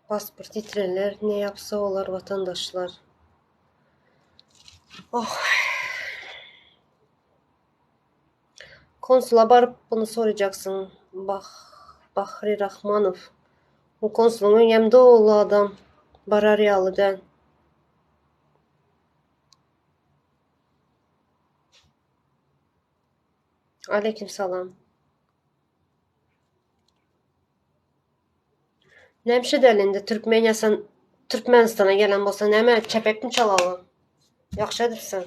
Pasport titreler, ne yapsa olar vatandaşlar. Oh. Konsula barıp bunu soracaksın. Bahri Rahmanov. Bu konsulun yemde oğlu adam. Bararyalı'dan. Aleyküm salam. Nemşe delindi Türkmenistan'a gelen bolsa nəmə çəpək mi çalalım? Yaxşı edirsən.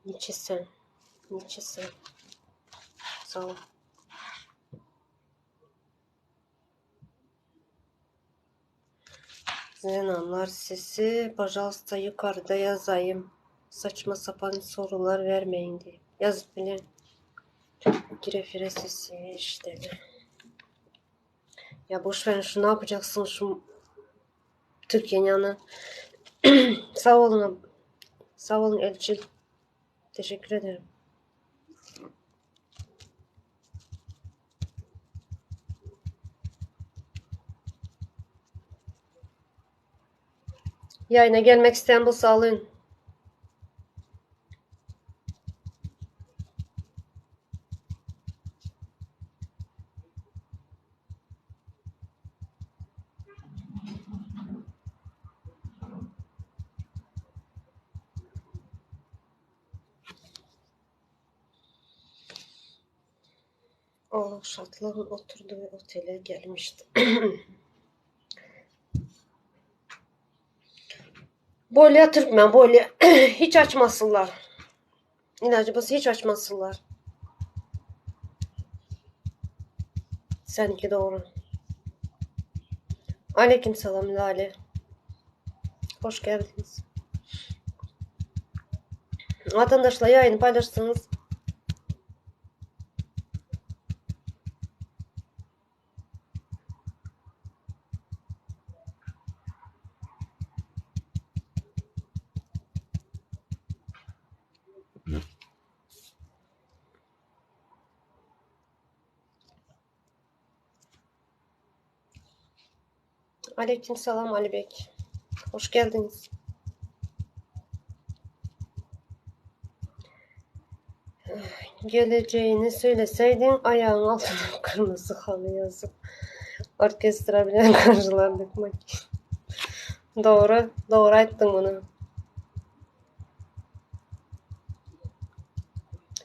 Neçəsən? Sağ ol. Zenanlar sesi, pожалуйста, yukarıda yazayım. Saçma sapan sorular vermeyin diye. Yazıp bile. Girefire sesi işte. Ya boş verin, şu ne yapacaksın şu Türkiye'nin yanı. Sağ olun. Sağ olun Elçil. Teşekkür ederim. Yayına gelmek isteyen bu sağlayın. O Şatlığın oturduğu otele gelmişti. Bolya Türkmen, Bolya. Hiç açmasınlar. İlacımızı hiç açmasınlar. Seninki doğru. Aleyküm selam Lale. Hoş geldiniz. Vatandaşla yayını paylaşsanız. Aleyküm selam Ali Bek. Hoş geldiniz. Geleceğini söyleseydin ayağın altına kırmızı halı yazıp orkestra bile karşılardık. Doğru ettin bunu.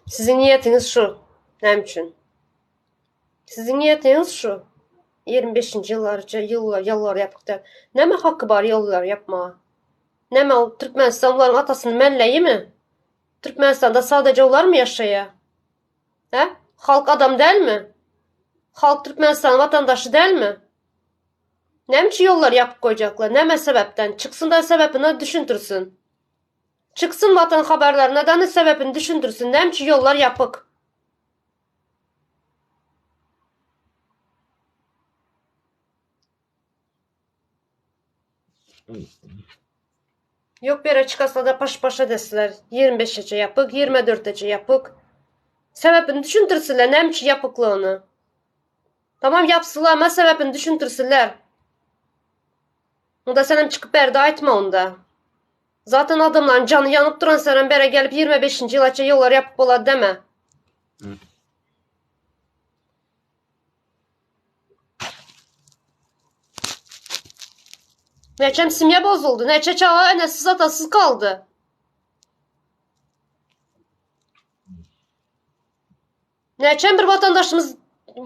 Sizin niyetiniz şu. Benim için. Sizin niyetiniz şu. 25. yıllar yapıqda. Nəmə haqqı var yollar yapmağa? Nəmə Türkmenistanlıların atasının məlləyi mi? Türkmenistan'da sadece onlar mı yaşaya? He? Halk adam değil mi? Halk Türkmenistan vatandaşı değil mi? Ne için yollar yapıp koyacaklar? Ne sebepten? Çıksın da sebebini düşündürsün. Çıksın vatan haberler neden sebebini düşündürsün. Ne için yollar yapık? Yok bir açıkçası da paşa deseler 25'ece yapık, 24'ece yapık. Sebebini düşündürsünler. Ne için yapıklığını? Tamam yapsınlar ama sebebini düşündürsünler. Onda sen çıkıp berda etme onda. Zaten adamların canı yanıp duran sen bere gelip 25. yılaça yollar yapıp ola deme. Neçem simya bozuldu. Neçe çağa enesiz atasız kaldı. Neçem bir vatandaşımız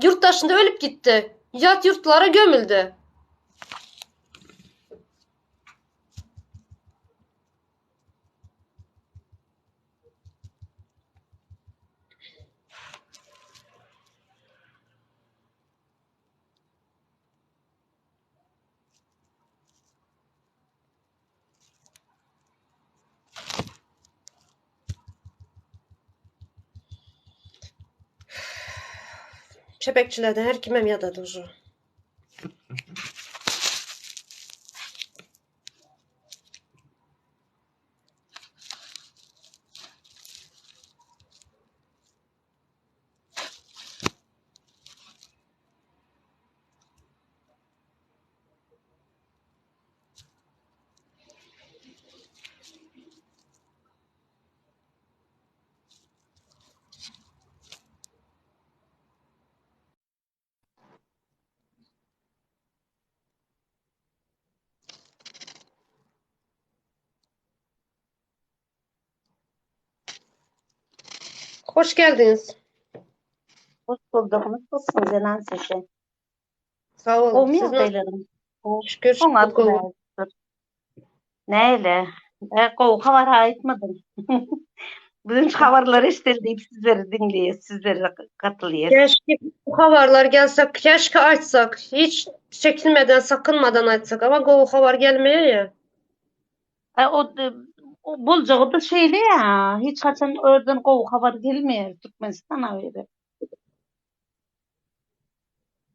yurttaşında ölüp gitti. Yat yurtlara gömüldü. Çepekçilerden her kimem ya da duzu. Hoş geldiniz. Hoş bulduk. Nasılsınız Zenan Sesi? Sağ olun. Siz Olmuyor nasıl? beylerim. O, Şükür ona şükür kovur. güzeldir. Neyle? Kovu havara aytmadım. Bütün havarları isteleyip sizleri dinleyiz, sizlere katılıyız. Keşke bu haberler gelse, keşke açsak. Hiç çekinmeden, sakınmadan açsak. Ama bu haber gelmiyor ya. O bulacağı da şeyle ya. Hiç kaçan oradan kovu havar gelmiyor Türkmenistan'a öyle.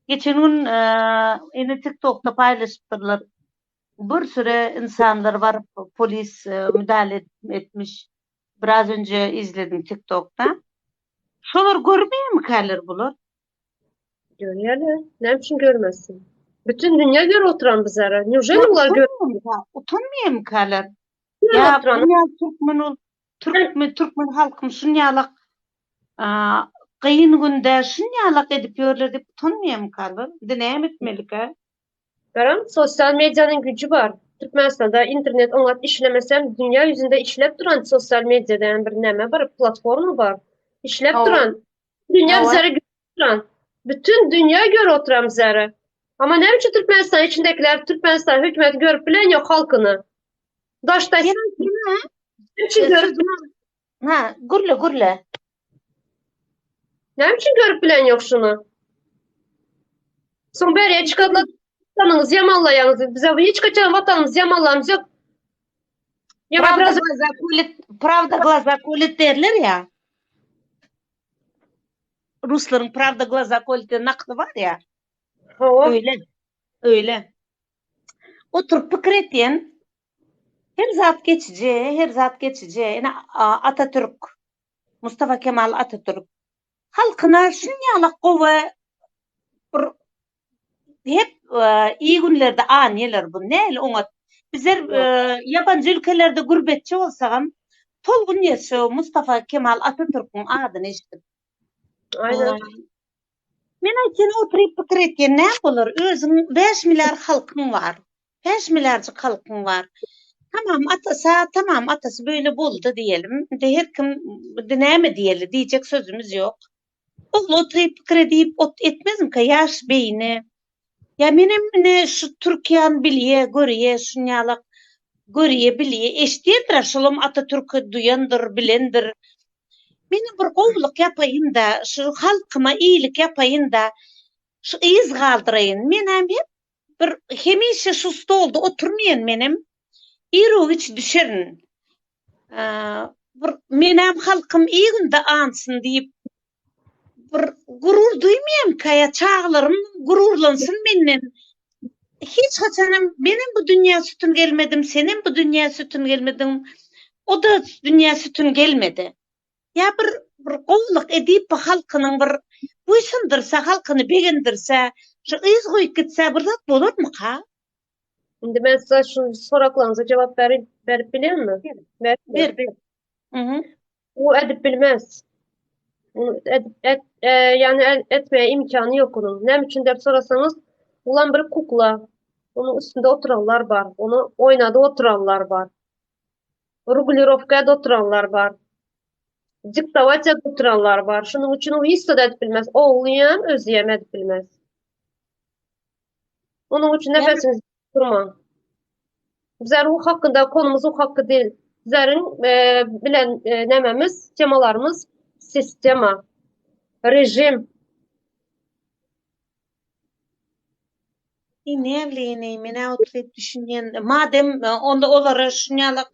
Geçen gün yine TikTok'ta paylaştılar. Bir süre insanlar var, polis müdahale etmiş. Biraz önce izledim TikTok'ta. Şolar görmeye mi kalır bular? Görüyorlar. Ne için görmesin? Bütün dünya gör oturan bizlere. Ya Neujeli ular gör utanmaya mı kalır? Ya oturan? dünya Türkmen ol, Türkmen halkım şunyalak kıyın günde şunyalak edip yorlar dep utanmaya mı kalır? Deneyim etmelik ha? Karan, sosyal medyanın gücü var. Türkmenistan'da internet onlat işlemesem dünya yüzünde işlep duran sosyal medyadan bir neme var, platformu var. İşlep O, duran. Dünya o, bizlere duran. Bütün dünya gör oturan bizlere. Ama ne biçim Türkmenistan içindekiler Türkmenistan hükümeti görüp bilen yok halkını. Daştaş Kime? ne biçim görüp Sözüm, ha, gurle. ne biçim görüp bilen yok şunu. Son beriye çıkardılar vatanınız yamallayanız. Bize hiç kaçan vatanımız yamallamız yok. Ya biraz Правда глаза колет derler ya. Rusların Pravda глаза колет naklı var ya. hava Öyle. Oturup fikir etyen her zat geçici. Yani Atatürk, Mustafa Kemal Atatürk halkına şunyalak kova hep iyi günlerde aniyeler bu. Ne ona bizler yabancı ülkelerde gurbetçi olsam tolgun yaşıyor Mustafa Kemal Atatürk'ün adını işte. aynen. Men aytjan oturup pikir etken näme bolar? Özüň 5 milyar halkyň var. 5 milyarcık halkyň var. Tamam atası böyle boldy diyelim. De her kim de näme diýeli diýjek sözümüz ýok. Ol oturup pikir edip etmezim ki yaş beyni. Ya menem ne şu Türkiýany bilýe, görýe, şunýalak görýe, bilýe, eşdiýendir şolum Atatürk'ü duýandyr, bilendir. Meni bir gowluk ýapaýyn da, şu halkyma iýlik ýapaýyn da, şu iz galdyraýyn. Men hem hep bir hemişe şu stolda oturmaýan menim ýüregiç düşerin. Bir menem halkym iý günde ansyn diýip bir gurur duýmaýam kaya çağlarym gururlansyn menden. Hiç haçanam benim bu dünya sütün gelmedim, senin bu dünya sütün gelmedim. O da dünya sütün gelmedi. Ya bir gowluk edip halkynyň bir buýsundyrsa, halkyny begendirse, şu iz goýup gitse bir zat bolarmy ka? Şimdi ben size şu soraklarınıza cevap verip bilemem mi? Ber. Hı. O edip bilmez. Onu yani etmeye imkanı yok onun. Ne için dep sorasanız, ulan bir kukla. Onun üstünde oturanlar var. Onu oynada oturanlar var. Rugulirovkada oturanlar var. Diktavatiyada oturanlar var. Şunun için o hiç de edip bilmez. Oğluyam, özüyem edip bilmez. Onun için Yani nefesinizi durma. Bizler o hakkında konumuz o hakkı değil. Bizlerin bilen nememiz, temalarımız sistema, rejim. ne bileyim mene oturup düşünýän, madem onda olara şunýalak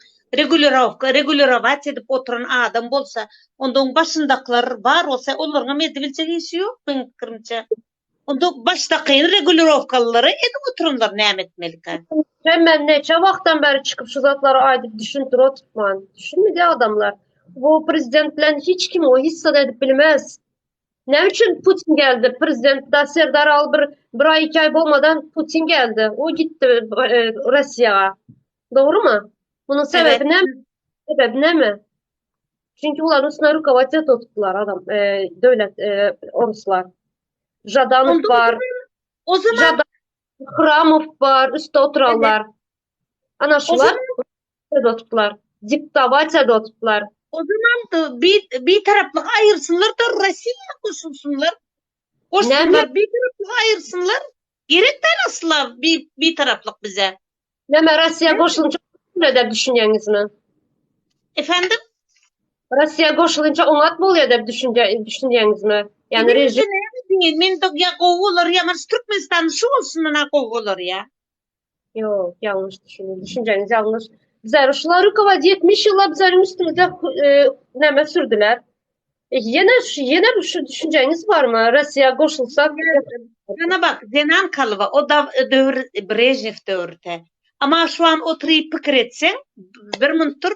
regularowat edip oturan adam bolsa, ondan başyndakylar bar bolsa, olaryň medibiljek işi ýok benim pikirimçe. Onda başdaky regularowkalary edip oturanlar näme etmelik ha? Hemen neçe vaktan beri çıkıp şu zatları aydıp düşündür oturtman. Düşünmedi adamlar. Bu prezidentlen hiç kim o hissede edip bilmez. Ne için Putin geldi? Prezident da Serdar al bir ay 2 ay olmadan Putin geldi. O gitti Rusya'ya. Doğru mu? Bunun sebebi Evet. ne? Sebebi ne mi? Çünkü ular üstüne rukovatet tuttular adam, devlet, Ruslar. Жаданов Onda var, o zaman Храмов var, üstte oturanlar. Ana o şular zaman tuttular. Diktavatiyada tuttular. O zaman da bir taraflık ayırsınlar da Rusya'ya koşulsunlar. Koşsunlar bir taraflık ayırsınlar. Gerekten asla bir taraflık bize. Näme Russiya goşulunca bolýar dep düşünýäňizmi? Efendim? Russiya goşulunca oňat bolýar dep düşünýäňizmi? Yani rejim Men de ya gowalar ya men Türkmenistan şu olsun ana gowalar ya. yok, yanlış düşünceniz yanlış. Bizler uşular rukovad 70 yıllar bizlerin üstümüze näme sürdüler. Yine şu düşünceniz var mı? Rusya koşulsak Bana bak Zenan Kalva o da dövür Brejnev dövrüte. Ama şu an oturup pikir etsen bir mıntur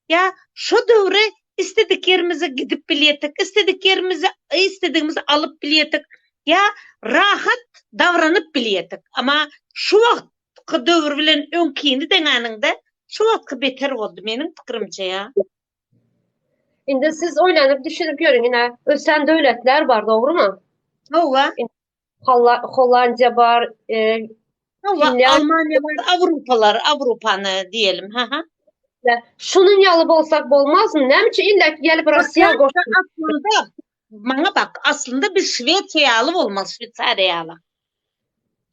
ya şu dövrü istedik yerimize gidip bilyetik, istedik yerimize istediğimizi alıp bilyetik. Ya rahat davranıp bilyetik. Ama şu vakti dövür bilen önkini denanında şu vakti beter oldu benim fikrimce ya. indi siz oýlanyp düşünüp görün yine ösen devletler var, doğru mu? Hava, Hollandiya var, Finlandiya. Almanya var, Avrupa'nı diyelim. Şunun yalı bolsak bolmaz mı? Näme illa gelip Rusya Aslında bana bak aslında biz Şveçyalı olmaz Şveytsaryalı.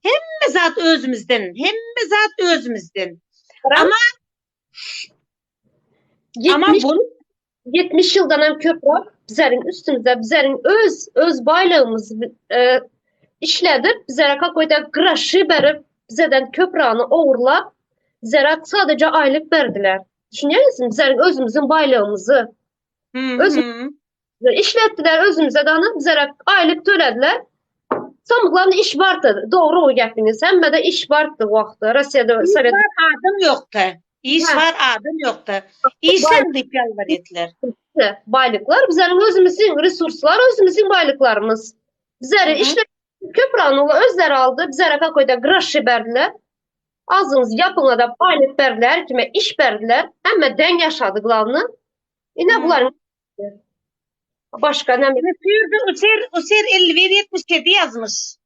Hem zat özümüzden. Ama 70, bunu 70 yıldan hem köprü bizlerin üstümüzde bizlerin öz baylığımız işledip bizlere kakoyda graşı berip bizden köprüğünü oğurlap bizlere sadece aylık verdiler. Düşünüyorsunuz bizlerin özümüzün baylığımızı işlettiler özümüze danıp bizlere aylık törediler. Samıqlarında iş vardı. Doğru o gəldiniz. Hemme de iş vardı o vaxtda. Rusya'da Sovet adım yoktu. İş var adım yoktu. İşten deyip yalvar ettiler. baylıklar bizlerin özümüzün resurslar, özümüzün baylıklarımız. Bizleri işlet köprüğünü özleri aldı. Bizlere kakoyda graşı berdiler. Azınız yapına da baylık berdiler. Kime iş berdiler. Hemme den yaşadıklarını. Yine bunların başka ne? O ser 50-77 yazmış.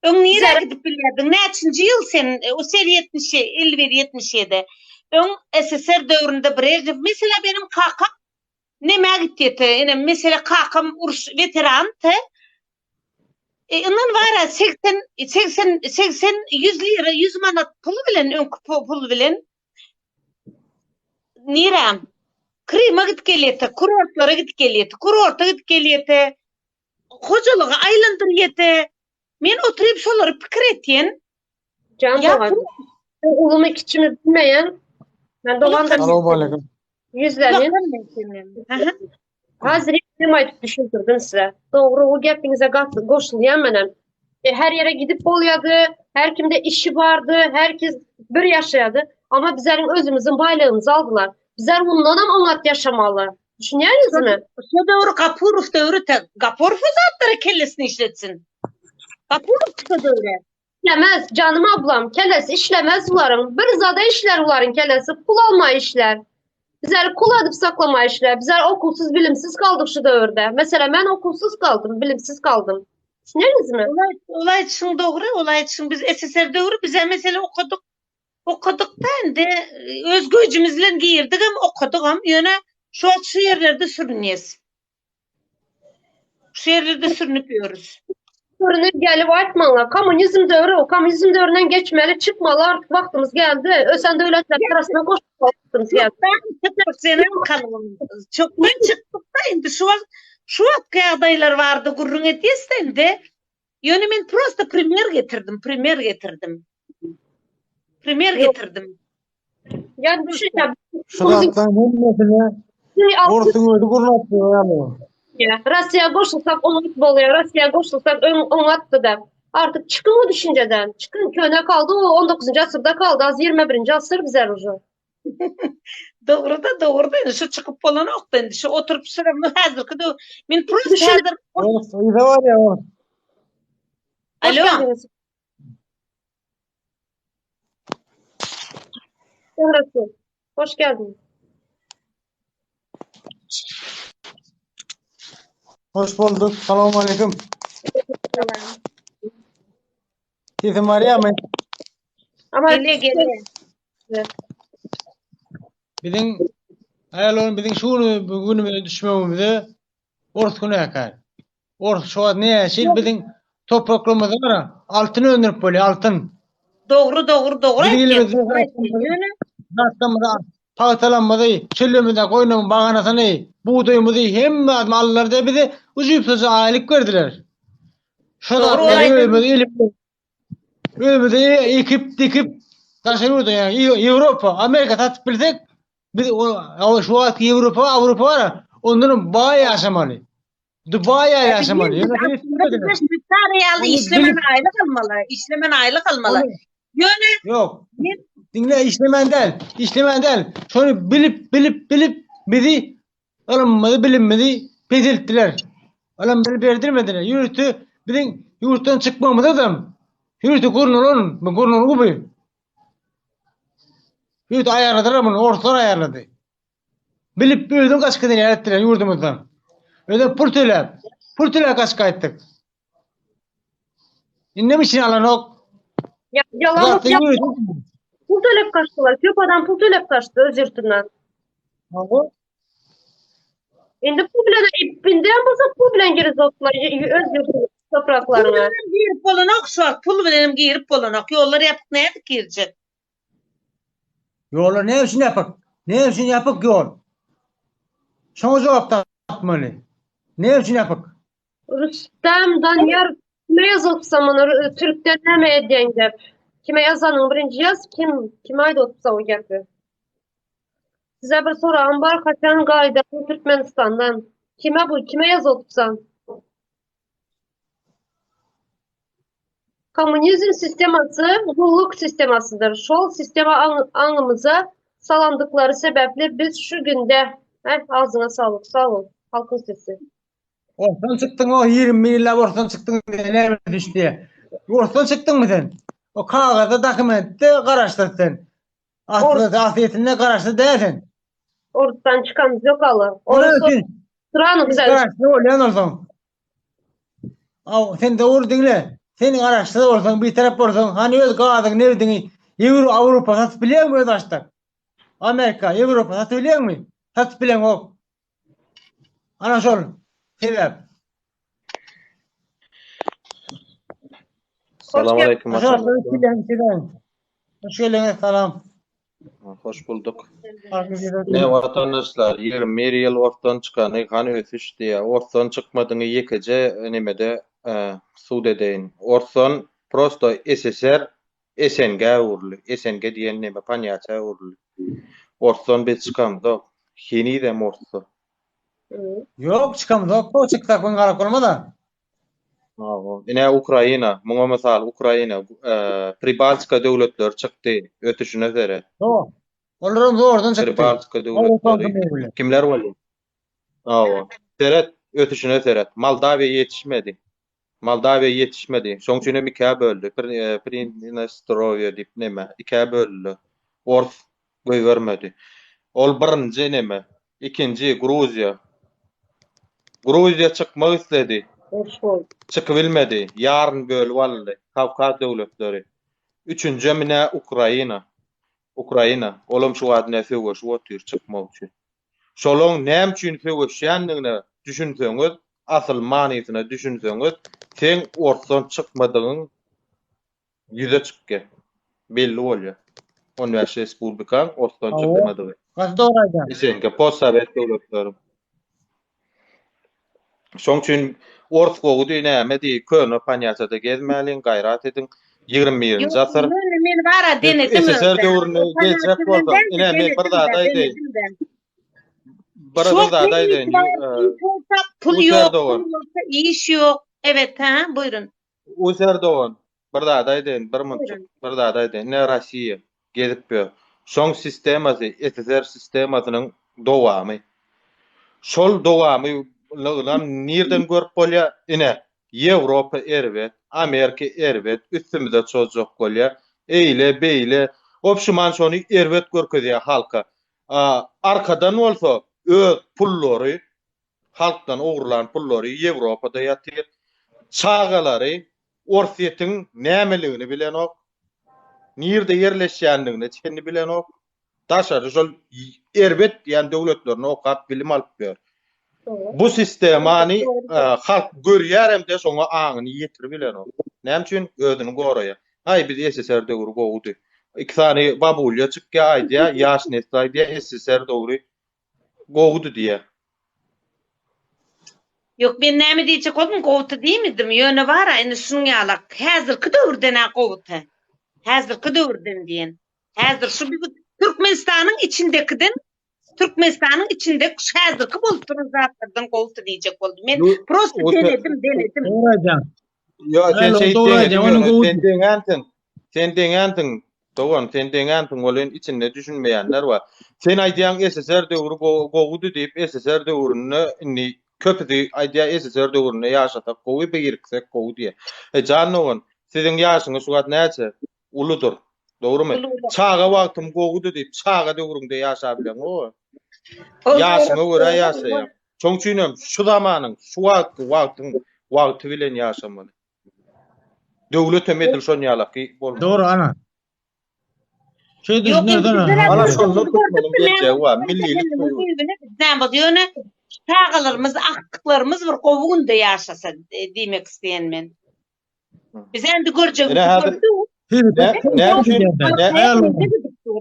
Ön nere gidip biliyordun? Ne açıncı yıl sen? O ser 50-77. Ön SSR dövründe Brejnev. Mesela benim kakam neme gitti? Mesela kakam veteran. Ondan var ya 80-100 lira 100 manat pulu bilen ön pulu bilen. Nere? Krima git geliyete, kurortlara git geliyete, kurorta git geliyete, hocalığı aylandır yete. Men oturup şoları pikir etyen. Can Doğan. Ulumu kiçimi bilmeyen. Ben Doğan'da Assalamu alaikum. yüzlerin. Hazır ne aytıp düşündürdüm size. Doğru o gepinize koşulayan menen. Her yere gidip oluyordu. Her kimde işi vardı. Herkes bir yaşayadı. Ama bizlerin özümüzün baylığımızı aldılar. Bizler bundan ama onat yaşamalı. Düşünüyorsunuz mu? Şu doğru Gapurov dövrü Gapurov zatları kellesini işletsin. Gapurov dövrü. İşlemez canım ablam. Kellesi işlemez uların. Bir zada işler uların kellesi. Kul alma işler. Bizler kul adıp saklama işler. Bizler okulsuz bilimsiz kaldık şu dövrde. Mesela ben okulsuz kaldım. Bilimsiz kaldım. Düşünüyorsunuz mu? Olay için doğru. Olay için biz SSR dövrü bize mesela okuduk da indi öz gücümüzle girdik ama okuduk ama yine şu yerlerde sürünüyoruz. Şu yerlerde sürünüp yiyoruz. Sürünüp gelip aytmalar. Komünizm dövrü o. Komünizm dövründen geçmeli çıkmalı. Artık vaktimiz geldi. Ösen devletler arasında koşup vaktimiz geldi. Ben senin kanalım. Çoktan çıktık da indi şu vakti adaylar vardı gurrun etiyestendi. Yani ben prosta premier getirdim. Yani düşüneceğim. Şurattan hemmesine borsun ödü kurnatıyor yani. Rusya'ya koşulsak onat oluyor. Rusya'ya koşulsak onattı da. Artık çıkın o düşünceden. Çıkın köne kaldı. O 19. asırda kaldı. Az 21. asır bize ruju. Doğru da şu çıkıp olan oktan şu oturup sıramı hazır kıdı. Ben prosta hazır. O da var ya. Hoş Alo. geldiniz. Hoş geldiniz. Hoş bulduk. Selamun aleyküm. Siz Maria mı? Ama Gele. Bilin Ayalon bizim şunu bugün düşmemizde ort günü yakar. Ort şu an ne yaşil bizim topraklarımızda var. Altın öndürüp böyle altın. Doğru Bizim elimizde aytken. Ýöne Rastamda pahtalanmadı, çölümüzde koyunun bağanasını, buğdayımızı hem mallarda bize ucupsuz aylık verdiler. Şu Doğru, da aynen. ölümüzü ekip dikip taşırıyordu yani. Avrupa, Amerika tatıp bilsek biz şu anki Avrupa var ya, onların bayağı yaşamalı. Bayağı yaşamalı. Yani Biz tarihli onu işlemen bilip, aylık almalı. İşlemen aylık almalı. onu Ýöne yok. Dinle işlemen del. Şunu bilip bizi alınmadı bilinmedi pedilttiler. Alan berdirmediler. Yürütü bizim yurttan çıkmamız adam. Yürütü kurnulun, bu kurnul gibi. Yürütü ayarladılar bunu, ortalar ayarladı. Bilip büyüdün kaç kadar yarattılar yurdumuzdan. Öyle pul tüle kaç kayıttık. İnlemişsin alan ok. Yalan Zaten yok. yürütü. Pul төлep kaçtılar. Köp adam pul төлep kaçtı öz yurtundan. Endi pul bilen ippinden bolsa pul bilen geri zotlar öz yurtun pul topraklarına. bilen girip bolanok şok. Pul bilen girip bolanok. Yollar yapıp ne yapıp girecek? Yolu ne için yapak? Ne için yapak yol? Şuna cevap tapmalı. Ne için yapak? Rüstem, Danyar kime yazıpsa mana Türkden näme edýän gep? Kime yazanyň birinji yaz kim aýdy otupsa o gepi? Size bir soram bar kaçan gaýda Türkmenistandan. Kime yaz otupsan? Komünizm sisteması gulluk sistemasydyr. Şol sistema aňymyza salandıkları sebeple biz şu günde ağzına sağlık, sağ ol. Halkın sesi. Ortadan çıktın o 20 yılla ortadan çıktın ne düştü. Ortadan çıktın mı sen? O kağıda dokumentte karıştırdın. Asliyetinde karıştı değilsin. Oradan çıkan yok alı. Onun Orası için sıranı güzel. karıştı olayan olsun. Sen de uğur dinle. Senin araçta olsan bir taraf olsan hani öz kağıdın ne bildiğini Avrupa satıp biliyor mu öz açtık? Amerika, Avrupa satıp biliyor mu? Satıp bilen o. Ana sol. Sebep. Selamünaleyküm Hasan. Hoş geldiniz, selam. Hoş bulduk. Ne vatandaşlar 20 yıl ortadan çıkanı hani ötüş diye ortadan çıkmadığını yekece nemede suud edeyin. Ortadan prosto SSR SNG urlu. SNG diyen neme panyaça urlu. Ortadan biz çıkamdı. Hini de morsu. Yok çıkamaz. O çıksak ben karak olmadan. Ine Ukrayna, muňa mysal Ukrayna, Pribaltska döwletleri çykdy, ötüşüne sere. O. Olaram zordan çıktı. Pribaltska döwletleri. Kimler boldy? Seret, ötüşüne seret. Moldavia yetişmedi. Şoň üçin hem ikiye böldü. Pridnestrovia dip neme, ikiye böldü. Orf göýbermedi. Ol birinji neme, ikinji Gruziya. Gruziya çykmak istedi. Çıkıbilmedi. Yarın böyle valide. Kavkaz devletleri. Üçüncü mine Ukrayna. Olum şu adına sögöş otur çıkmak için. Şolong näme üçin sögöşýändigine düşünseňiz, asıl manysyna düşünseňiz, sen ortadan çıkmadygyň yüze çykýar. Belli bolýar. Onyaş respublikan ortadan çıkmadygy. Kaç doğraydı? Esenke postsovet devletleri. Şoň üçin ortgogu näme diýip köne panýaçada gezmäliň, gaýrat edin. 21-nji asyr. Men bara denedim. SSR döwrüne geçjek bolsa, ine men bir zat aýdyn. Bir zat aýdyn. Pul yok, iş yok. Evet, buyurun. Uzerdowan bir zat aýdyn, bir mınçyk, bir zat aýdyn. Ne Rossiýa gezip ber. Şoň sistemasy, SSR sistemasynyň dowamy. Şol dowamy nirden görüp bolýar? Ine Ýewropa erbet, Amerika erbet, üstümizde çözjek bolýar. Eýle beýle, opşuman şonu erbet görkezýär halka. Arkadan bolsa öz pullary, halkdan ogurlan pullary Ýewropada ýatyr. Çağalary orsiýetiň nämeligini bilen ok. Nirde ýerleşýändigini çenni bilen ok. Daşary şol erbet diýen döwletlerine okap bilim alyp ber. Doğru. Bu sistemany halk görýär hem de şoňa aňyny ýetirip bilen o. Näme üçin özüni goraýa. Hay biz SSR döwrü gowdy. İki tane babulya çykýa aýdýa, ýaş nesli aýdýa SSR döwrü gowdy diýe. Yok ben näme diýjek bolsam gowuta diýmedim. Ýöne bar indi şunuň ýalak. Häzirki döwürden gowuta. Häzirki döwürden diýen. Häzir şu bir Türkmenistanyň içindekiden Türkmenistanyň içinde häzirki bolup duran zatlardan gowuta diýjek boldum. Men prosta denedim. Doğracan. Yo sen Hello, şey doğru, diýen, onu gowdy. sen deňäntiň, dogan sen deňäntiň bolan içinde düşünmeýänler bar. Sen aýdýan SSR döwrü gowdy diýip SSR döwrüne inni köpüdi aýdýa SSR döwrüne ýaşatak gowy beýirksek gowdy diýe. Janogan siziň ýaşyňyz şugat näçe? Uludur. Dogrymy? Uludur. Çaga wagtym gowdy diýip çaga döwründe ýaşap bilen o. Ýaşyňa görä ýaşaýar. Çoň üçinem şu zamanyň, şu wagty bilen ýaşamaly. Döwlet emedil şon ýalaky bolmaly. Doğru ana. Şey Yok düşünürden Ana ana. şonda tutmalyň geçe wa millilik duýu. Näme diýene? Tağalarımız, aktıklarımız bir kovunda yaşasa diýmek isteýän men. Biz endi görjek. Ene häzir näme üçin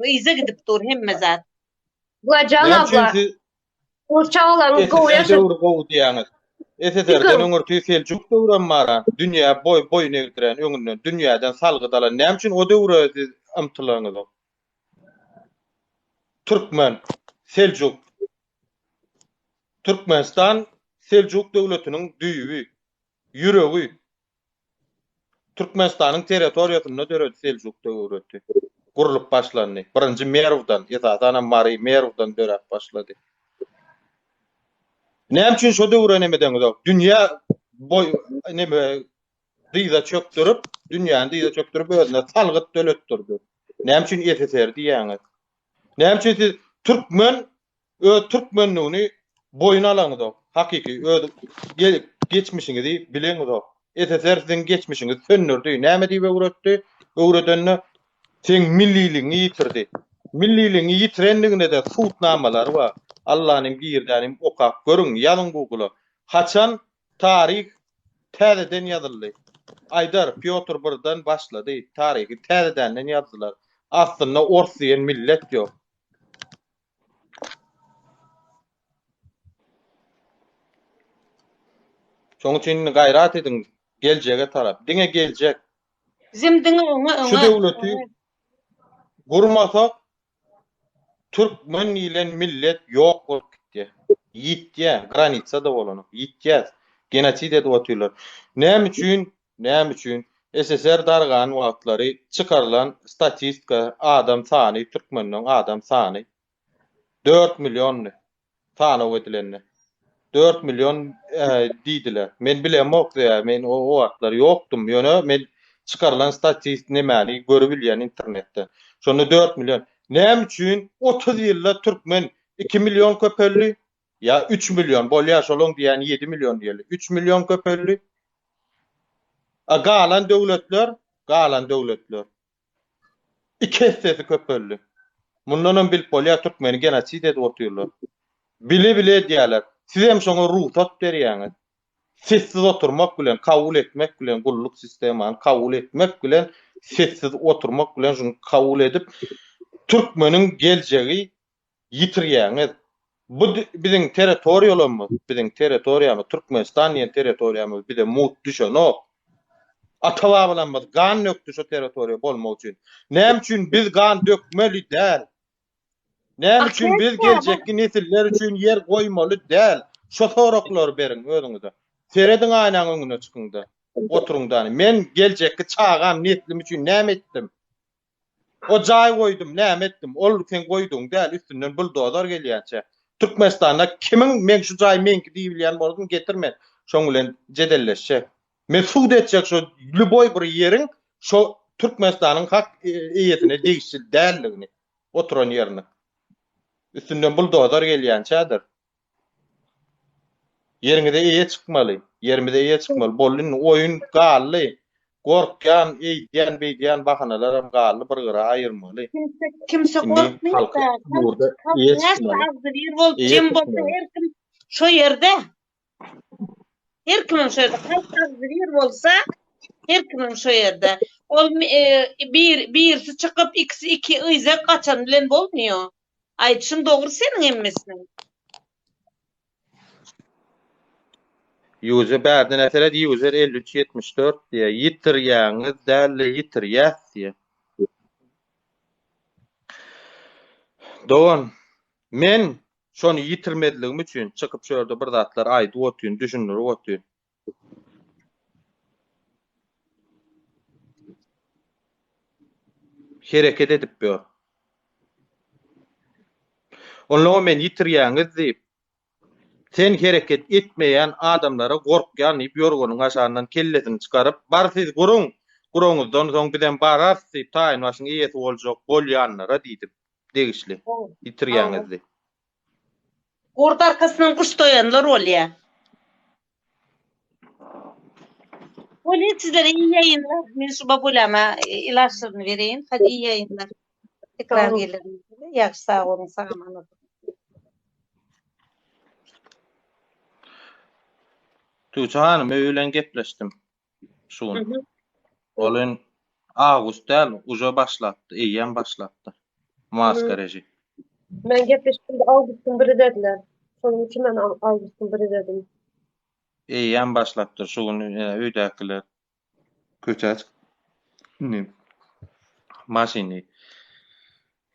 Iza gidip dur hemme zat. Glacan abla. O çağlarını goýaşyp döwrü gowdy ýaňyz. SSR'den öňürtü Selçuk döwrem mara. Dünýä boy negdiren öňünden dünýäden salgydalan. Näme üçin o döwre siz ymtylaňyz? Türkmen, Selçuk. Türkmenistan Selçuk döwletiniň düýübi, ýüregi. Türkmenistanyň territoriýasyna döredi Selçuk döwleti. Gurulyp başlandy. Birinji Merowdan, ýa-da Mari Merowdan dörep başlady. Näme üçin şo döwre nemeden gidip? Dünýä boy neme diýza çöktürip, dünýäni diýza çöktürip özüne salgyt döletdirdi. Näme üçin SSR diýäňiz? Näme üçin siz Türkmenlüğini boyuna alaňyz? Hakiki öz geçmişiňizi bileňiz. SSR siziň geçmişiňizi sönnürdi. Näme diýip öwretdi? Öwredenne sen milliligiňi ýitirdi. Milliligiňi ýitirenligine de suutnamalar bar. Allah'ın girdiğini okap görün yazın Google'a. Haçan tarih täzeden yazıldı. Aydar Piotr buradan başladı. Tarihi täzeden yazdılar. Aslında orsiyen millet yok. Şoň üçin gayrat edin geljege tarap. Diňe geljek. Bizim diňe Şu döwleti gurmasak Türkmen ilen millet yok bolup gitdi. Ýitdi, granitsada bolany. Ýitdi. Genosid edip otyrlar. Näme üçin SSR dargan wagtlary çykarylan statistika adam sany, Türkmeniň adam sany 4 million tany edilenler. 4 million diýdiler. Men bilemok ya, men o wagtlary ýokdum. Ýöne men çykarylan statistik nämäni görüp bilýän internetde. Şonu 4 million. Näme üçin 30 ýylda Türkmen 2 million köpelli ya 3 million bolýar şolong diýen 7 million diýeli. 3 million köpelli. Galan döwletler 2 hissesi köpelli. Mundan bil bolýar Türkmeni genosid edip otyrlar. Bile diýerler. Siz hem şoňa ruhsat berýäňiz. Sessiz oturmak bilen, kabul etmek bilen, gulluk sistemany kabul etmek bilen, sessiz oturmak bilen şunu kabul edip Türkmeniň geljegi ýitirýäňiz. Bu biziň territoriýamyz, Türkmenistan ýen territoriýamyz bir de mut düşenok. Atababalanmaz, gan nökdi şu territoriýa bolmak üçin. Näme üçin biz gan dökmeli däl? Näme üçin biz geljekki nesiller üçin yer goýmaly däl? Şo soraklary beriň özüňize. Serediň aýnaň öňüne çykyňda. Oturuňdan. Men geljekki çağam neslim üçin näme etdim? O jaý goýdum, näme etdim? Ol sen goýduň däl, üstünden buldozer gelýänçe. Türkmenistanda kimiň men şu jaý menki diýip bilýän boldum getirme. Şoň bilen jedelleşe. Mesud etjek şu lüboy bir ýeriň şu Türkmenistanyň hak eýetine degişil dälligini oturan ýerine. Üstünden buldozer gelýänçädir. Yerinde eýe çykmaly. Yerimizde eýe çykmaly. Bollun oýun gally. gorkyan, eýdýän, beýdýän bahanalar galy bir gyra aýyrmaly. Kimse Şimdi korkmuyor halka da. burada Halk iyi näçe tutmalı. azdy bir bolup İyi jem bolsa tutmalı. her kim şo ýerde. Her kimin şo ýerde halk azdy bir bolsa her kimin şo ýerde. Ol birsi çykyp ikisi iki ýyza kaçan bilen bolmuyor. Aýtşyň dogry seniň emmesiniň. User bärden esered user 5374 diye yitirýäňiz däli yitirýäs diye. Doğan, men şonu yitirmediligim üçin çykyp şöyle bir zatlar aýdy otyn, düşünür otyn. Hereket edip bör. Onlara men yitirýäňiz diýip sen hereket etmeýän adamlara gorkýan diýip ýorgunyň aşagynyň kellesini çykaryp bar siz guruň, guruňuzdan soň bilen barar diýip taýyn başyň ýeti boljak bolýanlara diýdim. Degişli. Yitirýäňiz diýip. Gurt arkasından kuş doyanlar oluyor. Oluyor sizlere iyi yayınlar. Ben şu babulama ilaçlarını vereyim. Hadi iyi yayınlar. Tekrar Tamam. gelirim. Yaxşı sağ olun. Sağ olun. Tuğçe hanım öýlen gepleşdim. Şuň. Olun Ağustos däl, uja başlatdy, eýýän başlatdy. Maskarajy. Men gepleşdim de August'un biri dediler. Şonun için ben August'un biri dedim. Eýýän başlatdy. Şuň öýdäkiler köçäç. Ne? Maşini.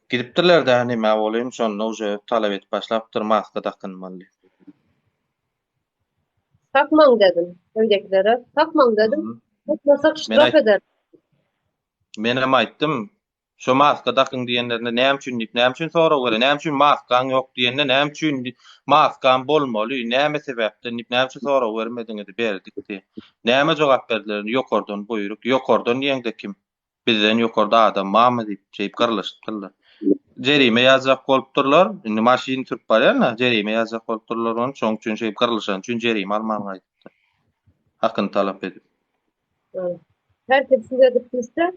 Gidipdirler de nime bolayım şonu uja talap etip başlapdyr maska takynmaly. Takmaň dedim öýdekilere. Takmaň dedim. Takmasak ştraf eder. Men hem aýtdym. Şo maska takyn diýenlerine näme üçin diýip, näme üçin sorag berýär, näme üçin maskan ýok diýende, näme üçin maskan bolmaly, näme sebäpden diýip, näme üçin sorag bermediňizi berdik diýip. Näme jogap berdiler? Ýokardan buyruk, ýokardan diýende kim? Bizden ýokarda adam mamy diýip çeýip garlaşdylar. Jerime ýazak bolupdurlar. Indi maşin türp barýar, jerime ýazak bolupdurlar, onu şoň üçin şeýip garlaşan üçin jerime almagy aýtdy. Hakyny talap edip. Herkes size edip bizde.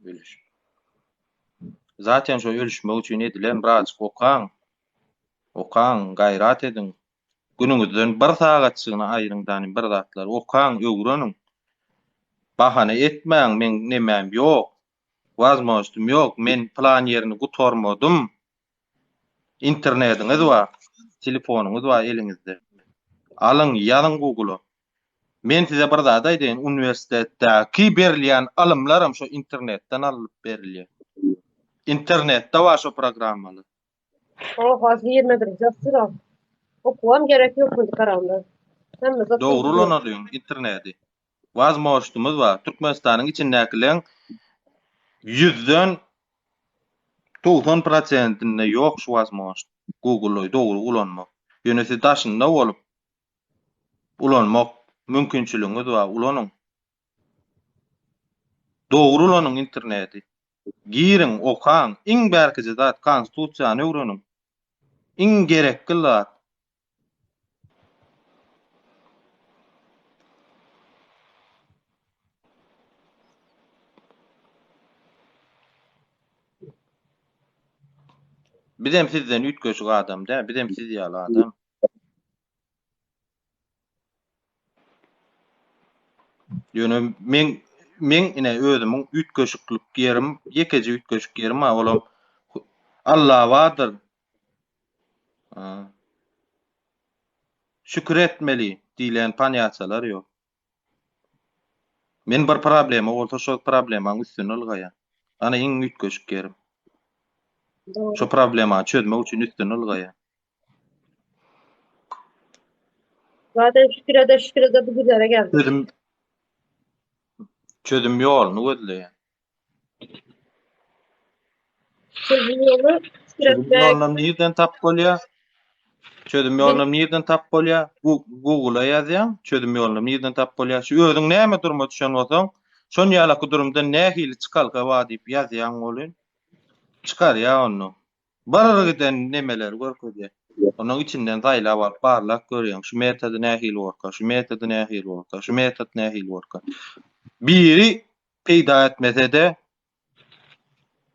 Ölüş. Zaten şo ölüşmek üçin edilen birazcık okaň. Okaň, gaýrat edin. Günüňizden bir sagatçygyna aýryňdan bir zatlar okaň, öwreniň. Bahana etmäň, men nemem ýok. Wazmoşdum ýok, men plan ýerini gutarmadym. Internetiňiz bar, telefonuňyz bar eliňizde. Alyň, ýazyň Google'a. Men size bir zat aýdyn, uniwersitetdäki berilýän alymlarym şo internetden alyp berilýär. İnternetde var şo programmalar. Hazır 21 jassyra. Okuwam gerek ýok bu karanda. Hemme zat. Dogry ulanalyň interneti. Wazmoşdumyz bar. Türkmenistanyň içindäkileň 100den 90%-inde ýok şu wazmoş. Google'y dogry ulanmak. Ýönesi daşynda bolup ulanmak mümkinçiligiňiz bar, ulanyň. Dogry ulanyň interneti. Girin, okaň, iň bärkiji zat konstitusiýany öwreniň. Iň gerekli zat. Bizem sizden ütköşük adam da, bizem siz ýaly adam. Ýöne men ine özümiň ütköşüklik ýerim, ýekeji ütköşük ýerim olam Allah wadyr. Şükür etmeli diýilen panýaçalar ýok. Men bir problema bolsa şo problemaň üstüne algaýa. Ana iň ütköşük ýerim. Şo problema çözmek üçin üstüne algaýa. Zaten şükür ede bu günlere geldi. Çözüm ýoluny gözleýär. Çözüm ýolu şükür Çözüm etmek. ýolundan nerden tap bolýar? Çözüm ýolundan nerden tap bolýar? Google'a ýazýan, çözüm ýolundan nerden tap bolýar? Şu özüň näme durma düşen bolsaň, şon ýalaky durumdan nähili çykalga wa diýip ýazýan bolyn. Çykar ýa onu. Barara giden nemeler görkezýär. Onuň içinden taýlap alyp barlak görýän. Şu metody nähili worka, şu metody nähili worka, şu metod nähili worka. Biri peýda etmese-de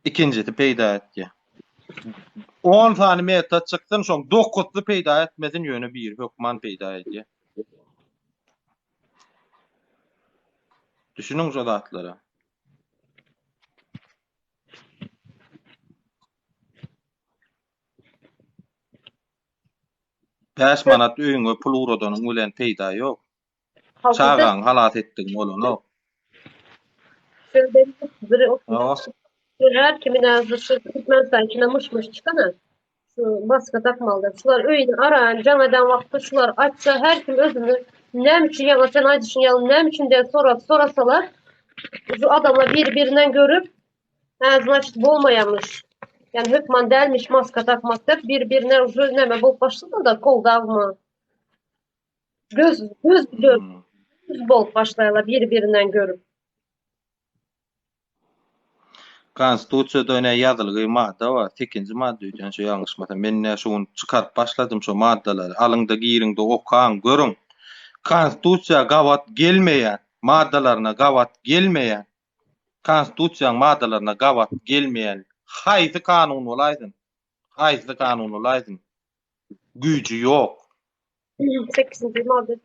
ikincisi peýda etdi. 10 tane metod çykdym, şoň 9-ly peýda etmedin ýöne bir hökman peýda edýär. Düşünüň şu zatlara. 5 manat öýüňe pul uradanyň bilen peýda ýok. Halbuki Çağan halat etdiň bolany. şöyle biri Ýok. her kimin ağzı şu Türkmenistan içine mışmış çıkana şu maska takmalılar. Şular öyle arayan camadan vakti şular açsa her kim özünü nem için ya sen ay düşün ya nem için de sorasalar şu adamla birbirinden görüp ağzına açıp olmayamış. Yani hükman delmiş maska takmak da birbirine neme bol başladı da kol dağma. Göz bol başlayla birbirinden görüp. Konstitusiýada öne ýazylgy madda bar. 8-nji madda üçin şu ýalňyşmasa men näme şunu çykaryp başladym şu maddalary. Alyňda giриňde okan görüň. Konstitusiýa gawat gelmeýän maddalaryna gawat gelmeýän. Konstitusiýaň maddalaryna gawat gelmeýän haýsy kanun bolaýdyn. Haýsy kanun bolaýdyn. Güýji ýok. 8. madde.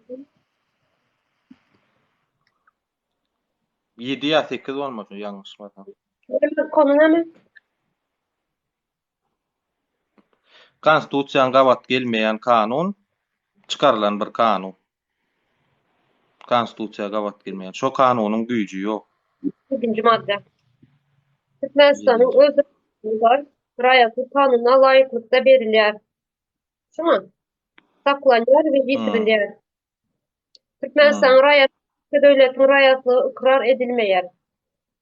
7 ýa 8 bolmaşy ýalňyşmasa. Konu ne mi? Konstitusiýaň gawat gelmeýän kanun çykarylan bir kanun. Konstitusiýa gawat gelmeýän. Şo kanunyň güýji ýok. 8. madde. Türkmenistan'ın öz var, rayatı kanuna layıklıkta verilýär. Şunu saklanýar ve yitirilýär. Türkmenistan rayatı döwletiň rayatlygy ikrar edilmeýär.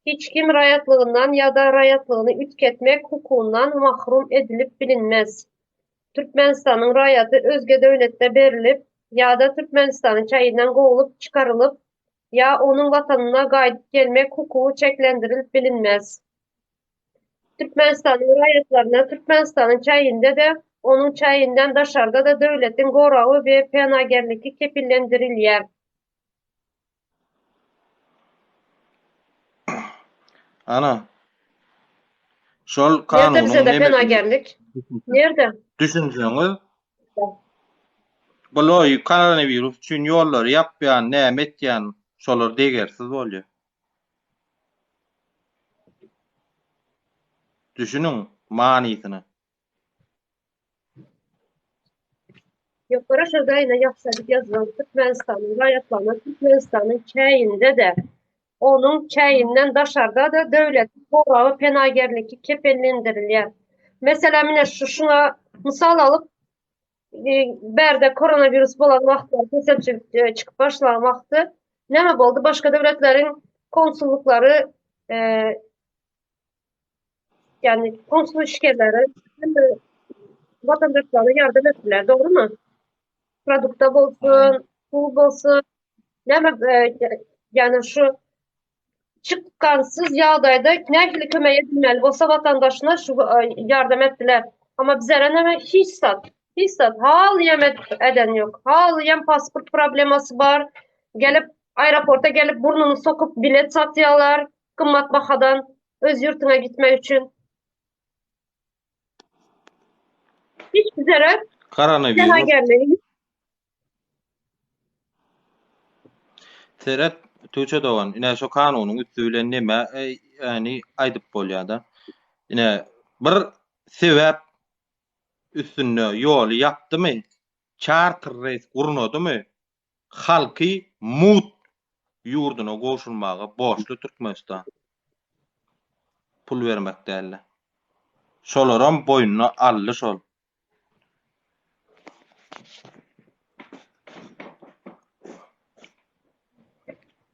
Hiç kim rayatlygyňdan ýa-da rayatlygyny ütketmek hukukundan mahrum edilip bilinmez. Türkmenistanyň raýaty özge döwletde berilip ýa-da Türkmenistanyň çaýyndan gowulup çykarylyp ýa onuň watanyna gaýdyp gelmek hukuky çeklendirilip bilinmez. Türkmenistanyň raýatlaryna Türkmenistanyň çaýynda da onuň çaýyndan daşarda da döwletiň goragy we penagerligi kepillendirilýär. Ana. Şol Nerede kanunyň bize de näme penagerlik? Nerede? düşünseňiz Boloy koronavirus üçin ýollar ýapýan, näme etýän, şolar degersiz bolýar. Düşünüň manysyny. Ýokara şurdaýyna ýapsadyk ýazylan Türkmenistanyň raýatlaryna Türkmenistanyň çäýinde de onuň çäýinden daşarda da döwlet goragy penagerligi kepellendirilýär. Mesela mine şuna mysal alyp berde koronavirus bolan wagtda çykyp başlagan wagty näme boldy? Başga döwletleriň konsullukları yani konsul işgärleri vatandaşlara yardım etdiler, doğrumu? Produkta bolsun, pul bolsun, näme yani şu çıkansız ýagdaýda nähili kömek edilmeli bolsa vatandaşına şu yardım etdiler. Ama bizlere näme hiç sat, hal ýem eden yok. Hal ýem pasport probleması bar. Gelip aeroporta gelip burnunu sokup bilet satýarlar, kımmat bahadan öz yurtuna gitmek için. Hiç bizlere Koronavirus gelmeli. Seret töçe dogan. Ine şo kanunyň üstüne näme ýani aýdyp bolýar-da. Ine bir sebäp üstünde ýol ýapdymy? Charter reis gurnadymy? Halky mut ýurduna goşulmaga borçly Türkmenistan. Pul bermek däl. Şolaram boyuna ally şol.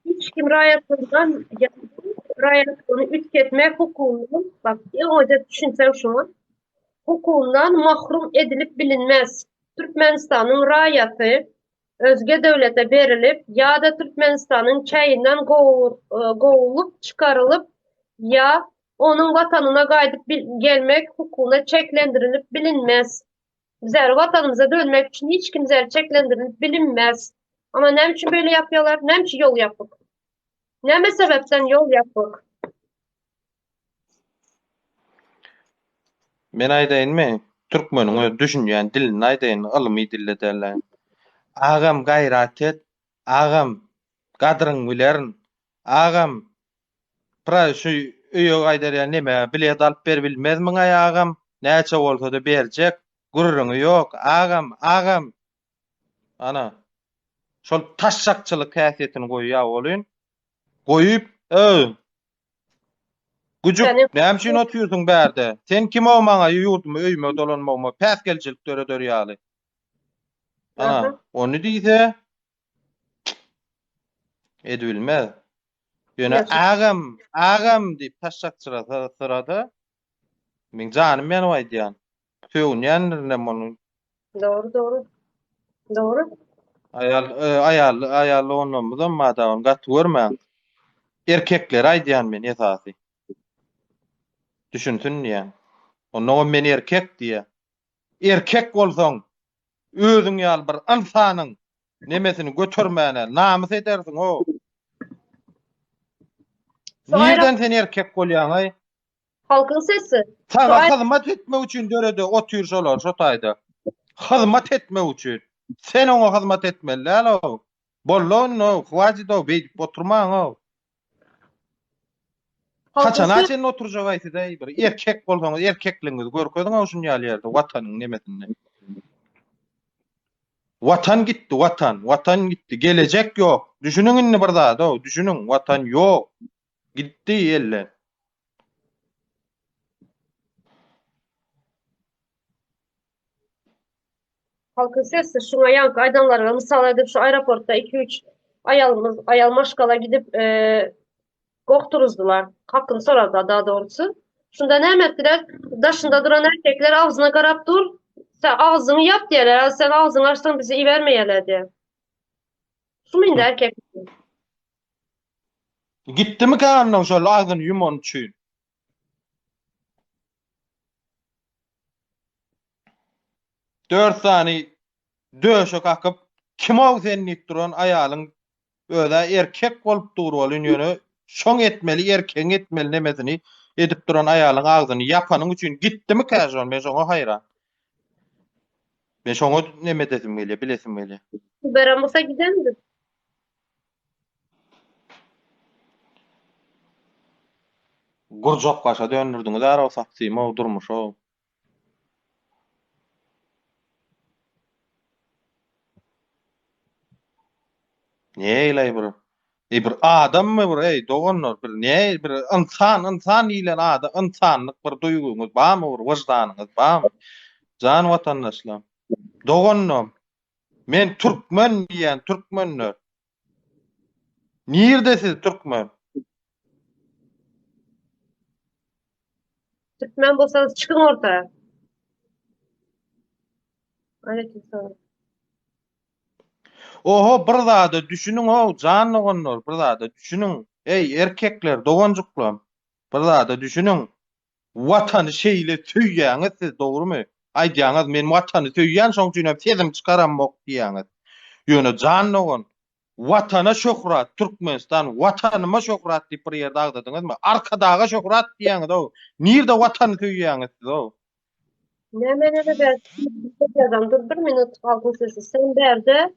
Hiç kim raýatlygyny ütketmek hukukundan, bak, hoca düşünsen şunu, hukukundan mahrum edilip bilinmez. Türkmenistanyň raýaty özge döwlete berilip ýa-da Türkmenistanyň çaýyndan gowulup çykarylyp ýa Onun vatanına gaýdyp gelmek hukukuna çeklendirilip bilinmez. Bizler vatanımıza dönmek için hiç kimse çeklendirilip bilinmez. Ama ne için böyle yapıyorlar? Ne için yol yapıp? Ne sebepten yol yapıp? Men aýdaýynmy? Türkmeniň öz düşünýän dilini aýdaýyn, ylmy dille derler. Agam gaýrat et, agam gadryň bilerin, agam pra şu öýe gaýdarýan näme bilet alyp ber bilmezmiň agam, näçe bolsa da berjek, gurruňy ýok, agam. Ana, şol taşşakçylyk häsiýetini goýýar bolyn. Goýup, Gujuk, Senin näme üçin oturýarsyň bärde? Sen kim olmaňa ýurtmy, öýme dolanmagyma, päsgelçilik döredörýäli. Ana, Aha. onu diýse, edilmez. Ýöne Gerçek. agam diýip taşşakçyra sırada, men janym meni aýdýan. Söwnýändirne muny. Doğru, doğru. Doğru. Ayal onamyzdan madam gat görmän. Erkekler aýdýan men esasy. Düşünsün ýa. Onu men erkek diýe. Erkek bolsaň, özüň ýaly bir insanyň nemesini götürmäne namys edersiň o. Şu Nirden sen erkek bolýan ay? halkın sesi. Sana Şu hyzmat etmek üçin dörede oturýarlar şo taýda. Hyzmat etmek üçin. Sen oňa hyzmat etmeli alo. Bollon no, hwajy do beýip oturmaň o. Haçan sen oturjak aýtdy bir erkek bolsaňyz erkekligiňizi görkezdiň oşun ýaly ýerde watanyň nemesinde. Watan gitti, watan gitti, gelecek ýok. Düşünüň inni bir zat o, düşünüň, watan ýok. Gitti ýelle. halkın sesi şuna yankı aydanlarga misal edip şu aeroportda 2-3 ayal maşgala gidip gokturuzdular. Hakkını sorardı daha doğrusu. Şunda ne ettiler? Daşında duran erkekler ağzına karap dur. Sen ağzını yap diyeler. Sen ağzını açsan bizi iyi vermeyeler diye. Şu mu indi erkek? Gitti mi kanun şol ağzını yumon üçin? Dört sani döşe kakıp kim ol sen nitturan ayalyň öde erkek bolup durýan ýöne şoň etmeli erkeň etmeli nemesini edip duran ayalyň ağzyny yapanyň üçin gittimi käşon men şoňa haýran. Men şoňa neme dedim gelýär, bilesim gelýär. Beren bolsa gidendir. Gurjak başa döndürdiňiz ara saksyma durmuş o. Neýle bir? Bir adam mı bir ey dogonlar bir ne bir insan ile insanlyk bir duýguňyz barmy bir wajdanyňyz barmy? Jan watandaşlar. Dogonnam. Men türkmen diýen türkmenler. Nirdesiz türkmen? Türkmen bolsanız çıkın ortaya. Aleykümselam. Oho bir zada düşünüň o janly gonlar bir zada düşünüň. Ey erkekler dogonjuklar. Bir zada düşünüň. Watany şeýle tüýýäňiz siz dogrumy? Aýdýaňyz men watany tüýýän şoň üçin hep sezim çıkaramok diýäňiz. Ýöne janly gon. Watana şöhrat, Türkmenistan watanyma şöhrat diýip bir ýerde agdadyňyzmy? Arkadaga şöhrat diýäňiz o. Nirde watany tüýýäňiz siz o? Ne ben adam dur bir minut halkın sesi. Sen berde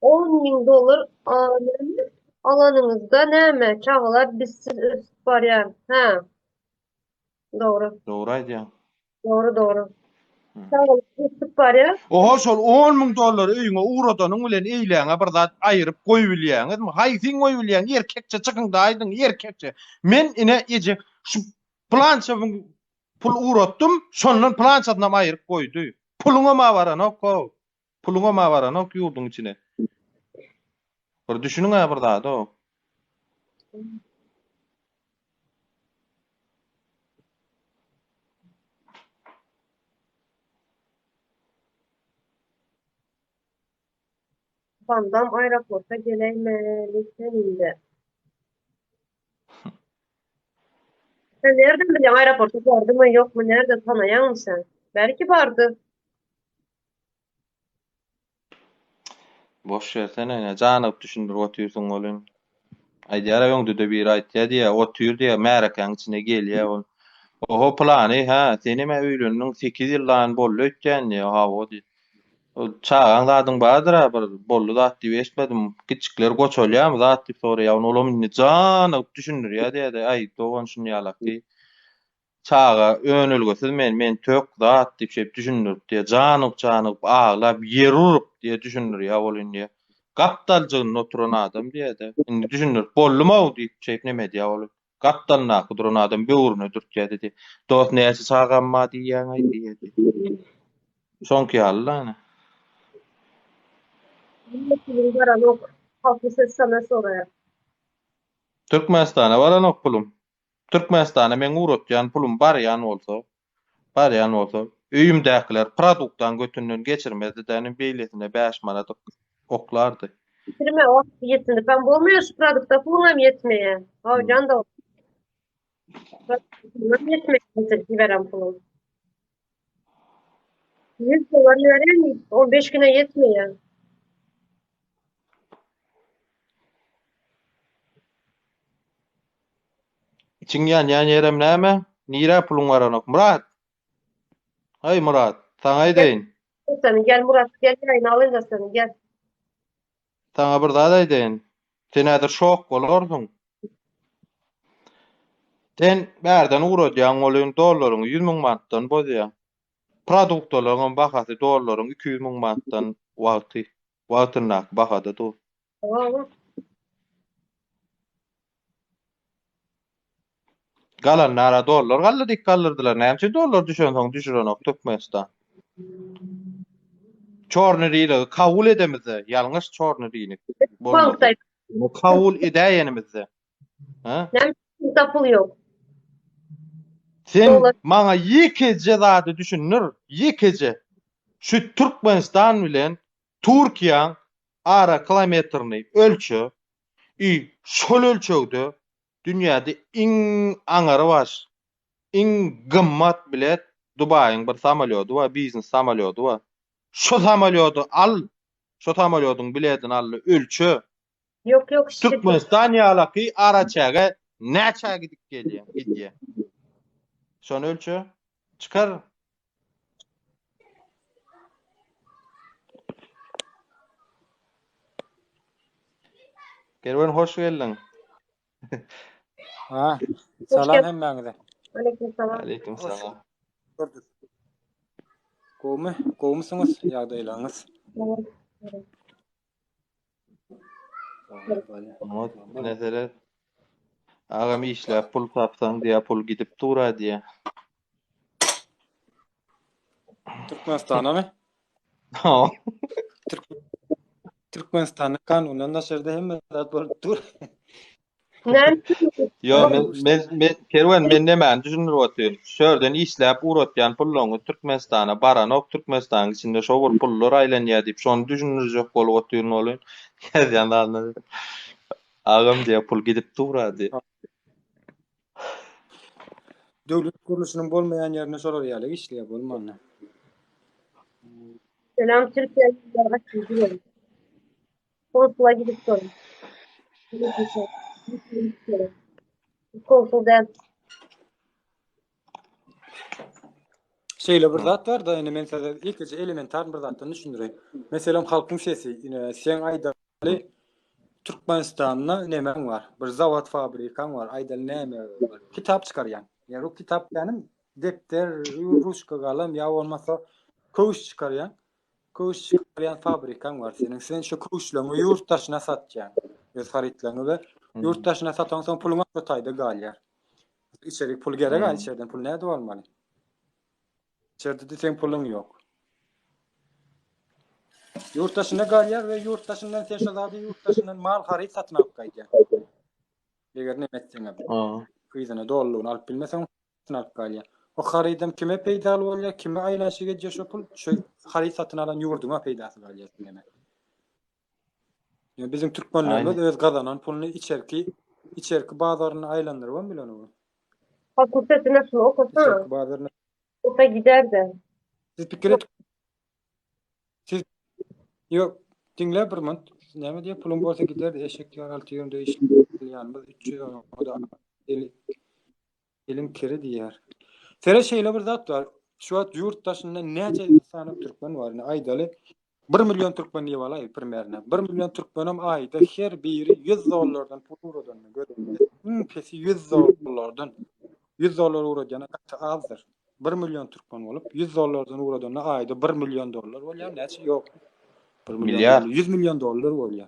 $10.000 alanınızda näme çağılar biz var ya. Ha. Doğru. Dogry aýdýan. Doğru. Çağılar biz var ya. Oho şol $10.000 öýüňe uğradanyň bilen eýleňe bir zat aýryp goýup bilýäňizmi? Haýsyn goýup bilýäň? Erkekçe çykynda aýdyň, erkekçe. Men ine ije şu plança pul uğratdym, şondan plançadan aýryp goýdy. Puluňa ma baranok o. Puluňa ma baranok ýurduň içine. Bir düşünüň bir zat o. Bandam aeroporta geleymelik seninde. Sen nereden biliyorsun aeroporta vardı mı yok mu? Nerede tanıyan mısın sen? Belki vardı. Boş versene ne canıp düşünür otursun olun. Aýdýara öňdüde bir aýtýa diýe otur diýe märekäň içine gelýär ol. Oho plany ha senime öýlendiň 8 ýyldan bolly ötýän ha o di. O çağan zadyň bardyr ha bir bolly zat diýip eşitmedim. Kiçikler goçolýar zat diýip soraýar olam ne janyp düşünür ýa diýdi. Ay dogan şunu ýalak diýip çağa önülgesiz men tök zat diýip şeýip düşünür diýe janyp ağlap ýer urup diýe düşünür ýa bolyn diýe. Gapdaljygyny oturan adam diýdi. Indi düşünür bollumy diýip şeýip neme diýe bolyn. Gapdalna kuduran adam böwrüne dürtýär dedi. Dost näçe çağanma diýýäň aý diýdi. Şonky ýaly Yok. Haklı ses sana soraya. Türkmenistana baran ok pulum. Türkmenistana men uğratýan pulum barýan bolsa, öýümdäkiler produktdan götünden geçirmedi dänim beýlesine 5 manat oklardy. Bitirme o yetindi. Ben bulmuyor şu produkta pulum yetmeye. Can da pulum yetmeye getirdi veren pulum. 100 dolar vereyim 15 güne yetmeye. İçin ýan ýerem näme? Nire pulun baranok Murat? Hay Murat, saňa aýdyn. Sen gel Murat gel yayın alın da seni gel. Saňa bir zat aýdyn. Sen häzir şok bolarsyň. Sen bärden uğratýan bolýan dollaryň 100 000 manatdan bolýar. Produktlaryň bahasy dollaryň 200 000 manatdan wagtynak bahada dur. Tamam. Galan nara dollar galladyk gallyrdylar. Näme dollar düşen soň düşüren ok Türkmenistan. Çorny diýdi, kabul edemizde. Ýalňyş çorny diýnik. Bankta Bu kabul edäýenimizde. Ha? nem pul yok. Sen Dollar. maňa ýekece zady düşünür, ýekece. Şu Türkmenistan bilen Türkiýa ara kilometrini ölçü. Şol ölçüde dünýäde iň aňary baş, iň gymmat bilet Dubaýyň bir samolyoty bar, biznes samolyoty bar. Şo samolyoty al, şo samolyotyň biletini al, ölçü. Yok Türkmenistan ýalaky araçaga näçe gidip gelýär. Şonu ölçü, çıkar. Kerwen hoş geldin. Ha, Hoş salam geldin. hemmäňize. Aleykümselam. Aleyküm selam. Gördük. Gowmusyňyz, ýagdaýlaryňyz? Mesele agam işläp pul tapsaň diýe pul gidip dura diýe. Türkmenistana mı? Türkmenistana kanunan naşerde hemme zat bolup dur. Nem Yo men Kerwen men näme düşünür otyn. Şörden işläp uratýan pullaryny Türkmenistana baranok Türkmenistanyň içinde şo bir pullar aýlanýar diýip şonu düşünürjek bolup otyryn bolyn. Ýa-da agam diýe pul gidip dura diýe. Döwlet kuruluşynyň bolmaýan ýerine sorar ýaly işleýär bolmany. selam Türkiye'ye gidiyorum. Konsula gidip sorun. Konsuldan. Şeýle bir zat bar da ýene men size ilkije elementar bir zatdan düşündireyim. Meselem halkyň şeýsi, sen aýdaly Türkmenistanyna nemeň bar? Bir zawat fabrikaň bar, aýdaly näme bar? Kitap çykarýan. Ýa-da o kitap ýanym depter, ruçka galam ýa bolmasa köwüş çykarýan. Köwüş çykarýan fabrikaň bar senin. Sen şu köwüşlerini ýurtdaşyna satýan. Öz haritlaryny we ýurtdaşyna satan soň puluňa taýda galýar. İçerik pul gerek, içeriden pul näde bolmaly? İçeride de sen pulun yok. Yurttaşına galýar we yurttaşyndan sen şolary yurttaşyndan mal harit satyn alyp gaýdýar. Eger ne etseňe. Kyzyna dollugyny alyp bilmeseň satyn alyp galýar. O haridym kime peýda bolýar, kime aýlanşyga ýeşe pul şu harit satyn alan ýurduňa peýdasy galýar deme. Ýa bizim türkmenlerimiz öz gazanan pulny içerki bazaryny aýlandyryp bilen o. Fakültesi nasıl okusa içerki bazarına o da gider de. siz pikir et siz yok dinle bir mant näme diye pulun bolsa gider de eşek ýar alty ýönde iş ýanymyz 300 o da elim kere diýer. Sere şeýle bir zat bar. Şu an ýurtdaşynda näçe sanyp türkmen bar. Aýdaly 1 million türkmen diýip alaý primerine. 1 million türkmenem aýda her biri $100 pul uradan görüň. Pesi $100. $100 urajana gaty azdyr. 1 million türkmen bolup $100 uradan aýda $1 million bolýar näçe ýok. 1 million Milyar. $100 million bolýar.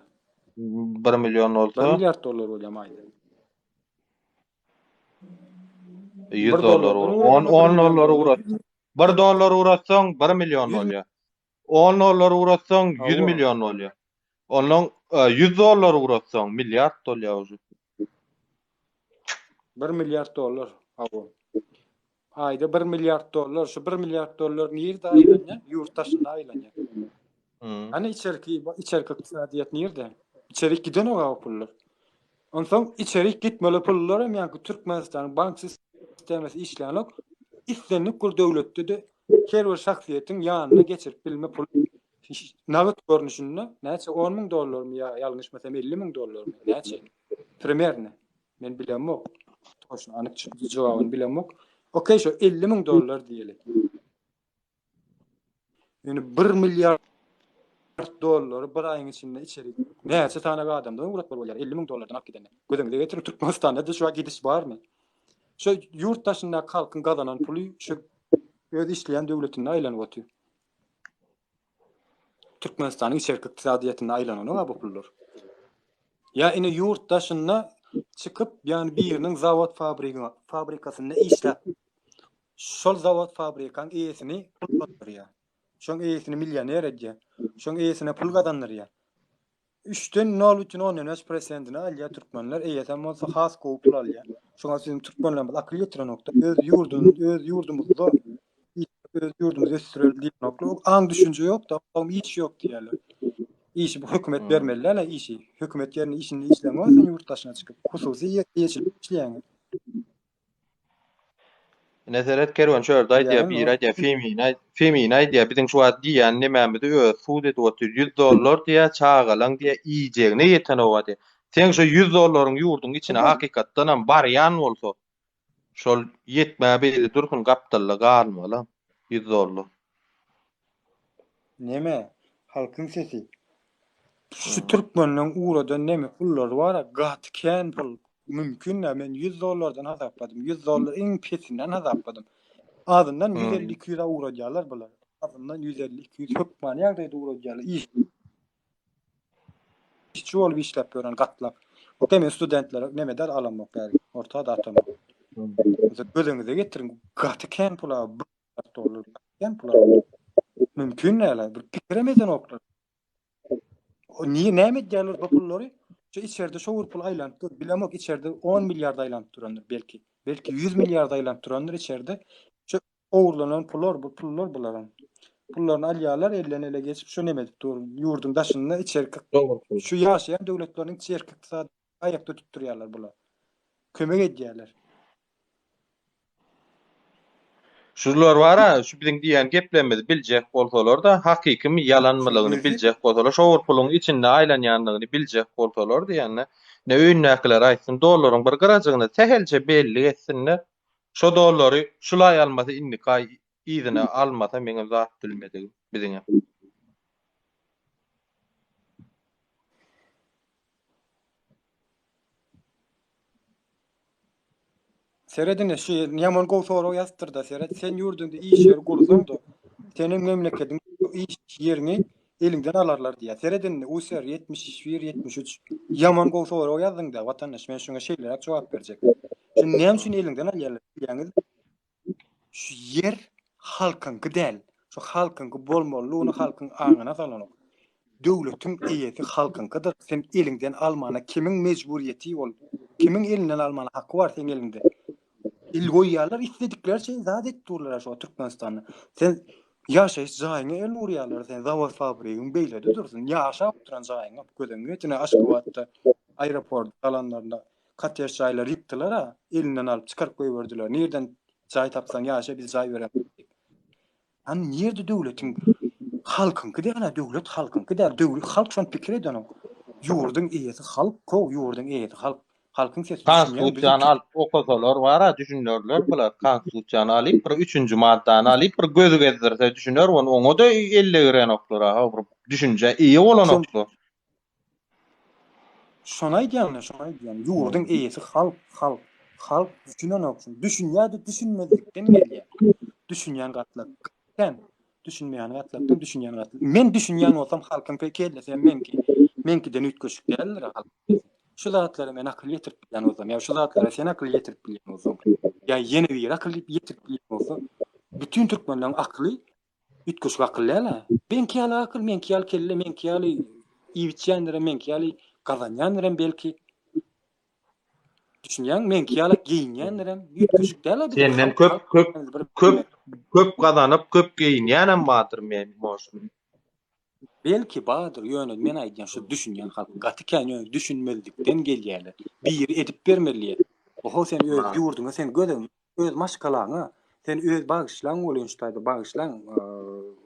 1 milyon 1 olsa milyard dolar bolýar aýda. 100 $1 dolar. 10 dolar urat. 1 dolar uratsaň 1 milyon 100 bolýar. 10 dolar uratsaň 100 Awa. milyon bolýar. Onuň 100 dolar uratsaň milyard bolýar. 1 milyard dolar. Awa. Aýda 1 milyard dolar. Şu 1 milyard dolar nerede aýlanýar? Ýurtdaşynda aýlanýar. Hani içerki iqtisadiýat nerede? İçerik giden o pullar. Onsoň içerik gitmeli pullar hem ýa-da Türkmenistanyň bank sistemesi işlenok istenip bir döwletde de her bir şahsiýetiň ýanyna geçirip bilme pul nagd görnüşinde näçe 10 000 dollarmy ýa ýalňyşmasam 50 000 dollarmy näçe primerine men bilemok toşun anyk jogabyny bilemok okey şu 50 000 dollar diýelik ýani 1 milyard dollar bir aýyň içinde içerik näçe tane adamdan urat bolýar 50 000 dollardan ak gidene gödüňde getirip Türkmenistanda da şu gidiş barmy şu ýurtdaşynda halkyň gazanan puly şu öz işleýän döwletine aýlanyp otýar. Türkmenistanyň içerki iqtisadiýatyna aýlanany bu pullar. Ya ine ýurtdaşynda çykyp ýani biriniň zawod fabrikasyna işläp şol zawod fabrikaň eýesini pul ýa. Şoň eýesini millioner edýär. Şoň eýesine pul gazanýar. 3-den 0,13% alýar türkmenler eýesem bolsa has gowy pul alýar. Şoňa sizin türkmenler akıl ýetiren nokta öz ýurdumyzda öz ýurdumyzy ösdürelim nokta. Aň düşünje ýok da, hiç ýok diýerler. İşi bu hökümet bermeliler, işi. Hökümet ýerine işini işlemezse ýurtdaşyna çykyp hususy ýeçilip işleýän. Nezaret kerwan şöyle aýdýar Yani bir o- aýdýar femin aýdýar biziň şu wagt diýen nämämidi suud edip otur $100 diýä çağalaň diýä iýjegine ýeten owady. Sen şu $100 ýurdun içine hakykatdan ham barýan bolsa şol ýetmä beli durkun gapdalla galmaly $100. Neme? Halkyň sesi. Şu türkmenleň uradan neme pullar bar, gatken pul. Mümkin de men $100'dan hasapladım. $100 en pesinden hasapladım. Azından 150-200 urajalar bular. Azından 150-200 türkmen ýagdaýda urajalar. İşçi bolup işläp gören gatlap. Demen studentler neme der alamok bäri. Orta da atamak. Gözüňize getirin. Gatken pula $1 gatken pula. Mümkin näle? Bir pikiremeden oklar. O niye näme gelýär bu pullary? Şu içeride şu pul aýlantyr. Bilemok içeride 10 milyard aýlantyp durandyr belki. Belki 100 milyard aýlantyp durandyr içeride. Şu owurlanan pullar bu pullar bularan. Pullaryny alýarlar, elden ele geçip şu neme dur ýurdun daşynda içerki şu ýaşaýan döwletleriň içerki iqtisady aýakda tutturýarlar bular. Kömek edýärler. Şular wara şu biziň diýen geplerimizi biljek bolsalar da hakykym ýalanmalygyny biljek bolsalar şu puluň içinde aýlanýanlygyny biljek bolsalar diýende ne öýnäkler aýtsyn dollaryň bir garajagyna tehelçe belli etsinler. Şu dollary şulay almasy indikay ýygyna almasa meňe zat bilmedik biziňe. Seredine şu ýaman gowy soraw ýazdyrda Sered sen ýurdunda iş ýeri gursaň da seniň memleketiň iş ýerini elinden alarlar diýär. Seredine USR 71-73 ýaman gowy soraw ýazdyň da watandaş men şoňa şeýle jogap berjek. Şu näme üçin elinden alýarlar diýäňiz? Şu ýer halkyň gidel. Şu halkyň bolmalygyny halkyň aňyna salanok. Döwletiň eýeti halkyň gydyr. Sen elinden almana kimiň mejburiýeti bol? Kimiň elinden almana hakkı bar sen elinde? Il goýýarlar istedikleri şey zat etdirler şu Türkmenistanyny. Sen ýaşaýyş jaýyňa el urýarlar, sen zawod fabrigyň beýlede dursun. Ýaşap duran jaýyňa gödüňe etine Aşgabatda aeroport alanlarynda Katyer çaylar yıktılar ha. Elinden alıp çıkarıp koyuverdiler. Nereden çay tapsan yaşa biz çay verelim. Hani nerede devletin halkınki de devlet halkınki de devlet halk şon pikir eden o. Yurdun iyisi halk ko yurdun iyisi halk. Halkın sesi düşünýän bizi Konstitusiýany alyp okusalar wara düşünürler bular. Konstitusiýany alyp bir 3-nji maddany alyp bir gözü gezdirse düşünür, oňa da elle giren oklar ha. Bir düşünje iyi bolan Şon- oklar. şona diýen yurdun iyisi halk düşünen oksun. Düşünýärdi düşünmezlikden gelýär. Düşünýän gatlak. Sen düşünmeýän gatlakdan düşünýän gatlak. Men düşünýän bolsam halkyň pek ellesem menkiden ütköşük däldir halk. Şu zatlary men akıl ýetirip bilýän bolsam, ýa şu zatlary sen akıl ýetirip bilýän bolsam, ýa ýene bir akıl ýetirip bilýän bolsa, bütün türkmenläň akly ütköşük akylly ala. Benki ala akıl, menki al kelle, menki al iwitýändir, menki al gazanýandyr belki. Düşünýän menki ala giýinýändir, ütköşük däl. Senden köp gazanyp köp giýinýän batyr men moşum. Belki badyr ýöne men aýdýan şu düşünýän halk gatykän ýöne düşünmezlikden gelýärler. Bir edip bermeli. Oho sen öz ýurduňa sen gödüm, öz maşgalaňa, sen öz bagışlaň bolýançyda bagışlaň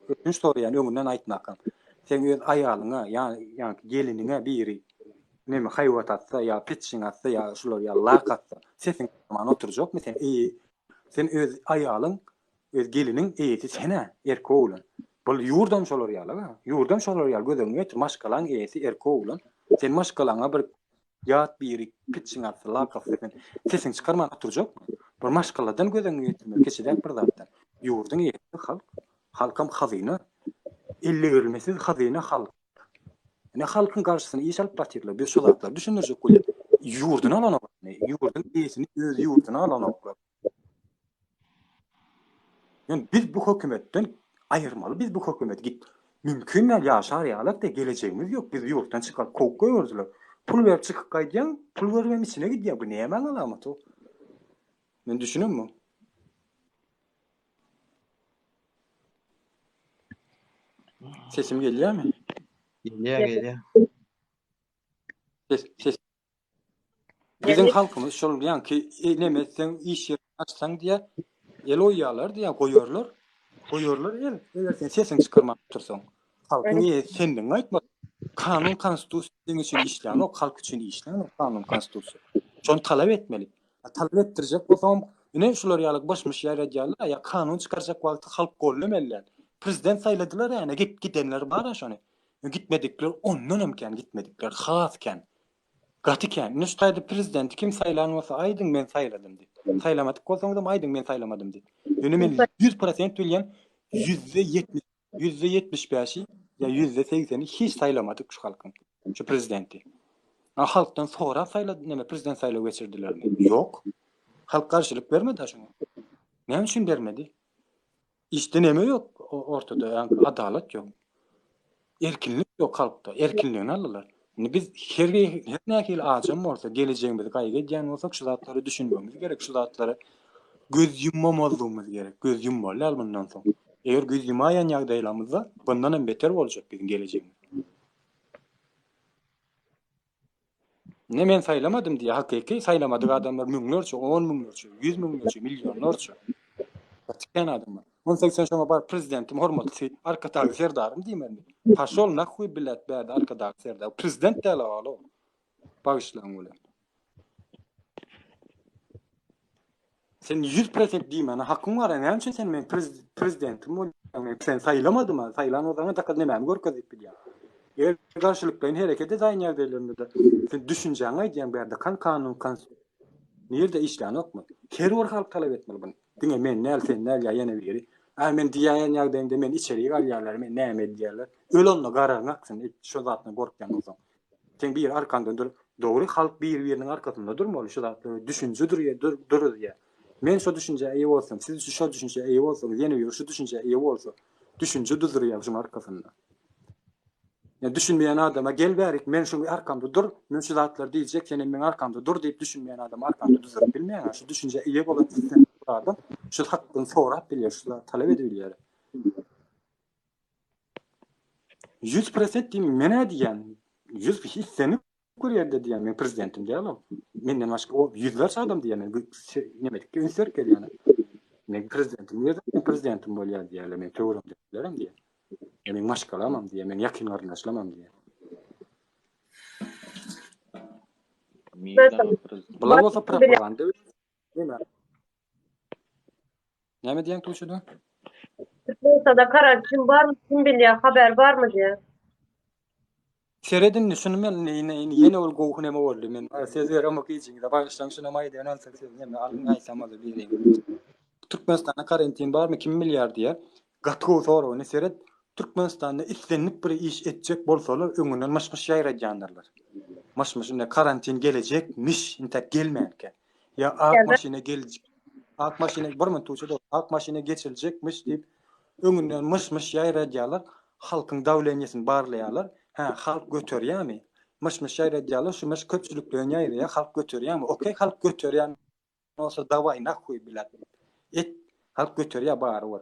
ötünç soraýan öňünden aýtmakam. Sen öz aýalyňa ýa geliniňe biri neme haýwat atsa ýa pitçiň atsa ýa şular ýa lak atsa, sesin man oturjak mı sen öz aýalyň, öz geliniň eýeti sene erkek bolan. Bol ýurdam şolar ýaly, ýurdam şolar ýaly gödüňe ýetir maşgalaň eýeti erkek bolan. Sen maşgalaňa bir ýat biri pitçiň atsa lak atsa sesin çykarman oturjak mı? Bir maşgaladan gödüňe ýetirmek keçijek bir zatdan. Ýurdun eýeti halk, halkam hazyna, elle verilmesiz hazyna halk. Ne halkın karşısına iş alıp batırlar. Bir şolaklar düşünürcek koyar. Yurdunu alan oklar. Yurdun iyisini öz yurdunu alan oklar. Yani biz bu hükümetten ayırmalı. Biz bu hükümet git. Mümkün mü yaşar yalak da geleceğimiz yok. Biz yurttan çıkar kok koyuyoruzlar. Pul verip çıkıp kaydıyan pul vermemişine gidiyor. Bu neye hemen alamat o? Ben düşünüyorum mu? Sesim geliyor mu? Gelýär. Ses. Bizim halkımız şol diýen ki elemezsen iş ýeri açsaň diye el oýýarlar diye goýarlar. Goýarlar el. Eger sen sesini çykarmak tursaň. Halkyň ýe senden aýtma. Kanun konstitusiýa üçin işlän, o halk üçin işlän, kanun konstitusiýa. Şonu talap etmeli. Talap etdirjek bolsam, ine şular ýalyk başmış ýere edýärler, ýa kanun çykarjak wagty halk gollameller. Prezident saýladylar ýa gitdenler bar şonu. Gitmedikler ondan emken gitmedikler hasken. Gatyken nüştaýdy prezident kim saýlan bolsa aýdyň men saýladym diýip. Saýlamadyk bolsaň da aýdyň men saýlamadım diýip. Ýöne men 100% bilýän %70, %75 ýa %80 hiç saýlamadyk şu halkyň, şu prezidenti. Halkdan sonra saýlady, näme prezident saýlaw geçirdilermi? Ýok. Halk garşylyk bermedi şoňa. Näme üçin bermedi? İşte näme ýok ortada, adalet ýok. Erkinlik ýok halkda. Erkinligini aldylar. Biz her näkil ajam bolsa geleceğimizi gaýga edýän bolsak şu zatlary düşünmemiz gerek, şu zatlary göz yummamazlygymyz gerek. Göz yummaly bundan soň. Eger göz yumaýan ýagdaýlarymyzda bundan hem beter boljak bizim geleceğimiz. Ne men saýlamadym diýe hakyky saýlamadyk adamlar müňlerçe, 10 müňlerçe, 100 müňlerçe, milyonlarça. Batykän adamlar. 18 şoňa bar prezidentim hormatly arkadagy serdarym diýmen. Paşol nahuy bilet berdi arkadagy serdar. Prezident däl alo. Bagışlaň bolan. Sen 100% diýmen, hakyň bar, näme üçin sen men prezidentim bolan? Sen saýlamadym, saýlan odama takad näme görkezip bilýär. Eger garşylykdan hereket edýän ýerlerinde de sen düşünjäň aýdýan berde kanun nerede işlän okmy? Her bir halk talap etmeli bunu. Diňe men näl sen näl ýa-ýene biri. Men diýýän ýagdaýymda men içeri galýarlar, men näme diýerler. Ölonla garaň aksyn, şu zatny gorkýan bolsaň. Sen bir arkandan dur, dogry halk bir-biriniň arkasynda durmaly, şu zatny düşünje durur ýa. Men şu düşünje eýe bolsam, siz şu düşünje eýe bolsaňyz, ýene bir şu düşünje eýe bolsa, düşünje durur ýa şuň arkasynda. Ya düşünmeýän adama gel berik, men şu arkamda dur, men şu zatlar diýjek, sen men arkamda dur diýip düşünmeýän adam arkamda durup bilmeýän, şu düşünje eýe bolan sen adam, şu hakdyň sorap bilýär, şu talap edilýär. 100% diýim, mene diýen, 100 hisseni Koreýerde diýen men prezidentim diýelim. Menden başga o yüzlerçe adam diýen nemedik ki ünsür kelýär. Men prezidentim diýelim, men prezidentim bolýar diýelim, men töwerim diýelim diýen. Men maşgalamam diýen, men ýakyn garyndaşlamam diýen. Bular bolsa propaganda. Näme? Näme diýen Tuğçuda? Türkmenistada karantin var mı? Kim bilýär, haber var mı diye. Seredin şunu men ýene ol gowy näme boldy. Men sezger ama kiçiňde başlaň şuna maýdan alsak näme alyn aýsam da bileýin. Türkmenistanda karantin bar mı? Kim bilýär diýär. Gatgow soragyny sered Türkmenistanda islenip bir iş etjek bolsalar öňünden maşmaş ýaýrajanlarlar. Maşmaşynda karantin gelecekmiş, intek gelmeýärke. Ya ak maşyna gelecek. Ak maşyna bir men tuğçada ak maşyna geçilecekmiş diýip öňünden maşmaş ýaýrajanlar, halkyň dawlenýesini barlaýarlar. Ha, halk götürýärmi? Maşmaş ýaýrajanlar şu maş köpçüliklerini ýaýraýar, halk götürýärmi? Okey, halk götürýär. Olsa dawaý nahuy bilen. Et halk götürýär bary bar.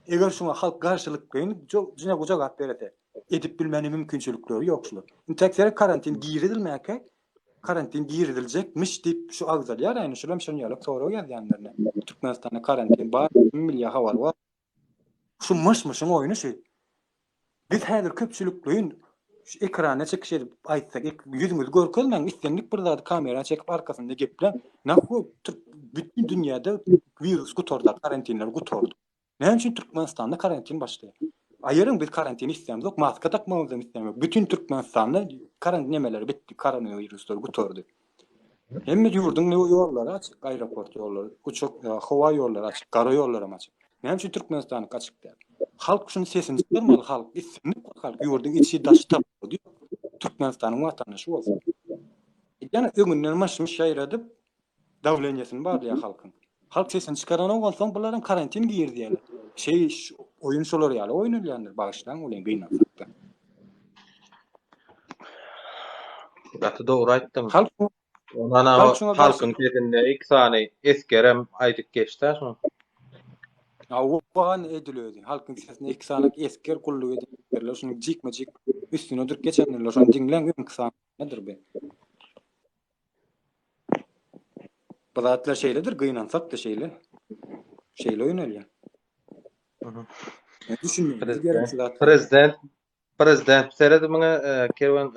Eger şuna halk garşylyk goýun, jüne gojak berete. Edip bilmeni mümkinçilikleri ýokşular. Intekleri karantin giýirilmäke, karantin giýiriljekmiş diýip şu agzalýar, ýani şulam şonu ýalyp soraw ýazýanlarna. Türkmenistanda karantin bar, milli hawar bar. Şu myş-myşyň oýuny şu. Biz häzir köpçüliklerin şu ekrana çekişip aýtsak, ýüzüňizi görkezmäň, islenlik bir zat kamera çekip arkasynda geplen. Nähä bütün dünýäde virus gutorda, karantinler gutordu. Näme üçin Türkmenistanda karantin başlaýar? Aýyryn biz karantin islämdik, maska takmamyzdan islämek. Bütün Türkmenistanda karantin nemeleri bitdi, koronaviruslar gutordy. Hemme ýurdun ýollary açyk, aeroport ýollary, uçak, hawa ýollary açyk, gara ýollary açyk. Näme üçin Türkmenistany açyk diýär? Halk şunu sesini çykyrmaly, halk islenip halk ýurdun içi daş tapdy. Türkmenistanyň watandaşy bolsun. Ýani öňünden maşymy şaýradyp dawlenýesini barlaýar halkyň. Halk sesini çıkarana bolsaň bularyň karantin giýirdiýärler. Oyun şolar ýaly oýnalýanlar başlaň ulan gynanmakda. Gatı dogry aýtdyň. Halk Onana halkyň sesinde iki sany eskerem aýdyp geçdi şo. Awwan edilýärdi. Halkyň sesinde iki sanyk esker kullugy edilýär. Şunu jikmejik üstüne dur geçenler. Şonu diňlen iki sany nedir be? Bulatlar şeyledir, gynansak da şeyle oýnalýar. Prezident seredi bana kerwen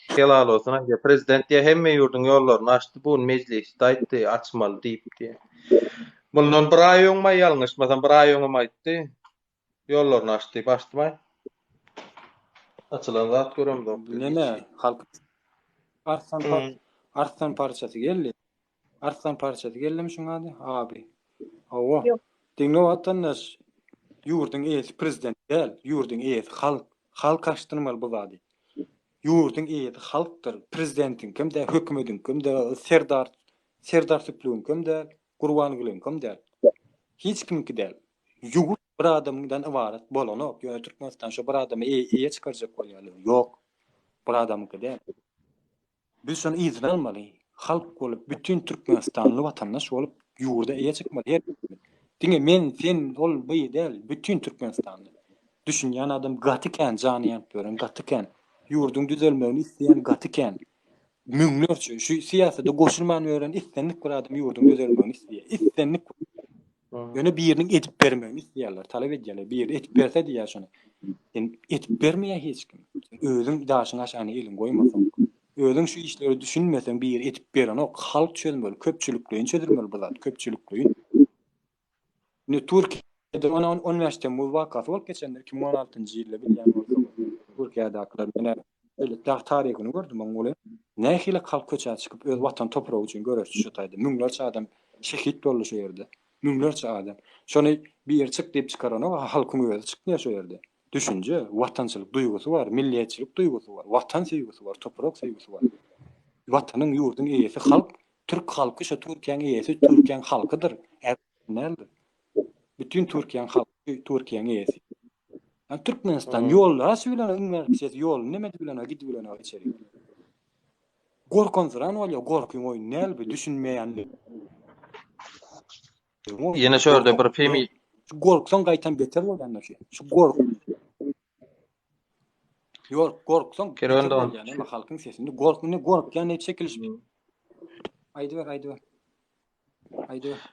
helal olsun ya prezident diye hemme ýurdun ýollaryny açdy bu meclis daýtdy açmaly diýip diye. Bundan bir aý öňme ýalňyşmasam bir aý öňme aýtdy. Ýollaryny açdy başlamay. Açylan zat göremdi. Näme halk Arslan parçasy geldi. Arslan parçasy geldim şuňa abi. Awa. Diňle watandaş ýurdun eýesi prezident däl, ýurdun eýesi halk. Halk açdyrmaly bu zady. Ýurdun eýesi halkdyr. Prezidentin kimde, hökümetin kimde, serdar süplüğün kimde, Gurbangulyn kimde. Hiç kimki däl. Ýurt bir adamdan ibaret bolan ok. Ýöne Türkmenistan şu bir adamy eýe çykarjak bolýarlar. Ýok. Bir adamky däl. Biz şonu izin almaly. Halk bolup bütün Türkmenistanly watandaş bolup ýurda eýe çykmaly. Diňe men sen ol beý däl, bütün Türkmenistanly. Düşünýän adam gatyken janyýan görän gatyken, ýurdun düzelmegini isleýän gatyken. Müňlerçe şu siýasatda goşulman ören islenlik bir adam ýurdun düzelmegini isleýär. Islenlik. Ýöne biriniň etip bermegini isleýärler, talap edýärler. Bir etip berse diýär şonu. Sen etip bermeýär hiç kim. Özüň daşyňa şany elin goýmasaň, özüň şu işleri düşünmeseň bir etip beren ok halk çözmeli, köpçüliklerini çözülmeli bu zat, köpçüliklerini. Ne Türkiýede ona üniversite muvakafy bolup geçenler 2016-njy ýylda bilýän bolsam, Türkiýede aklar mene öyle taryhyny gördüm Mongolia. Nähile halk köçä çykyp öz watan topragy üçin görüşdi şu taýda. Müňlerçe adam şehit boldy şu ýerde. Müňlerçe adam. Şonu bir ýer çyk diýip çykaran o halkyň özü çykdy şu ýerde. Düşünje, watançylyk duýgusy bar, milliýetçilik duýgusy bar, watan sevgisi bar, toprak sevgisi bar. Watanyň ýurdun eýesi halk, Türk halky şu Türkiýanyň eýesi, Türkiýanyň halkydyr. Nädir? Bütün Türkiýanyň halky, Türkiýanyň eýesi. Türkmenistan ýollar bilen üniversitet ýol näme bilen gidip bilen içeri. Gorkonzran bolýar, gorkyň oý näme düşünmeýänli. Yine şöyle bir film Gorksan gaýtan beter bolýanlar şu. Şu gork. Yok, gorksan Kerwanda on. yani ama halkın sesinde gorkyan ne çekiliş. Aydy ver.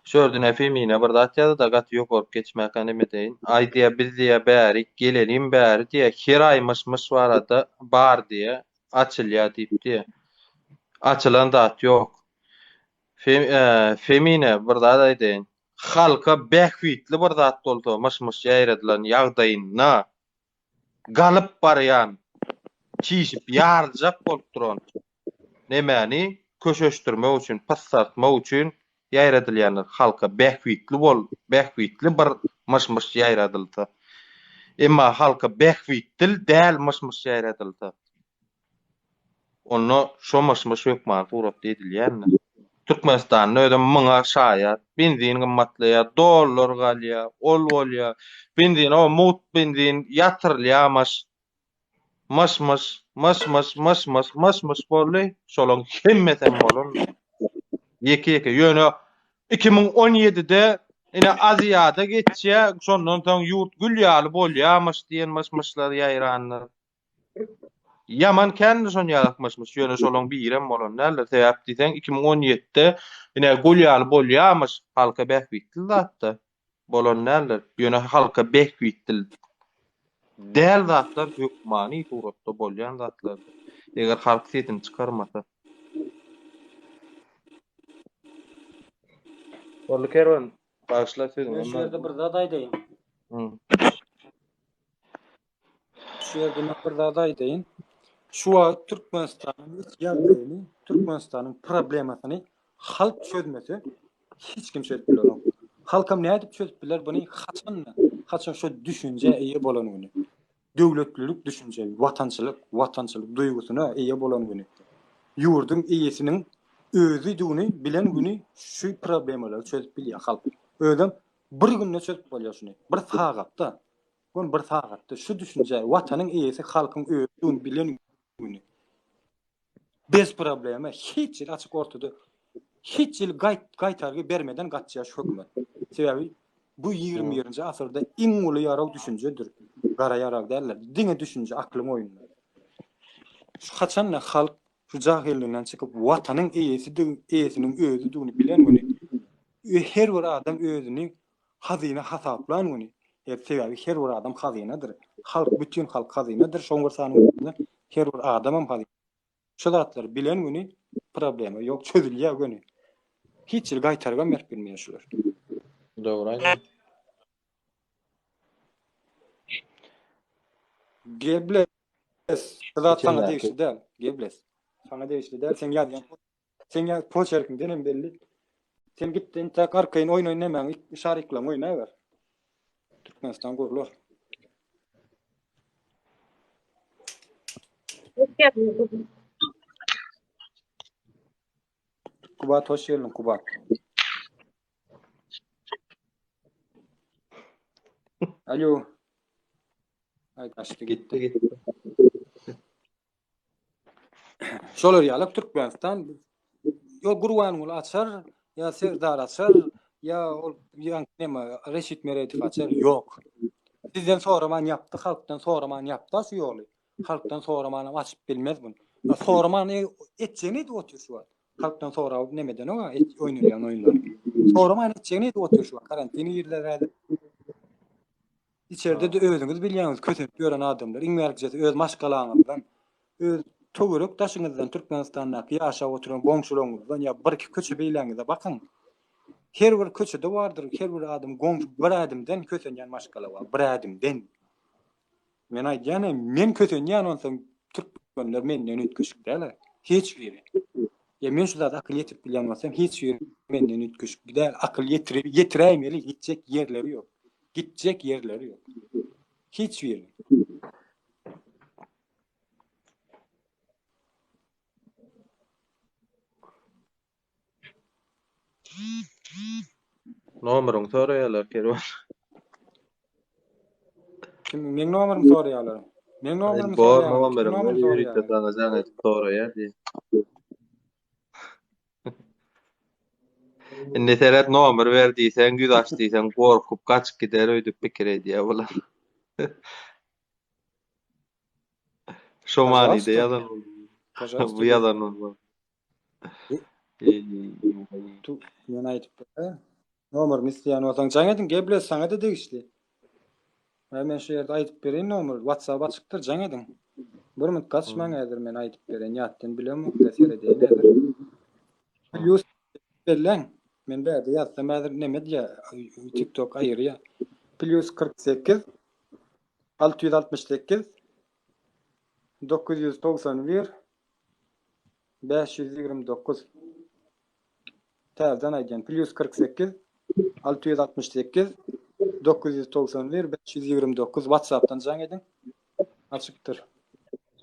Şördün efemine bir zat ýazy da gaty ýokop geçmäken emedeýin. Aýdya biz diýe bäri gelelim bäri diýe her aýmyş barada bar diýe açylýar diýip diýe. Açylan zat ýok. Femine bir zat aýdyn. Halka bähwitli bir zat boldy, myş ýaýradylan ýagdaýyna galyp barýan, çişip ýarjak bolup duran. Nemäni köşeşdirmek üçin, passatmak üçin ýaýradylýanlar halka bähwitli bähwitli bir myş ýaýradyldy. Emma halka bähwitli däl myş ýaýradyldy. Onu şo myş hökman gurap edilýänler. Türkmenistanyň ödem myňa şaýat, benzin gymmatlaýar, dollar galýar, ol bolýar. Benzin o mut benzin ýatyrylýarmyş. Mas boldy. Şolaň hemmeten bolun. Ýeke ýöne 2017-de ine Aziýada geçýär, şondan soň ýurt gülýaly bolýarmyş diýen maslar ýaýranlar. Yaman kendi son ýalakmaşmyş, ýöne şolaň birem bolan. Näle sebäp diýseň 2017-de ine gülýaly bolýarmyş, halka bähwitli zatda. Bolan näle? Ýöne halka bähwitli däl zatlar hökmany suratda bolýan zatlar. Eger halk setini çykarmasa. Olly Kerwan, başla sözüň. Ben şu ýerde bir zat aýdyn. Şu Türkmenistanyň ýagdaýyny, Türkmenistanyň problemasyny halk çözmese hiç kim çözüp biler. Halkam nädip çözüp biler buny? Haçan şu düşünje eýe bolan güni. Döwletlilik düşünje, watançylyk duýgusyna eýe bolan güni. Ýurdun eýesiniň özü dugny bilen güni şu problemalar çözüp bilýär halk. Ödem bir günde çözüp bolýar şuny. Bir sagatda. Gon bir sagatda şu düşünje watanyň eýesi halkyň özü dugny bilen güni. Bez problema hiç ýyl açyk ortada. Hiç ýyl gaýtargy bermeden gatýar şu hökümet. Sebäbi bu 21-nji asyrda iň uly ýaraw düşünjedir. Gara ýaraw derler. Diňe düşünje aklyň oýunlar. Şu haçanla halk şu jahilliginden çykyp watanyň eýesiniň özü dugny bilen güni. Her bir adam özüni hazyna hasaplan güni. Sebäbi her bir adam hazynadyr. Halk bütün halk hazynadyr. Şoňa sanyň her bir adamam hazyna. Şu zatlar bilen güni problema ýok, çözülýär güni. Hiç ýyl gaýtarga merk bermeýär şular. Dogry aýdyn. Gebles. Zat sana degişli däl. Gebles. Sana degişli däl. Sen ýa poçerkiň hem belli. Sen gittin tak arkaýyn oýnaýyn näme? Şaryklam oýnaýar. Türkmenistan gurulur. Kubat hoş geldin Kubat. Alo. Ay kaçtı gitti. Şolar ýalyp Türkmenistan ýol gurwanyny açar, ýa Serdar açar, ýa ol näme Reşit Meredip açar. Ýok. Sizden soraman ýapdy, halkdan soraman ýapdy şu ýoly. Halkdan soraman açyp bilmez bunu. Soraman etjeni de otur şu wagt. Halkdan sorap nemeden o oýnalýan oýunlar. Soraman etjeni de otur şu wagt. Karantin ýerlerde içeride de özüňiz bilýäňiz kötüp ýören adamlar iňmerkjesi öz maşgalaňyzdan öz tögürek daşyňyzdan Türkmenistanyň ýaşap oturan goňşularyňyzdan ýa bir-iki köçe beýleňize bakyň. Her bir köçede bardyr, her bir adam goňşu bir adamdan kötenýän maşgala bar, bir adamdan. Men aýdýany, men kötenýän olsam türkmenler menden üýtgeşik däler. Hiç biri. Ya men şu zat akıl ýetip bilýän bolsam, hiç biri menden üýtgeşik däl, akıl ýetiräýmeli, gitjek ýerleri ýok. Gitjek yerleri yok. Hiç yeri. Nomeryň soraýarlar Kerwan. Kim men nomerymy soraýarlar? Men nomerymy soraýarlar. Nomerymy soraýar diýe. Indi seret nomer berdiýsen, güz açdyýsan, gorkup gaçyp gider öýdüp pikir edýär bolar. Şo manyda ýazan Пожалуйста. bu ýazan bolmaly. Tu men aýdyp nomeryny isleýän bolsaň jaň edin geble saňa da degişli. Men şu ýerde aýdyp bereýin nomer WhatsApp açykdyr jaň edin. Bir minut gaçmaň ädir men aýdyp beren ýatdan bilemok da seredeýin ädir. Ýus bellen men bäde ýatsam ädir neme diýä TikTok aýyrýa. +48 668 991 529 Täzeden aýdýan +48 668 991 529 WhatsApp'tan jaň edin. Açykdyr.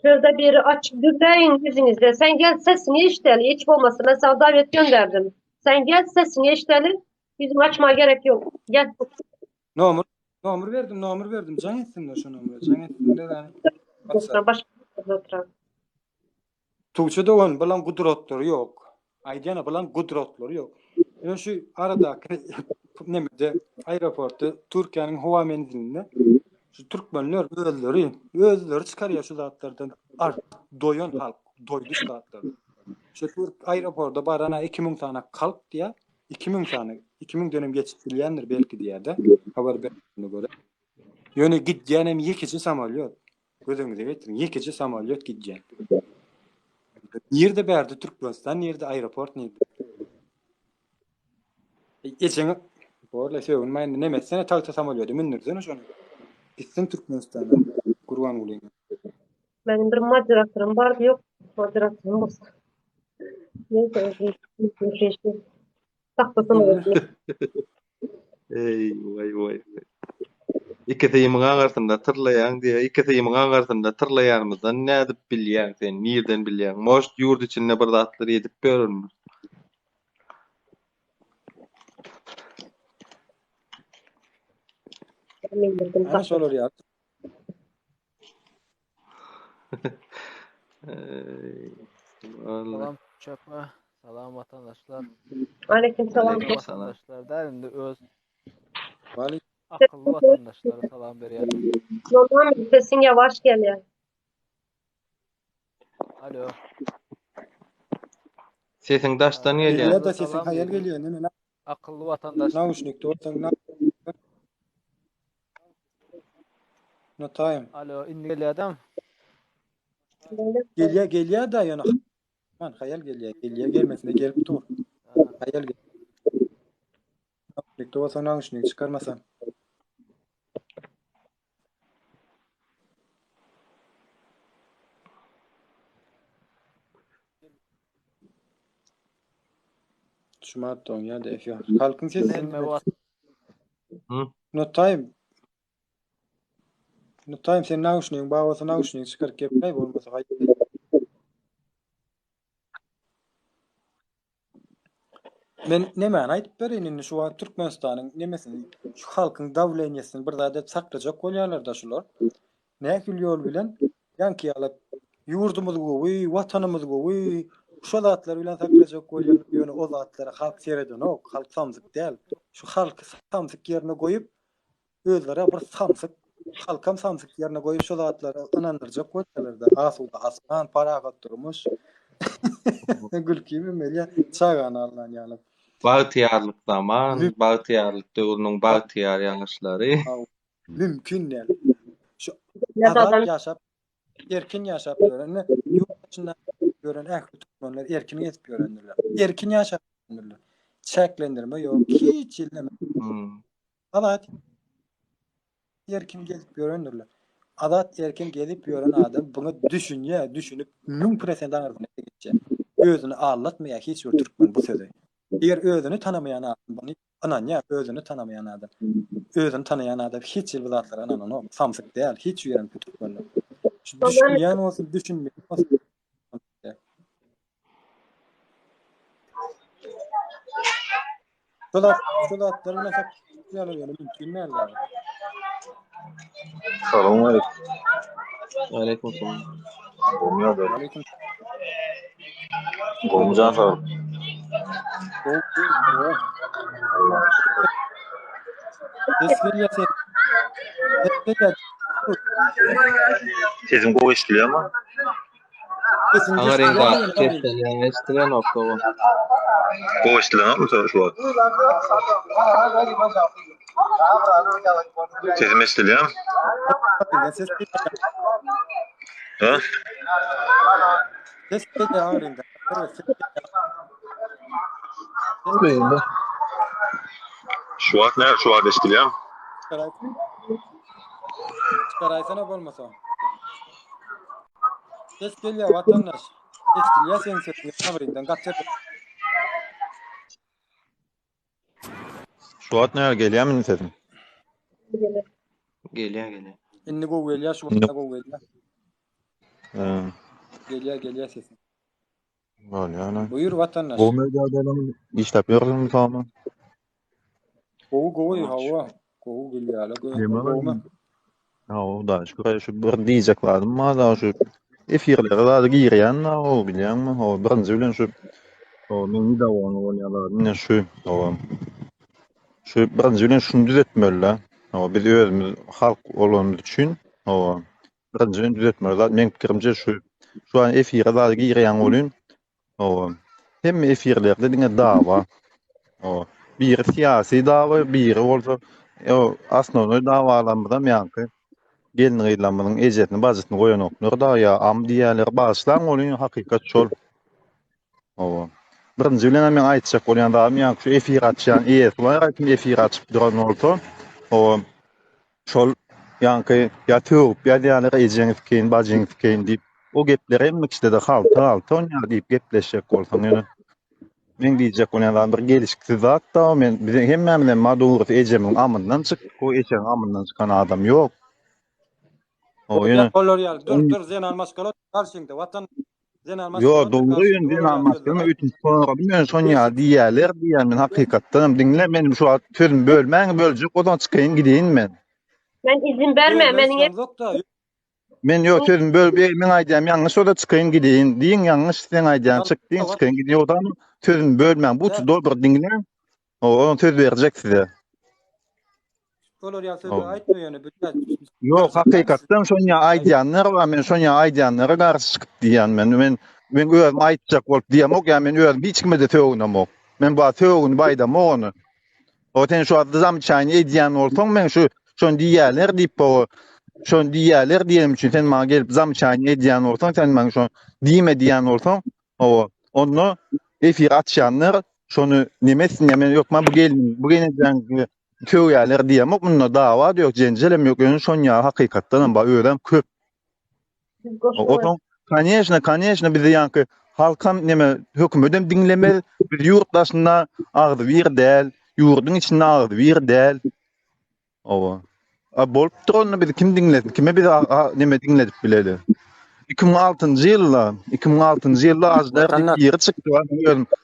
Şurada biri açık düzleyin yüzünüzde. Sen gel sesini eşiteli. Hiç olmasa ben sana davet gönderdim. Sen gel sesini eşiteli. Yüzünü açmaya gerek yok. Gel. Nomer verdim. Jaň etsinler şu nomere. Jaň etsinler yani. WhatsApp. Başka oturan. Tuğçe dogan bilen gudratları yok. Aýdýana bilen gudratları yok. Yani şu arada nemede aeroportu Türkiýanyň howa menzilinde şu türkmenler özleri çıkarýar şu zatlardan doyan halk doydu şu zatlar. Şu Türk aeroporda barana 2000 tane kalk diye 2000 dönem geçirilýändir belki diýerde habar berdiğine göre. Ýöne gidýänem ýekeçi samolyot. Gözüňize getirin ýekeçi samolyot gidýän. Nerede berdi Türkmenistan, nerede aeroport, nerede? Geçen borla söýünmäň nemetsene talta samolyoty mindirsen şonu. Gitsin Türkmenistan'a. Kurban olayım. Benim bir moderatörüm var yok. Moderatörüm olsa. Neyse. Tahtasını olsun. Vay. İki teýimiň arasynda tyrlaýan diýe, iki teýimiň arasynda tyrlaýanmyzdan nädip bilýän sen, nirden bilýän? Moş ýurt içinde bir zatlar edip berýärmi? Ana şolar ýa. Salam çöpme, salam vatandaşlar. Aleykümselam. Aleyküm. Vatandaşlar derinde öz Vali akıllı vatandaşlara salam berýär. Normal sesin yavaş geliyor. Alo. Sesin daşdan gelýär gelýär. da sesin hayal gelýär. Neme Akıllı vatandaş. naushnikde olsaň no time. Alo, indi gelýärdim. Gelýär da ýöne. Man hayal gelýär gelmesine gelip dur. Hayal gelýär. Naushnikde olsaň naushnik çıkarmasan. Şumatdan ya da efya. Halkın sesini no time sen naushnik bağlasa naushnik çıkar kepmey bolmasa hayal. Men näme aýdyp bereýin şu an Türkmenistanyň nemesini şu halkyň dawlenýesini bir zada saklajak bolýarlar da şular. Näkil ýol bilen ýanky alyp ýurdumyzy gowy, watanymyzy gowy şu zatlar bilen saklajak bolýar. Ýöne o zatlara halk sereden ok, halk samsyk däl. Şu halky samsyk ýerine goýup özlere bir samsyk halkam samsyk ýerine goýup şu zatlara anandyrjak bolýarlar da asuda asman paragat durmuş. Gülkimi melya çagan allan ýaly. Bagtyarlyk zaman, bagtyarlyk döwrüniň bagtyar ýaňyşlary. Mümkin däl. Şu Ya da azat adam ýaşap, erkin ýaşap görenler, ýurt içinde gören ähli tutmanlar erkin ýetip görendirler. Erkin ýaşap görendirler. Çäklendirme ýok, hiç elleme. Azat erkin gelip görendirler. Azat erkin gelip gören adam bunu düşünüp 1000% aňyrdyna geçýär. Özüni allatmaýar hiç bir türkmen bu sözi. Eger özüni tanamayan adam, bunu ananya özüni tanamayan adam. Özüni tanıyan adam hiç il zatlar ananı samsyk däl, hiç ýeren türkmenler. Şu düşünýän bolsa düşünmeýän. Şolatlar bilen ýaly mümkin näler? Salamu alaikum. Aleyküm selam. Aleyküm. Gormucan sağ ol. Sesim koyu işliyor ama. Sesin Aňaryň da geçdi. seslen estilen nokta bu. O işlenen mi şu an? Sesim estiliyor. Ses Ha? ses ağrıydı. Şu an ne? Şu an estiliyor. Çıkaraysana bolmasa. Ses geliyor vatandaş. Estiliyor sen sesini ağrıydı. Kaçacak. Şu an ne geliyor mu sesim? Gelýär. Inni Google ya şu anda Google ya. Ha. Geliyor sesin. Var yani. Buyur vatandaş. Bu medyada işlep yapıyorsun tamam. Google hava. Google geliyor la. Google. Ha o da şu bir diyecek vardı ama da şu efirlere da giren o biliyor musun? O birinci bilen şu o meni de onu oynayanlar ne şu o şu birinci bilen şunu düzeltmeli. O biz özümüz halk olmamız için o birinci bilen düzeltmeli. Men fikrimce şu an efire da giren olun o hem efirlerde dine dava o bir siyasi dava bir olsa o aslında davalarımızda yankı gelin gıylamının ejetini bazytyny goýan oklar da ya am diýerler başlan olun hakykat şol. O. Birinji bilen men aýtjak bolýan da men şu efir açýan var aýtym efir açyp duran olsa o şol ýanky ya töwüp ya diýerler ejeňiz keyin bazyňyz keyin diýip o gepleri hem ikide de halta oňa diýip gepleşjek bolsaň ýöne men diýjek bolýan bir gelişiksiz zat da men bize hemme bilen madur ejemiň amyndan çyk o ejeň amyndan çykan adam ýok. O ýöne Koloriyal. Dur sen almaskalat karşında vatan sen almaskalat. yo doğru yönden almasken üçüncü sonra bilmiyorum Sonya diýerler men hakykatdan dinle benim şu an sözüm bölmäň böljek odan çykayın gideyim men. Ben izin verme. Menin Men yo sözüm men aýdýam ýalňyş oda çykayın gideyim. Diýin ýalňyş sen aýdýan çyk diýin çykayın gideyim odan sözüm bölmäň. Bu doğru dinle. O söz berjek size. Koloriyal sözü aýtmaýany. Yo hakykatdan Sonya aýdýanlar we men Sonya aýdýanlara garşy çykyp diýen men özüm aýtjak bolup diýemok ýa men özüm hiç kime de töwünemok. Men bu töwüni baýdam onu. O ten şu adda zam çaýny edýän bolsaň men şon diýerler diýip o şon diýerler diýelim üçin sen maňa gelip zam çaýny edýän bolsaň sen maňa şon diýme diýän bolsaň o onu efir atýanlar şonu nemesin ýa men ýokma bu gelýän köýärler diýemok munda dawa ýok jenjelem ýok ýöne şon ýa hakykatdan ba öýrem köp. Oton конечно bizi ýanky halkam neme hökümetem dinlemeli biz ýurtdaşynda agdy bir däl ýurdun içinde agdy bir däl. Owa. Bolup durany biz kim dinledi? Kime biz neme dinledip bileli? 2006-njy ýylda azlar ýeri çykdy.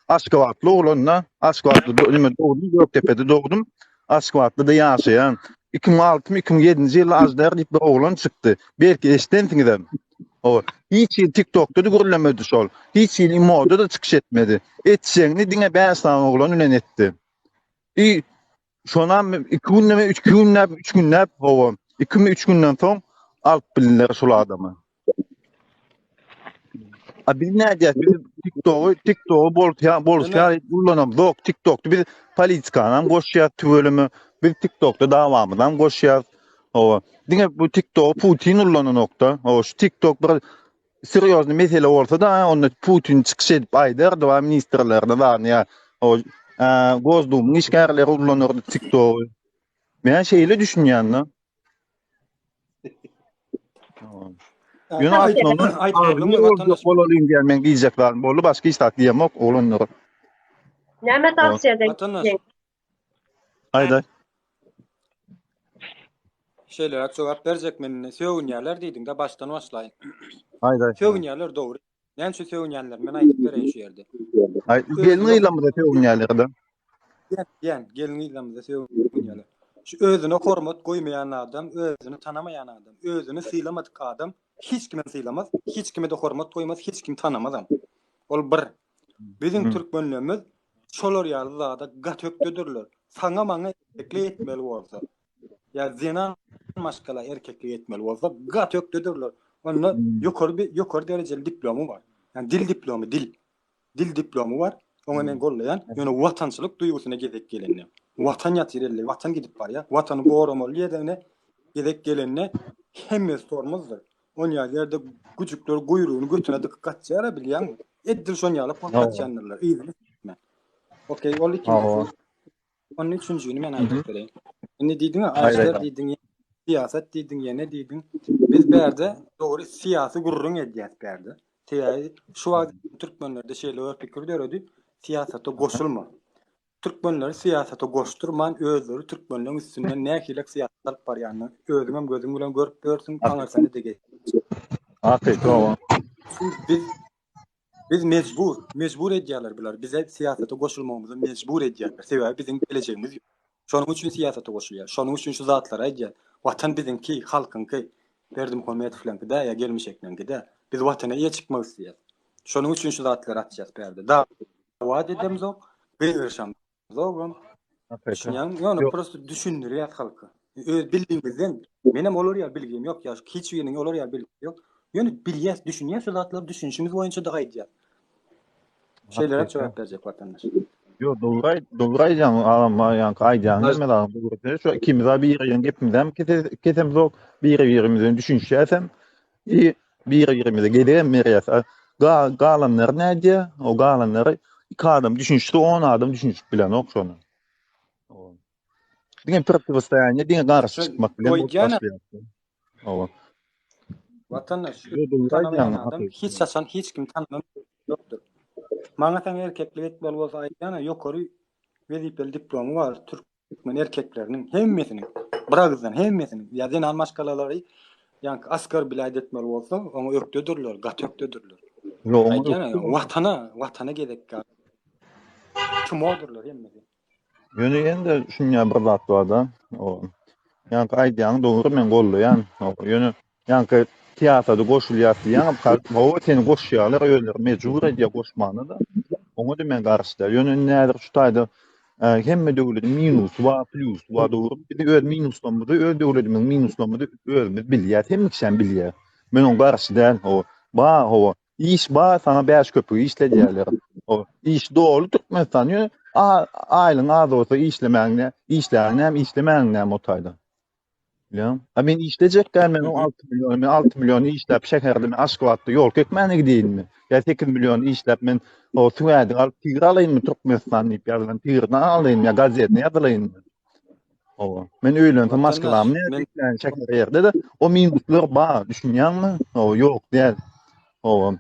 Aşgabatly oglanda, Aşgabatly neme doğdum, Göktepe'de doğdum. Aşgabatlyda ýaşaýan 2006-2007-nji ýylda azlar diýip bir oglan çykdy. Belki eşdensiňizem. O hiç TikTok'ta da görülemedi şol. Hiç moda da çıkış etmedi. Etseňni diňe bäslan oglan ülen etdi. Şonam 2 günleme 3 günläp o 2-3 günden soň alyp bilinler şol adamy. Biz näde biz TikTok'u bolsa kullanam. Dok TikTok'ta biz politikanyň goşýar tüwelimi biz TikTok'ta dawamydan goşýar. O diňe bu TikTok Putin ullanan nokta. O şu TikTok bir seriozny mesele bolsa da onu Putin çykyş edip aýdar da ministrlerde var ya o Gozdum işgärleri ullanyrdy TikTok. Men şeýle düşünýän. Ýöne aýtmaly bolalym diýen men diýjeklerim boldy başga iş diýemok olanlar. Näme tavsiýe edin? Aýda. Şeyler cevap berjek men söwünýärler diýdiň de başdan başlaýyn. Aýda. Söwünýärler dogry. Näçe söwünýärler men aýdyp berýän şu ýerde. Gelin ýylamda söwünýärler. Gelin ýylamda söwünýärler. Şu özüne hormat goýmaýan adam, özüni tanamaýan adam, özüni syýlamadyk adam hiç kime syýlamaz, hiç kime de hormat goýmaz, hiç kim tanamaz. Ol bir. Bizim türkmenlerimiz şolar ýalylarda gatökdedirler. Saňa maňa ekle etmeli bolsa. Ya zenan maşgala erkeklik etmeli bolsa gatök dedirler. Onda ýokary dereceli diplomy bar. Yani dil diplomu, dil diplomu var. Onu men gollayan, ýöne watançylyk duýgusuna gezek gelenler. Watan ýatyrly, watan gidip bar ya. Watany goramal ýerdene gezek gelenler hemme sormazdyr. On ýerde güjükler guyruğunu götüne dık gatjara bilýän. Eddir şon ýaly potgatjanlar. Iýdi. Okey, ol ikincisi. Onun üçüncüsünü men aýdyp bereyim. Ne diýdiň? Aýşlar diýdiň, siýasat diýdiň, ýene diýdiň. Biz berde dogry siýasy gurrun edýät berde. Teýär şu wagt türkmenlerde şeýle pikir döredi. Siýasata goşulma. Türkmenler siýasata goşdurman, özleri türkmenliň üstünden näkilik siýasat alyp barýany özüňem gözüm bilen görüp görsün, aňarsan dege. Hakik o. Biz mecbur edýärler biler. Bize siýasata goşulmamyzy mecbur edýärler. Sebäbi bizim geleceğimiz ýok. Şonuň üçin siýasata goşulýar. Şonuň üçin şu zatlara edýär. Watan biziňki, halkynky, Berdim Hometovlanky da ýa gelmişeklenki de biz watana ýa çykmak isleýär. Şonuň üçin şu zatlara atjaz berdi. Dawa edemiz ok, berişam. Zogam. Ýani prosto düşündirýär halky. Öz bildiňizden menem olar ýa bilgim ýok ýa hiç ýeriniň olar ýa bilgim ýok. Ýöne bilýär, düşünýär, şu zatlar düşünşimiz boýunça da gaýdýar. Şeylere cevap verecek vatandaş. Yo doluraycan alama yani aycan demel adam doluraycan. Şu ikimiz abi bir ýerden gepimizden ketemiz ok bir ýerimizden düşünşäsem bir ýerimize gelýär merýäs. Galanlar näde? O galanlar iki adam düşünşdi, 10 adam düşünşip bilen ok şonu. Diňe противостояние, diňe garşy çykmak bilen başlaýar. O. Vatandaş, Doluraycan adam hiç saçan hiç kim tanımam yoktur. Maňa taň erkeklik etmeli bolsa aýdana ýokary wezipeli diplomy var türkmen erkekleriniň hemmesiniň, birazdan hemmesiniň. Ýa-da almaşkalary ýa-ni askar bilaýat etmeli bolsa, oňa ökdedirler, gat ökdedirler. Watana gezek gal. Çumodurlar hemmesi. Ýöne ýende şuňa bir zat barda. O. Ýa-ni aýdýan dogry men gollaýan. Ýöne ýa-ni tiýatrda goşulýar ýa-ni o seni goşýarlar, öýler mejbur edýär goşmany da. Oňa da men garşylar. Ýöne näder şu taýda hemme döwletin minus we plus we dogry. Bir öz minuslanmady, öz döwletimiň minuslanmady özümiz bilýär, hemme kişi bilýär. Men oňa garşydan o iş sana 5 köpügi işledýärler. O iş dolu Türkmenistan ýöne aýlyň az bolsa işlemäňne hem işlemäňne motaýda. Bilen. Men işlejek men 6 milyon işläp şäherde men Aşgabatda ýol kökmäne gideýinmi? Ýa 8 milyon işläp men o Suwady alyp tigir alaýynmy Türkmenistan diýip ýazılan tigirden alaýynmy ýa gazetine ýazylaýynmy? O. Men öýlen tamaşkalamy näme şäher ýerde de o minuslar bar düşünýänmi? O ýok diýär. O.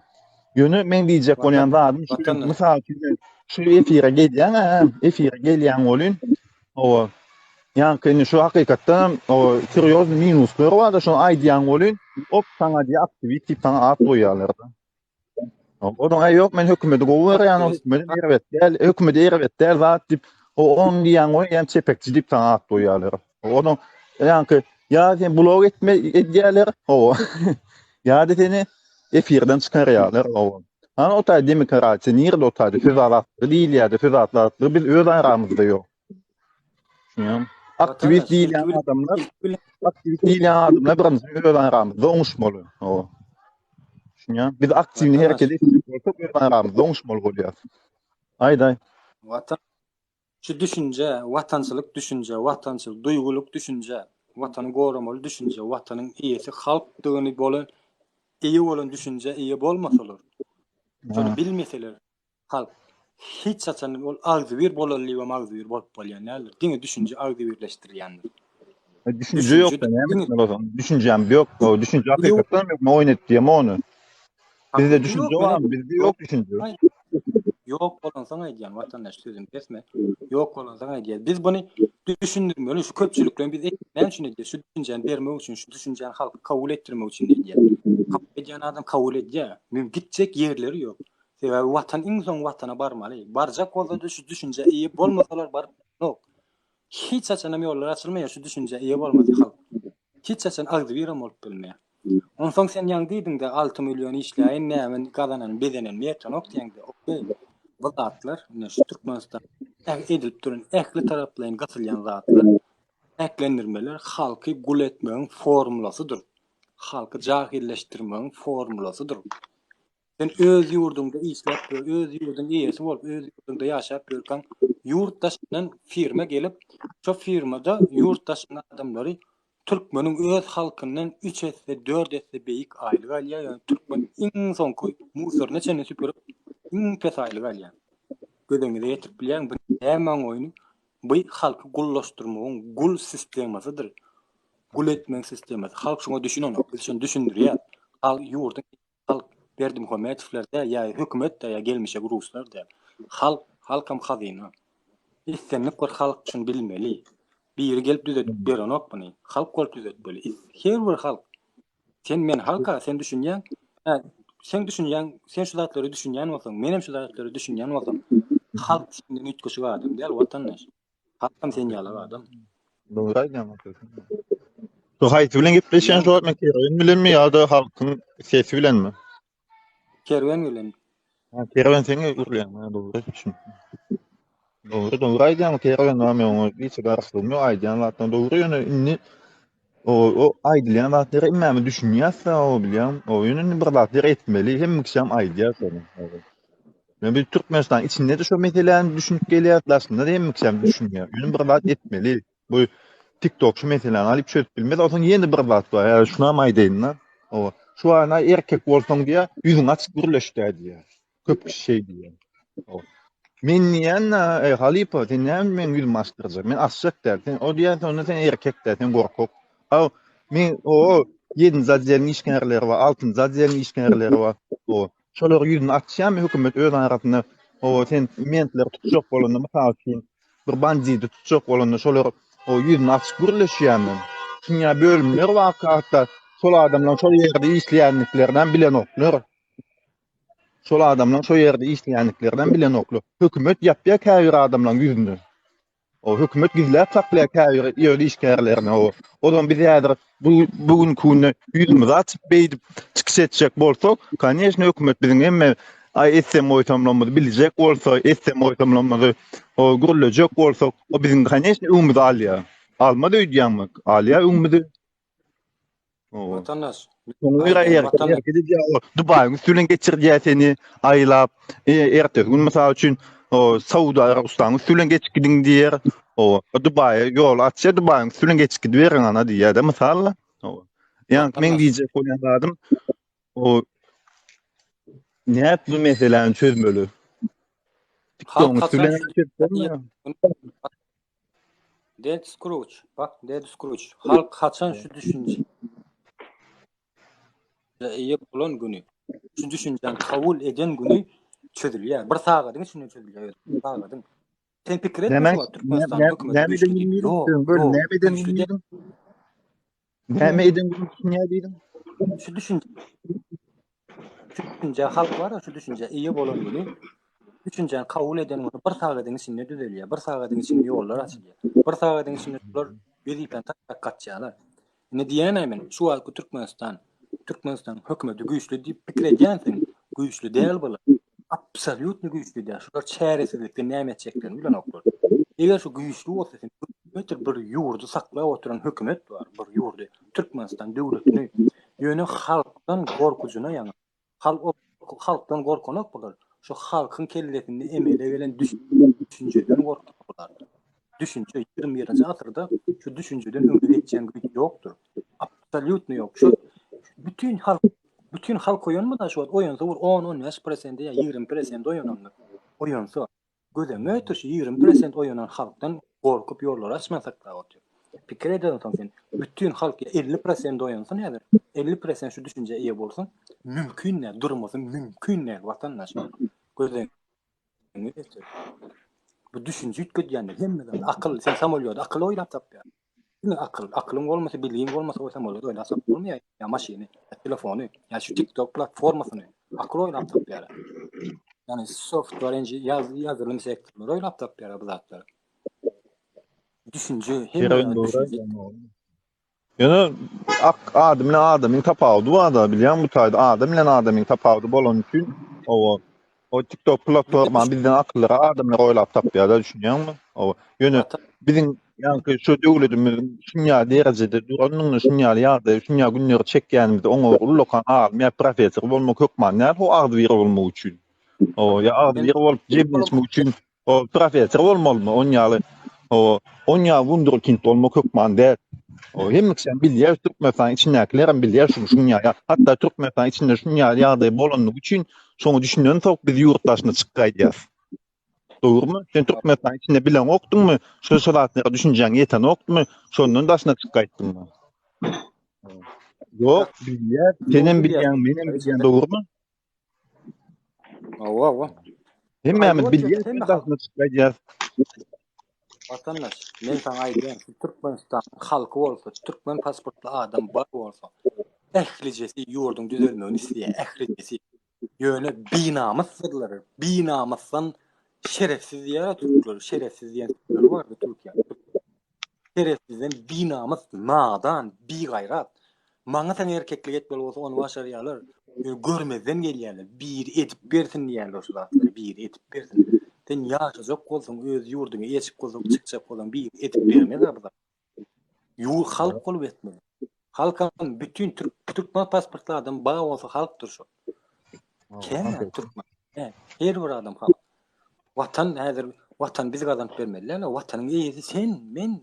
Ýöne men diýjek bolýan zadyň mysal şu efire gelýän bolyn. O yani şu hakikaten o serioz minuslar var da şu aýdýan bolyn, op sana diýip aktivity sana at goýarlar. Odan yok men hökümeti gower ýa-ni hökümeti erwetler zat diýip o 10 diýen goý ýa çepekçi diýip sana at goýarlar. Odan ýa-ni ýa sen blog edýärler, o. Ýa-da seni efirden çykarýarlar, o. Ana o taýda demokratiýa nirde o taýda füzatlar diýilýär, füzatlar biz öz aramyzda ýok. Şuňam. Aktivist diýilen adamlar birimizin öz aramyzda oňuşmaly. O. Şuňam. Biz aktivni hereket etmek öz aramyzda oňuşmaly bolýar. Aýday. Şu düşünje, watançylyk düşünje, watançylyk duýguluk düşünje, watany goramaly düşünje, watanyň iýesi halkdygyny bolan, iýi bolan düşünje iýi bolmasalar. Şonu bilmeseler halk hiç saçan ol agzybir bolanly we magzybir bolup bolýan näler? Diňe düşünje agzybirleşdirýändir. Düşünje ýok da näme? Düşünjem ýok. O düşünje hakykatdan oýnatdyýam onu. Bizde düşünje barmy? Bizde ýok düşünje. Ýok bolan saňa aýdýan watandaş sözüm kesme. Ýok bolan saňa aýdýar. Biz bunu düşündirmeli. Şu köpçülükle biz näme üçin edýär? Şu düşünjeni bermek üçin, şu düşünjeni halka kabul etdirmek üçin edýär. Kabul edýän adam kabul edýär. Men gitjek ýerleri ýok. Sebäbi watan iňsoň watana barmaly. Barjak bolsa şu düşünje iýi bolmasalar bar. Yok. Hiç saçan ýollar açylmaýar şu düşünje iýi bolmasy halk. Hiç saçan agdybyr bolup bilmeýär. Onsoň sen ýaň diýdiň de 6 milyon işläýin näme gazanan bedenen meýtan ok diýende. Okey. Bu zatlar şu Türkmenistan edilip duran ähli taraplaryň gatylýan zatlar äklendirmeler halky gul etmegiň formulasydyr. Halky jahilleşdirmegiň formulasydyr. Sen öz yurdunda işläp, öz yurdun iyisi bolup, öz yurdunda ýaşap görkäň yurtdaşynyň firma gelip, şo firmada yurtdaşynyň adamlary Türkmeniň öz halkynyň 3 esse 4 esse beýik aýlyk alýar. Yani Türkmen iň soňky musoruna çene süpürip iň pes aýlyk alýar. Gödeňize ýetip bilýän bu näme oýny? Bu halky gullaşdyrmagyň gul sistemasydyr. Gul etmeň sistemasy. Halk şoňa düşünýär, biz şonu düşündirýär. Halk ýurdun halk berdim hökümetler de ya hökümet de ya gelmişe Ruslar da halkam hazina. İstenip bir halk için bilmeli. Bir yeri gelip düzetip beren ok bunu. Halk kol düzetmeli. Her bir halk. Sen men halka sen düşünýän, sen düşünýän, sen şu zatları düşünýän bolsaň, menem şu zatları düşünýän bolsam, halk içinden ütküsü adam däl watandaş. Halkam sen ýaly adam. Doğru aýdýan. So haýsy bilen gepleşýän şol men kerwen bilenmi ýa-da halkyň sesi bilenmi? Kerwen bilen. Kerwen seni urlayan, doğru. Doğru aýdýan, kerwen näme oňa hiç garşylmıyor aýdýan zatdan doğru ýöne inni o aýdylýan zatlary immämi düşünýärse o bilýän, o ýöne bir zatlar etmeli, hem mükşem aýdýar seni. Men bir Türkmenistan içinde de şu meseleleri düşünüp gelýär, aslında hem mükşem düşünýär. Ýöne bir zat etmeli. Bu TikTok şu meseleleri alyp çözüp bilmez, otaň ýene bir zat bar. Ýa şuna maýdaýynlar. O şu ana erkek bolsaň diýär, ýüzüň açyk gürleşdir diýär. Köp kişi şey diýär. O men niýen halipa sen näme men ýüzüm açdyrjak? Men açjak der. Sen o diýär sonra sen erkek der, sen gorkak. Men o 7 zadyň işgärleri bar, 6 zadyň işgärleri bar. O şolar ýüzüni açýan hökümet öz arasynda o sen mentler tutjak bolanda mysal üçin bir bandidi tutjak bolanda şolar o ýüzüni açyk gürleşýärmi? Şuňa bölümler wagtda şol adamlar şol ýerde işleýänliklerden bilen oklar. Şol adamlar şol ýerde işleýänliklerden bilen oklar. Hökümet ýapýar käýür adamlaryň ýüzünde. O hökümet gizläp saklaýar käýür ýerde işgärlerini o. Odan biz ýadyr bugün kunna ýüzümizi açyp beýdip çykyş etjek bolsak, kanyesne hökümet biziň emme SM oýtamlamagy biljek bolsa, SM oýtamlamagy o gürlejek bolsak, o biziň kanyesne öňümizde alýar. Alma diýýärmi? Alýar öňümizde. Vatandaş. Dubay'ın üstüne geçirdiği seni aylap, ertesi gün mesela için o Saudi Arabistan'ın üstüne geçkidin diyer, o Dubai'ye yol açsa Dubai'ın üstüne geçkidi verin ana diye de mesela. Yani ben diyecek olan adam o ne yaptı mesela çözmeli. Halk Dead Scrooge. Bak Dead Scrooge. Halk kaçan şu düşünce. İyi bolan günü. Şu düşüncen kabul eden günü çözülýär. Bir sagadyň içinde çözülýär. Sagadyň. Sen pikir etme şu Türkmenistan hökümeti. Näme eden diýdim? Şu düşünce halk var, şu düşünce iyi bolan günü. Düşüncen kabul eden günü bir sagadyň içinde düzelýär. Bir sagadyň içinde ýollar açylýar. Bir sagadyň içinde şolar bezipen tak kaçýarlar. Ne diýänem men? Şu wagtda Türkmenistan hökümeti güýçli diýip pikir edýänsiň, güýçli däl bolar. Absolut güýçli däl. Şular çäresizlikde näme etjeklerini bilen oklar. Eger şu güýçli bolsa, bir ýurdu saklap oturan hökümet bar, bir ýurdu. Türkmenistan döwletini ýöne halkdan gorkujuna ýaňy. Halkdan gorkanak bolar. Şu halkyň kelletini emele gelen düşünjeden gorkuplar. Düşünce 21-nji asyrda şu düşünjeden öňe geçen güýç ýokdur. Absolut ýok. Şu bütün halk oýanmy da şu oýansa 10-15% ya 20% oýananlar. Oýansa gözeme ötüş 20% oýanan halkdan gorkup ýollar açmasak da otur. Pikir eden sen bütün halk 50% oýansa nädir? 50% şu düşünje iýe bolsa mümkin näme durmasy mümkin näme watandaş. Gözem bu düşünje ütgedýänler hemmeden akyl sen samolýada akyl oýlap tapýar. Akylyň bolmasa, bilgiň bolmasa o samolýat oýlasap bolmaýar. Ya maşyny, ya telefony, ya şu TikTok platformasyny akyl oýlap tapýar. Yani software ýazılym sektorlary oýlap tapýar bu zatlar. Düşünje hemmeden düşünje. Yani adamyň tapawdy wada bilýän bu taýda adamyň tapawdy bolan üçin o TikTok platforma bizden akyllara adamlar oýlap tapýar da düşünýärmi? O ýöne biziň Yani şu döwletimiz şunya derejede duranyň şunya ýa-da şunya günleri çekýänimizde oňa ullokan alym ýa professor bolmak hökman näme o agdy bir bolmak üçin. O ya agdy bir bolup jebnesmek üçin o professor bolmalymy onýaly. O onýa wunderkind bolmak hökman däl. O hemmiksen bilýär Türkmenistan içindekiler bilýär şunya ýa hatda Türkmenistan içinde şunya ýagdaý bolanyk üçin şoňa düşünýän tok biz ýurtdaşyna çykýar. Doğrumu? Sen Türkmenistan içinde bilen oktun mu? Şu salatlara düşüncen yeten oktun mu? Şondan daşına çıkaydın mı? Yok, bilýär. Senin bilýän, benim bilýän doğru mu? Awa. Hemmemiz Aýdyp bilýär, ötýär, sen daşına çıkaýar. Vatandaş, men sana aýdýan, Türkmenistan halky bolsa, Türkmen pasportly adam bar bolsa, ählicesi ýurdun düzelmegini isleýär, ählicesi. Ýöne binamysdylar. Binamasdan şerefsiz ýa Türkler, şerefsiz diýen Türkler bardy Türkiýede. Şerefsizden binamas, nadan, bigaýrat. Maňa sen erkeklik etmeli bolsa onu başarýarlar. Görmezden gelýärler. Bir etip bersin diýärler şu zatlar, bir etip bersin. Sen ýaşajak bolsaň, öz ýurduňa ýeçip bolsaň, çykjak bolsaň, bir etip bermezler bu. Ýur halk bolup etmeli. Halkın bütün Türkmen pasportly adam baga bolsa halkdyr şu. Kim Türkmen? Her bir adam halk. Vatan häzir vatan bizi gazanıp bermeliler. Watanyň eýesi sen, men,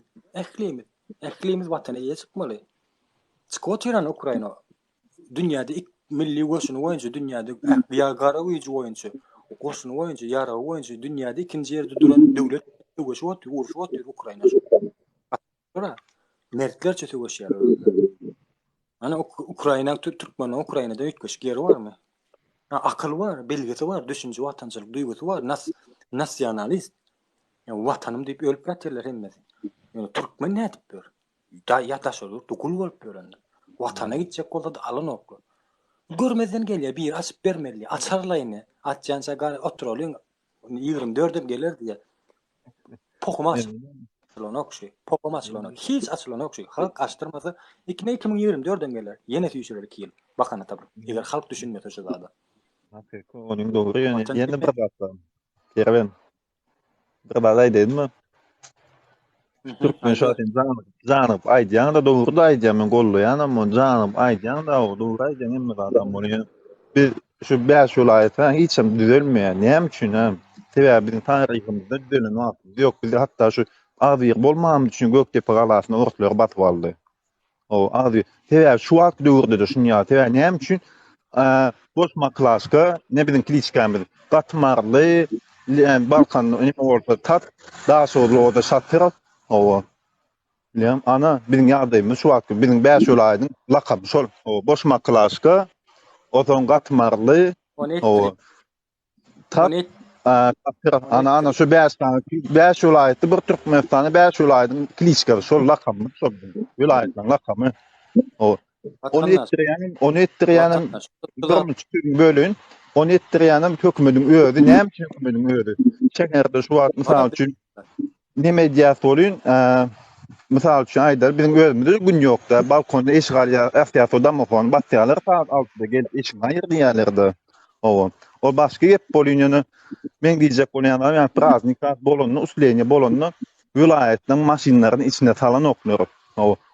ählimiz watana eýe çykmaly. Çıkıp oturan Ukraina. Dünýäde ilk milli goşuny oýunçy, dünýäde ýagara goýunçy oýunçy, goşuny oýunçy, ýara oýunçy, dünýäde ikinji ýerde duran döwlet goşup otur Ukraina. Sonra mertlerçe söwüşýär. Ana Ukraina Türkmen Ukrainada ötkeş geri barmy? Akıl var, belgesi var, düşünce vatançılık duygusu var, nasyonalist. Yani vatanım deyip ölüp gatyrlar hemmesi. Yani Türkmen ne edip bör? Da yataş olur, dokul bolup börende. Vatana gidecek bolsa da alın oklu. Görmezden gelýär, bir açıp bermeli, açarlaýyny. Atjansa oturalyn 24'im gelir diye. Pokuma açılan okşy. Pokuma açılan. Hiç açılan okşy. Halk açtırmasa 2024'den gelir. Yine süýşeler 2 ýyl. Bakana tabi. Eger halk düşünmese şu zada. Onuň dogry ýöne ýene bir batdan. Kerben. Bir baday dedimi? Türkmen şahin zanyp aýdýan da dogry da aýdýan men gollaýan ama zanyp aýdýan da o dogry aýdýan emmi adam boluyor. Biz şu bäş ýolaýata hiçem düzelmeýär. Näme üçin hem? Sebäbi bizim taryhymyzda düzelen wagtymyz ýok. Biz hatda şu azyr bolmam üçin Göktepe galasyna ortlar batyp aldy. O azyr. Sebäbi şu wagt döwürde de şunya. Sebäbi näme üçin Bosma klaska, ne bileyim Kliçkamiz, Katmarlı, Balkan, ne olsa tat, daha sonra orada satır, o. Bileyim, ana, bizim yardımımız şu vakti, bizim 5 ýolaýdyň lakabı şol, o Bosma klaska, o son Katmarlı, o tat, ana şu 5 ýolaýdy, bir Türkmenistany 5 ýolaýdyň Kliçka, şol lakabı, şol ýolaýdyň lakabı, o. Onu ettirýänim bölün. Onu ettirýänim hökümetiň özü, näme üçin hökümetiň özü? Şeherde şu wagt mysal üçin neme diýär bolýan? Mysal üçin aýdar bizim özümizde gün ýokda, balkonda eşgal ýa damokon batýarlar, saat 6-da gelip eşik aýyr diýerlerdi. O başga gep bolýan. Men diýjek bolýan, ýa prazniklar bolanyny, usleniýe bolanyny vilayatyň maşinlarynyň içine salan oklar.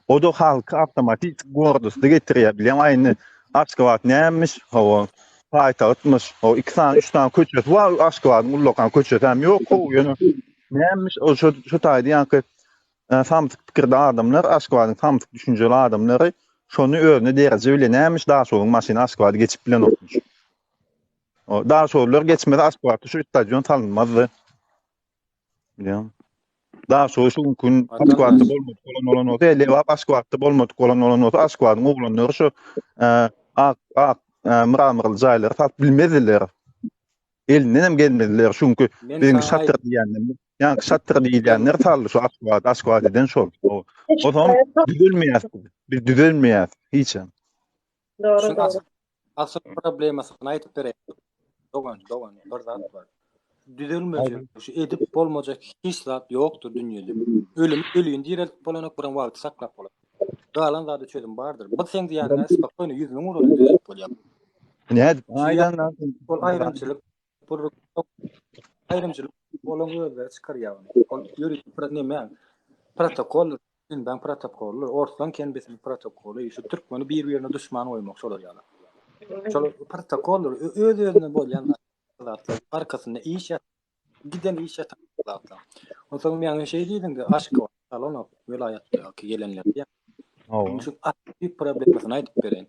O da halkı avtomatik gordusyna getirýär. Bilýän aýyny Aşgabat nämiş? O paýtagtmyş. O 2 tane 3 tane köçet var. Aşgabatyň ullokan köçet hem ýok. O ýöne nämiş? O şu taýdy ýa-ki samtyk pikirde adamlar, Aşgabatyň samtyk düşünjeli adamlary şonu özüne dereje bile nämiş? Daha soňra maşina Aşgabaty geçip bilen okmuş. O daha soňra geçmedi Aşgabaty şu stadion tanınmazdy. Bilýän. Daha sonra şu gün Aşgabatda bolmadyk bolan olsa, Lewap Aşgabatda bolmadyk bolan olsa, Aşgabatyň oglanlary şu mıramyrly jaýlary tap bilmediler. Elinden hem gelmediler. Çünkü benim şatır diýenler, ýa şatır diýenler taly şu Aşgabatydan şol. O zaman düzelmeýär. Hiçem. Doğru. Asıl problemasını aýtyp berýär. Dogan, bir zat var. Düzelmejek, şu edip bolmajak hiç zat ýokdur dünýede. Ölüň direkt bolanak bilen wagt saklap bolar. Galan zady çözüm bardyr. Bu sen diýärler, spokojny ýüzüň uruny düzelip bolýar. Näde? Aýdan Bol aýrymçylyk, aýrymçylyk bolan özleri çykarýar. Ol ýörik bir näme? protokol, ben protokollar, ortadan kendisinin protokolü, şu Türkmeni bir-birine düşman oymak şolar ýaly. Şol protokollar öz-özüne bolýan zatlar arkasynda iş giden iş ýatan. Onsoň men ýa-ni şey diýdim-de, aşk salon vilayatdaky gelenler ýa. Hawa. Şu bir problemasyny aýdyp bereň.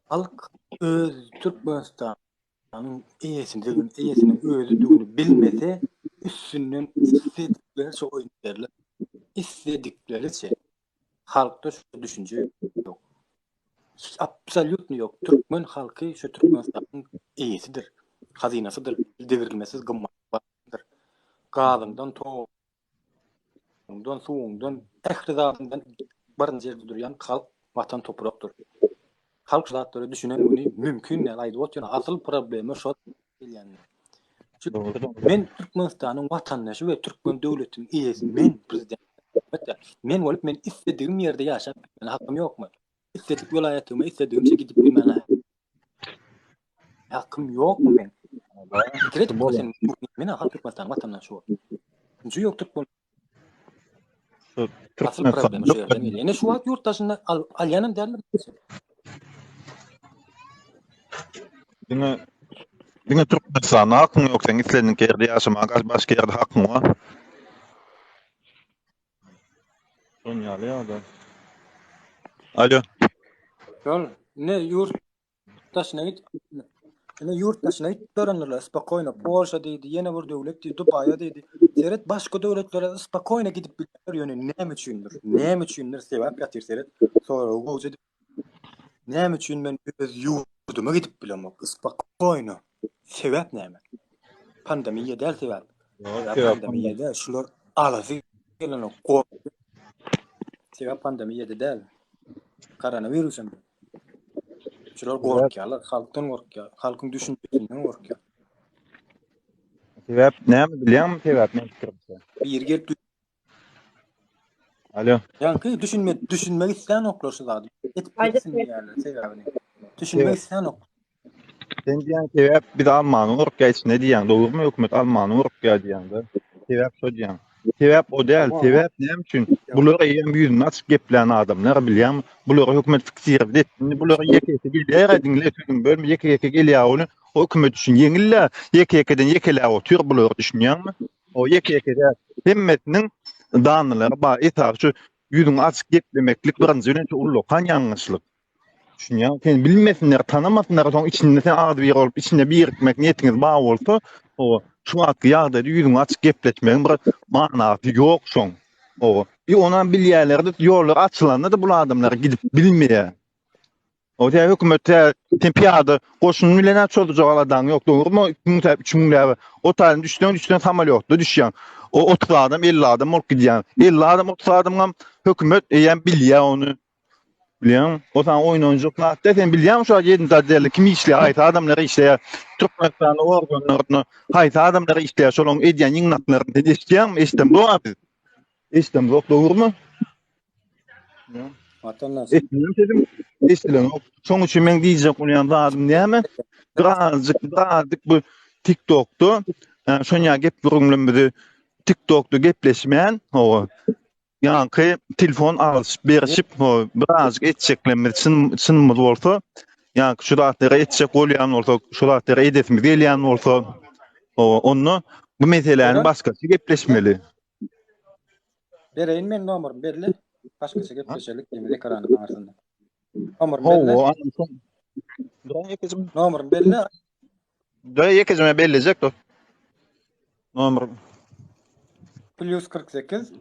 Halk öz Türkmenistanyň eýesiniň özüdügini bilmese, üstünden istedikleri oýunlarla istedikleriçe halkda şu düşünce yok. Absolutny yok. Türkmen halky şu Türkmenistanyň eýesidir. Hazinasıdır. Devirilmesiz gymmatdyr. Gazyndan, toğundan, suwundan, ährizatyndan barynça ýerde durýan halk watan toprakdyr. Halk zatları düşünen bunu mümkün näle aýdyp oturýan asıl problemi şo bilýän. Men Türkmenistanyň watandaşy we Türkmen döwletiniň eýesi, men prezident. Men bolup men istediğim ýerde ýaşap, men hakkym ýokmy? İstedik welaýatyma istediğimçe gidip bilmene. Hakkym ýokmy men? Kireti bolsun. Men halk Türkmenistanyň watandaşy bol. Şu ýok Türkmen. Asıl problemi şu ýerden gelýär. Ene şu wagt ýurtdaşynda alýanyň derler. Dine Türkmenistanyň hakyň ýok, sen islendiň ýerde ýaşamaga başga ýerde hakyň bar. Sonýaly ýa-da. Alo. Şol ne yurtdaşyna git. Ene yurtdaşyna git berenler spakoyna Polşa diýdi, ýene bir döwlet diýdi, Dubaýa diýdi. Seret başga döwletlere spakoyna gidip bilýär ýöne näme üçindir? Näme üçindir sebäp ýatyr seret. Sonra gowy näme üçin men öz ýurduma gidip bilemek? Spakoyna. Sebäp näme? Pandemiýa däl sebäp. Pandemiýada şular alazy gelen gorky. Sebäp pandemiýada däl. Koronavirusam. Şular gorkýarlar, halkdan gorkýar, halkyň düşünjesinden gorkýar. Sebäp näme bilýärmi sebäp näme pikirse? Bir gelip Alo. ýa-ni düşünmek isleýän oklar şu zady. Etip gitsin ýerler sebäbini. Düşünmek isleýän ok. Sen diýen sebäp bir Almanyň urkýa içine diýen, dogrymy hökümet Almanyň urkýa diýende. Sebäp şo diýen. Sebäp o däl, sebäp näme üçin? Bular eýen ýüzüni açyp gepleýän adamlar bilýärmi? Bular hökümet fikir etdi. Bular ýeke-ýeke gelýär, diňle tügün bölme ýeke-ýeke gelýär ol. O hökümet üçin ýeňille, ýeke-ýekeden ýekeler otur bular düşünýärmi? O ýeke-ýekede hemmetiniň danylary bar, etar şu ýüzüni açyp geplemeklik birinji öňe ullukan ýalňyşlyk. Düşünýär, sen bilmesinler, tanamasınlar, soň içinde sen ady bir olup içinde bir etmek niyetiniz bar bolsa, o şu wagtky ýagdaýda ýüzüňi açyp gepletmegiň bir manasy ýok şoň. O bir onan bilýärlerde ýollar açylanda da bu adamlar gidip bilmeýär. O da hökümete tempiýada goşun bilen çolujak aladan ýok, dogrymy? 2000 o taýdan düşden samolyotda düşýän. O 30 adam 50 adam olup gidýän. 50 adam 30 adam hökümet eýen bilýär onu. Bilýän, o zaman oýnanjyklar. Sen bilýän şu 7 derli kim işleýär? Aýt adamlara işleýär. Türkmenistan organlaryna aýt adamlara işleýär. Şolaryň edýän ýygnatlaryny eşitýärmi? Eşitdim bu abi. Eşitdim, dogrymy? Vatandaş. Eşitdim. Şoň üçin men diýjek bolýan zadım näme? Birazcık bu TikTok'tu. Şoňa gep gürüňlenmedi. TikTok'tu gepleşmeýän, o ýa-ni telefon alyşyp berişip, birazcık etçeklenmedi. Çynmy bolsa, ýa-ni şu datyra etçek bolýan bolsa, şu datyra edesimiz gelýän bolsa, onu bu meseleni başgaça gepleşmeli. Bereýin men nomerymy berle. Başgaça gepleşelik diýmeli ekranyň arasynda. Nomerymy berle. Nomerymy berle. Ýekejime bellejek do. Nomer +48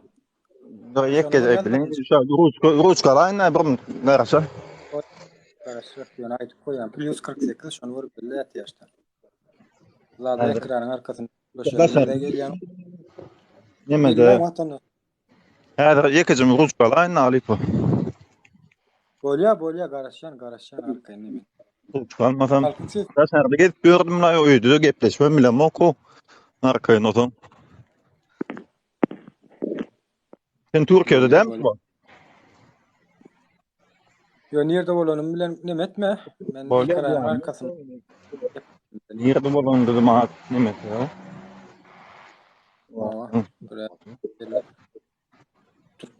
+48 bilen şu ruçkalayna bir garaşa. Garaşa ýa-ni aýdyp goýan +48 şonu beryp belle ýaşda. Zada ekranyň arkasynda gelýän. Nemede? Häzir ýekejime ruçkalayna alyp. Bolýa garaşan arkaýyn neme. Ruçkalmasam. Gaşarda gelip gördüm la öýde gepleşmem bilen moko. Arkaýyn otaň. Sen Türkiýede dämmi bu? Yo nerede bolanym bilen neme etme. Men ekranyň arkasynda. Nerede bolan dedim neme ya?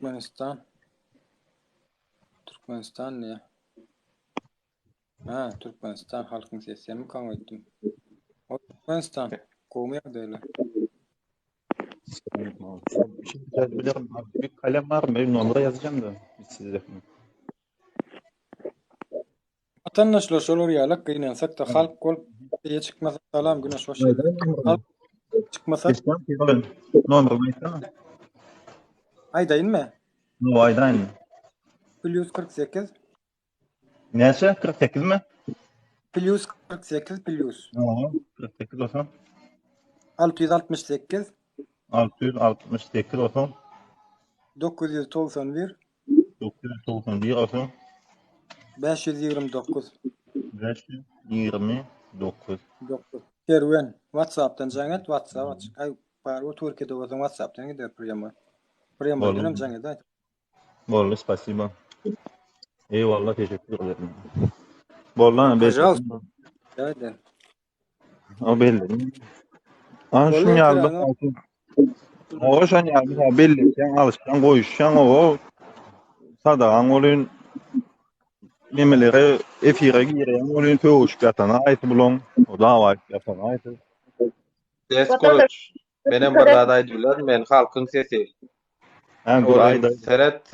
Türkmenistan. Türkmenistan ne? Ha, Türkmenistan halkın sesi mi kan ettim. O Türkmenistan. Kovmaya değil. Şimdi bilirim. Bir kalem var mı? Bir numara yazacağım da. Size. Vatandaşlar şolur yalak gıynansak da halk kol diye çıkmasa salam güneş hoş eder. Halk çıkmasa Geçten bir numara mı? aydayın mı? No aydan. Plus 48. Neyse 48 mi? Plus 48 plus. Aha, 48 olsun. 668 668 olsun. 991 991 olsun. 529 529. 9. Kerwen WhatsApp'tan jangat WhatsApp açık. Ay var o Türkiye'de o zaman WhatsApp'tan gider priyama. Priyama Vallahi. dönem jangat. Vallahi спасибо. Eyvallah teşekkür ederim. Vallahi Пожалуйста. Evet. o belli. An Vallahi şunu yazdım. Kerem, O şunu yazdım. Belli. Sen alışkan koyuşan o sadağın olun memeleri efire giren olun tövüş yatana ait bulun. O da var yatana ait. Deskoloç. Benim bir adaydılar. Men halkın sesi. En Olayın ayda seret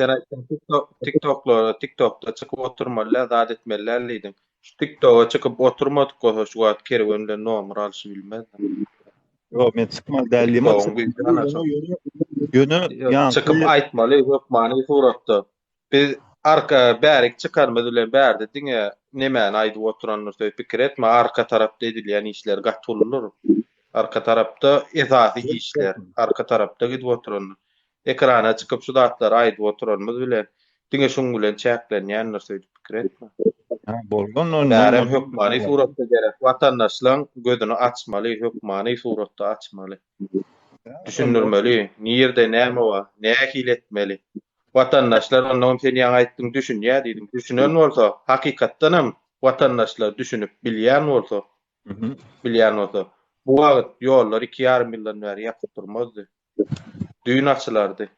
TikTok'ta çıkıp oturmalar, zat etmelerliydim. Şu TikTok'a çıkıp oturmadık o şu at kervenle nomra alşı bilmez. yok men çıkma değerli mi? TikTok'un bir tane çok. Yönü yani Çıkıp aytmalı yok mani suratda. Biz arka bärik çıkarmadılar bärde diňe nemäni aýdyp oturanlar söýüp pikir etme arka tarapda edilýän işler gatulunur. Arka tarapda esasy işler, arka tarapda gidip oturanlar. Ekrana çıkıp şu zatlar aýdyp oturanmaz bilen diňe şoň bilen çäklenýänler söýüp pikir etme. bolgan onu Bärem hökmany suratda gerek. Watandaşlaryň gözüni açmaly, hökmany suratda açmaly. Düşünürmeli. Nirde näme var? Näme hiletmeli? Vatandaşlar ondan sen ýa aýtdyň düşünýär diýdim. Düşünen bolsa, hakykatdanam vatandaşlar düşünüp bilýän bolsa, bu wagt ýollar 2,5 milyon bäri ýapyp durmazdy. Düýün açylardy.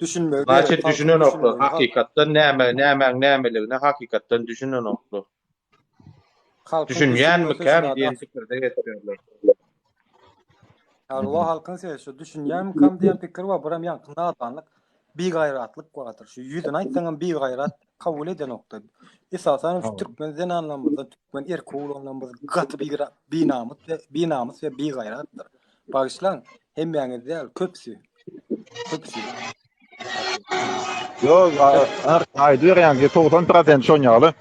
düşünme. Naçet düşünen oklu. Hakykatdan nämeligine hakykatdan düşünen oklu. Düşünýän mi käm diýen pikirde getiriyorlar. Allah halkın sesi düşünýän kam diýen pikir var. Buram ýanky nadanlyk, bir gaýratlyk bardyr. Şu ýüzüne aýtsaňam bir gaýrat kabul eden nokta. Esasan şu Türkmen den anlamda Türkmen erkul anlamda gaty bir namys we bir gaýratdyr. Bagışlan hem ýaňy däl köpsü. Yok aydı yani 90% şonyalı.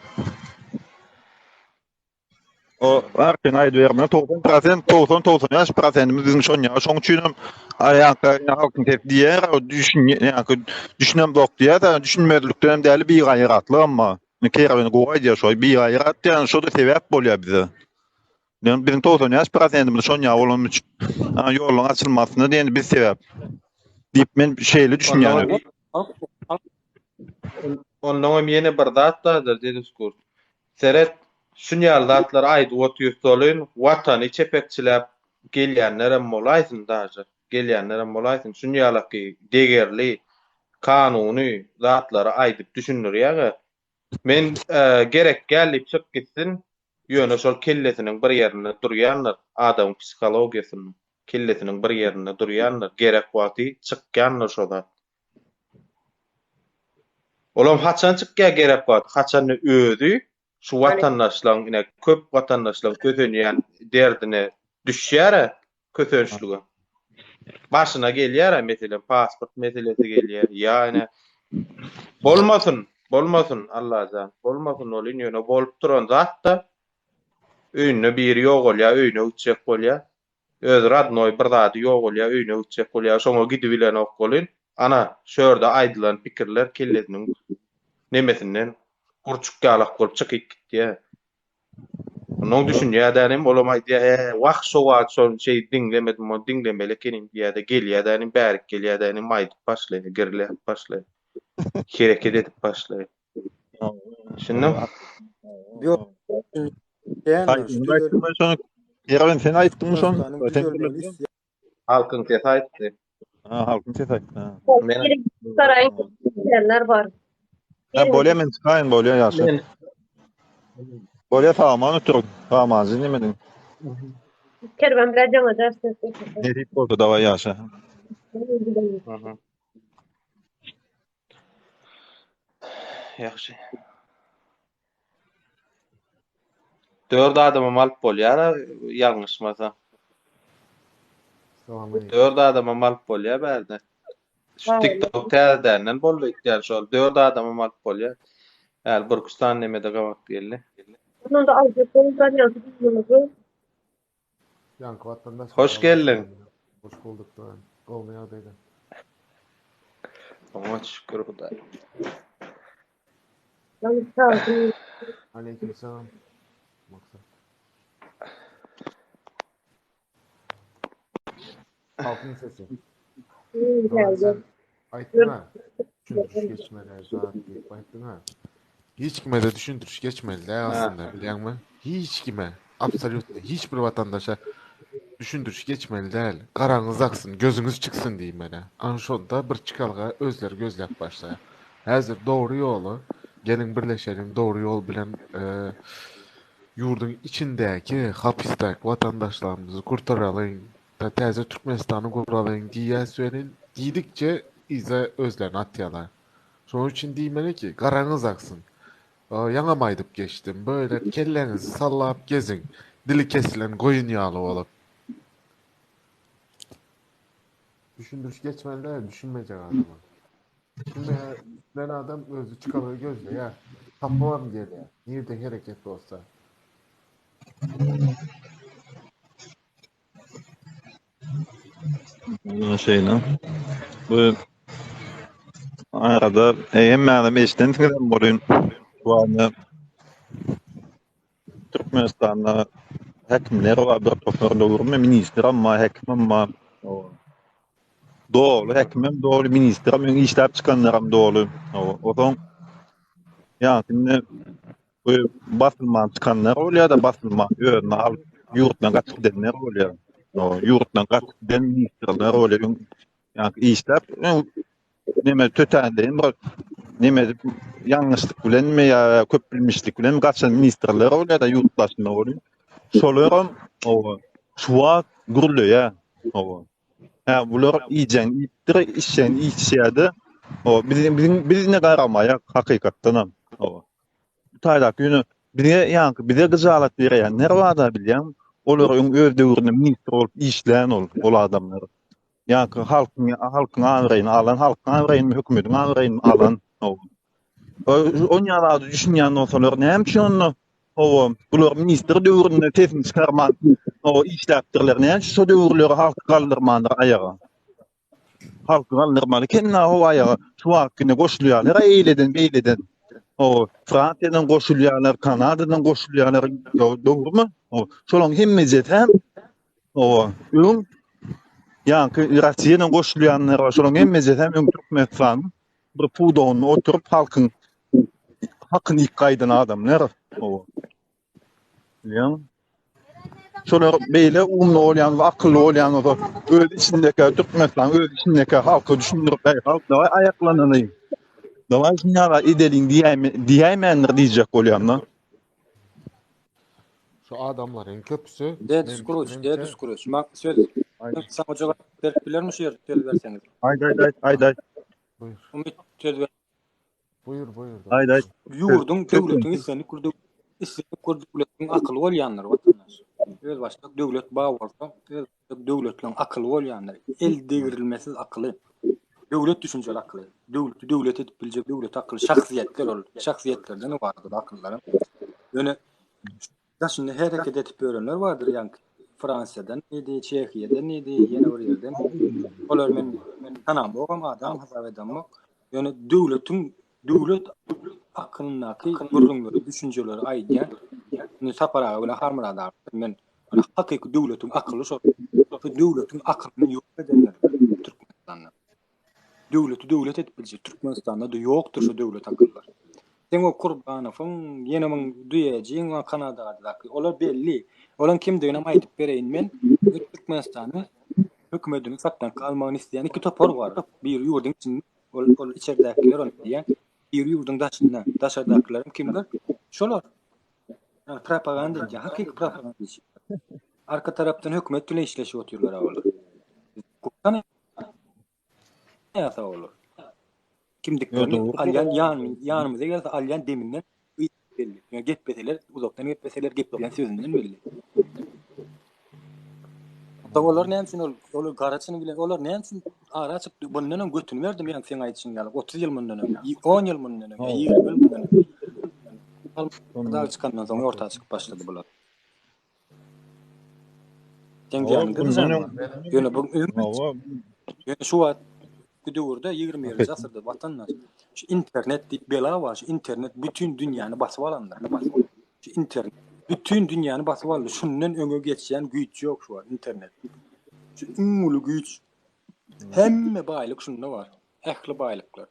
O erken aydı verme 90% bizim şonyalı. Şoň üçin halkın tepdiýär, o düşünem bok diýär da düşünmedlikden däli bir gaýratly amma. Kerwen goýdy diýär şoý bir gaýrat diýär şo da sebäp bolýar bize. Bizim 90% şonyalı bolan üçin ýoluň açylmasyna diýen bir sebäp. Diýip men şeýle düşünýär. Ondan ýene bir zat bardyr dedi skur. Seret şunýal zatlar aýdy otuýursalyň watany çepekçilep gelýänler hem bolaýsyn daýy. Gelýänler hem bolaýsyn. Şunýalaky degerli kanuny zatlary aýdyp düşünürýär. Men gerek gelip çık gitsin ýöne şol kellesiniň bir ýerinde durýanlar, adam psikologiýasynyň kellesiniň bir ýerinde durýanlar, gerek wagty çykýanlar şo zat. Olam haçan çykýar gerek wagt, haçan öýdi şu watandaşlaryň ine köp watandaşlar kötenýän derdine düşýär, kötençligi. Başyna gelýär, meselem pasport meselesi gelýär. Ýa-ni bolmasyn Allah zan. Bolmasyn ol ýöne bolup duran zat da öýüne bir ýok bolýar, öýüne üçek bolýar. Öz radnoy bir zady ýok bolýar, öýüne üçek bolýar. Şoňa gidip bilen ok bolyn. Ana şörde aýdylan pikirler kellesiniň nemesinden gurçuk ýalak bolup çykyp gitdi. Onuň düşünýärdenim bolamaýdy. Wagt şo wagt şol şey diňlemedim, o diňlemeli kenin diýerde gelýärdenim, bärik gelýärdenim maýdyp başlaýar, girilýär başlaýar. Hereket edip başlaýar. Şundan Yok. Kerwen sen aýtdyň şoň. halkyň sesi aýtdy. Halkın sesi. Men Biri sarayın diyenler var. Ha bolya men çıkayın bolya yaşa. men Bolya tamam otur. Tamam dinlemedin. Kerben bilen cana dersin. Ne deyip oldu dava yaşa. Mhm. Yaxşı. 4 adamam alıp bolýar, ýalňyşmasa. Salam aleyküm. 4 adamam alıp bolýar bärde. Şu TikTok täzeden boldy ýa şol 4 adamam alıp bolýar. Ýa Burkustan nemede gawak geldi. Onun da azı kolundan yazdı. Yankı vatandaş. Hoş geldin. Hoş bulduk Doğan. Olmaya dedim. Ama şükür Hudaý. Yanlış sağlıklı. Aleyküm selam. Maksat. Halkın sesi. Doğan sen ayttın ha. Düşündürüş geçmeli. Zaten deyip ayttın ha. Hiç kime de düşündürüş geçmeli de aslında biliyor musun? Hiç kime. Absolut hiçbir vatandaşa düşündürüş geçmeli değil. Karanız aksın, gözünüz çıksın diyeyim bana. Anşonda bir çıkalga özler gözlep başlaya. Hazır doğru yolu, gelin birleşelim doğru yol bilen yurdun içindeki hapisteki vatandaşlarımızı kurtaralım. Teze Türkmenistan'ı kurtaralım diye söyleyin. Didikçe ize özlerini atyalar. Son için diyeyim ki karanız aksın. Yanamaydıp geçtim. Böyle kellerinizi sallayıp gezin. Dili kesilen koyun yağlı olup. Düşündürüş geçmeli değil, düşünmeyecek adamı. Şimdi ben adam özü çıkalıyor gözle ya. Tapmam geliyor. Nerede hareketli olsa. Şeyle. Bu arada hem mənim eşdən tingilən bolun. Bu anda Türkmenistan'da hekimler var, bir toparlı olur mu? Minister ama hekim ama doğru hekimim doğru minister ama işlep çıkanlarım doğru. O zaman yani bu basılman çıkanlar oluyor da basılman yönünü alıp yurtdan kaçıp gidenler oluyor. Yurtdan kaçıp giden ministerler oluyor. Yani işlep neme tötendeyim neme yanlışlık bilen mi ya köp bilmişlik bilen mi kaçan ministerler oluyor da yurttaşlar oluyor. Şolarım şuat gurlu ya. Ha bular iyice ittir işen içiyade. Bizine qaramaya hakikatdan. Bu taýdak günü bize gızalat berenler var da bilýän. Olaryň öz döwründe minister bolup işlän ol adamlar. Ýa-ki halkyň amryny alan, halkyň amryny hökümetiň amryny alan. On ýalady düşünýän bolsalar näme üçin onu bular minister döwründe teslim çykarman işläpdirler näme şu döwürleri halky galdyrmandyr ayaga. Halky galdyrmaly kenna o ayaga şu hakkyny goşulýarlar eýleden. Fransiýadan goşulýarlar, Kanadadan goşulýarlar, dogrymy? Şolaryň hemmesi hem ýa-ki Russiýadan goşulýanlar, şolaryň hemmesi hem Türkmenistan bir pudowny oturup halkyň hakyny ýykaýdan adamlar. Bilýän? Şolar beýle umly bolýan, akylly bolýan öz içindeki Türkmenistan öz içindeki halky düşündirip halkla aýaklanany. Daway şunlara edelim diýäýmendir diýjek bolýan. Şu adamların köpüsü. Dedis kuruç. Mak söz. Sen hocaga berip bilermi şu yer söz berseňiz? Ayday. Buyur. Umit söz ber. Buyur. Ayday. Yurdun döwletiň isini kurduk. Isini kurduklygyň akyly bolýanlar vatandaş. Öz başda döwlet baý bolsa, döwletliň akyly bolýanlar. El degirilmesiz akyly. Döwlet düşünjeli akyly. Döwlet edip biljek döwlet akyly şahsiýetler ol. Şahsiýetlerden bardyr akyllar. Ýöne şimdi hareket edip görenler vardır yani Fransa'dan neydi, Çekya'dan neydi, yeni bir yerden. Olar men tanam boğam adam hasap edemok. Yani devlet akılındaki gurrunları, düşünceleri aýdýan. Yani saparağa bilen harmaralar. Men hakiki devletin akıllı şu. Devletin aklını yok edenler Türkmenistan'da. Devlet edip biljek Türkmenistan'da da yoktur şu devlet akıllar. Sen o Kurbanowyň ýene-miň duýajiň we Kanadadaky olar belli. Olan kimdigine aýdyp bereýin men Türkmenistany Hökümetiniň satdan kalmagyny isleýän iki topar bar. Bir ýurdun içinde ol içeridekiler onu diýen, bir ýurdun daşynda, daşardakiler kimler? Şolar. Yani propaganda diýen, hakiki propaganda diýen. Arka tarapdan hökümet bilen işleşip oturýarlar olar. Koktan ýa-da olur. Kimdiklerini alyan yanımıza gelse alyan deminden belli. Yani getbeseler, uzaktan getbeseler getbeyen sözünden belli. Olar näme üçin ol garaçyny bilen olar näme üçin ara çykdy bundan götünü berdim ýa-ni sen aýtşyň ýaly 30 ýyl mundan 10 ýyl mundan 20 ýyl mundan daha çıkandan sonra ortaya çıkıp başladı bular. Sen diýäňiz ýöne bu ýöne şu wagt güdürde 20-nji asyrda watanlar şu internet diýip bela bar, şu internet bütün dünýäni basyp alanlar. Şu internet bütün dünýäni basyp aldy. Şundan öňe geçýän güýç ýok şu internet. Şu uly güýç. Hemme baýlyk şunda bar. Ähli baýlyklar.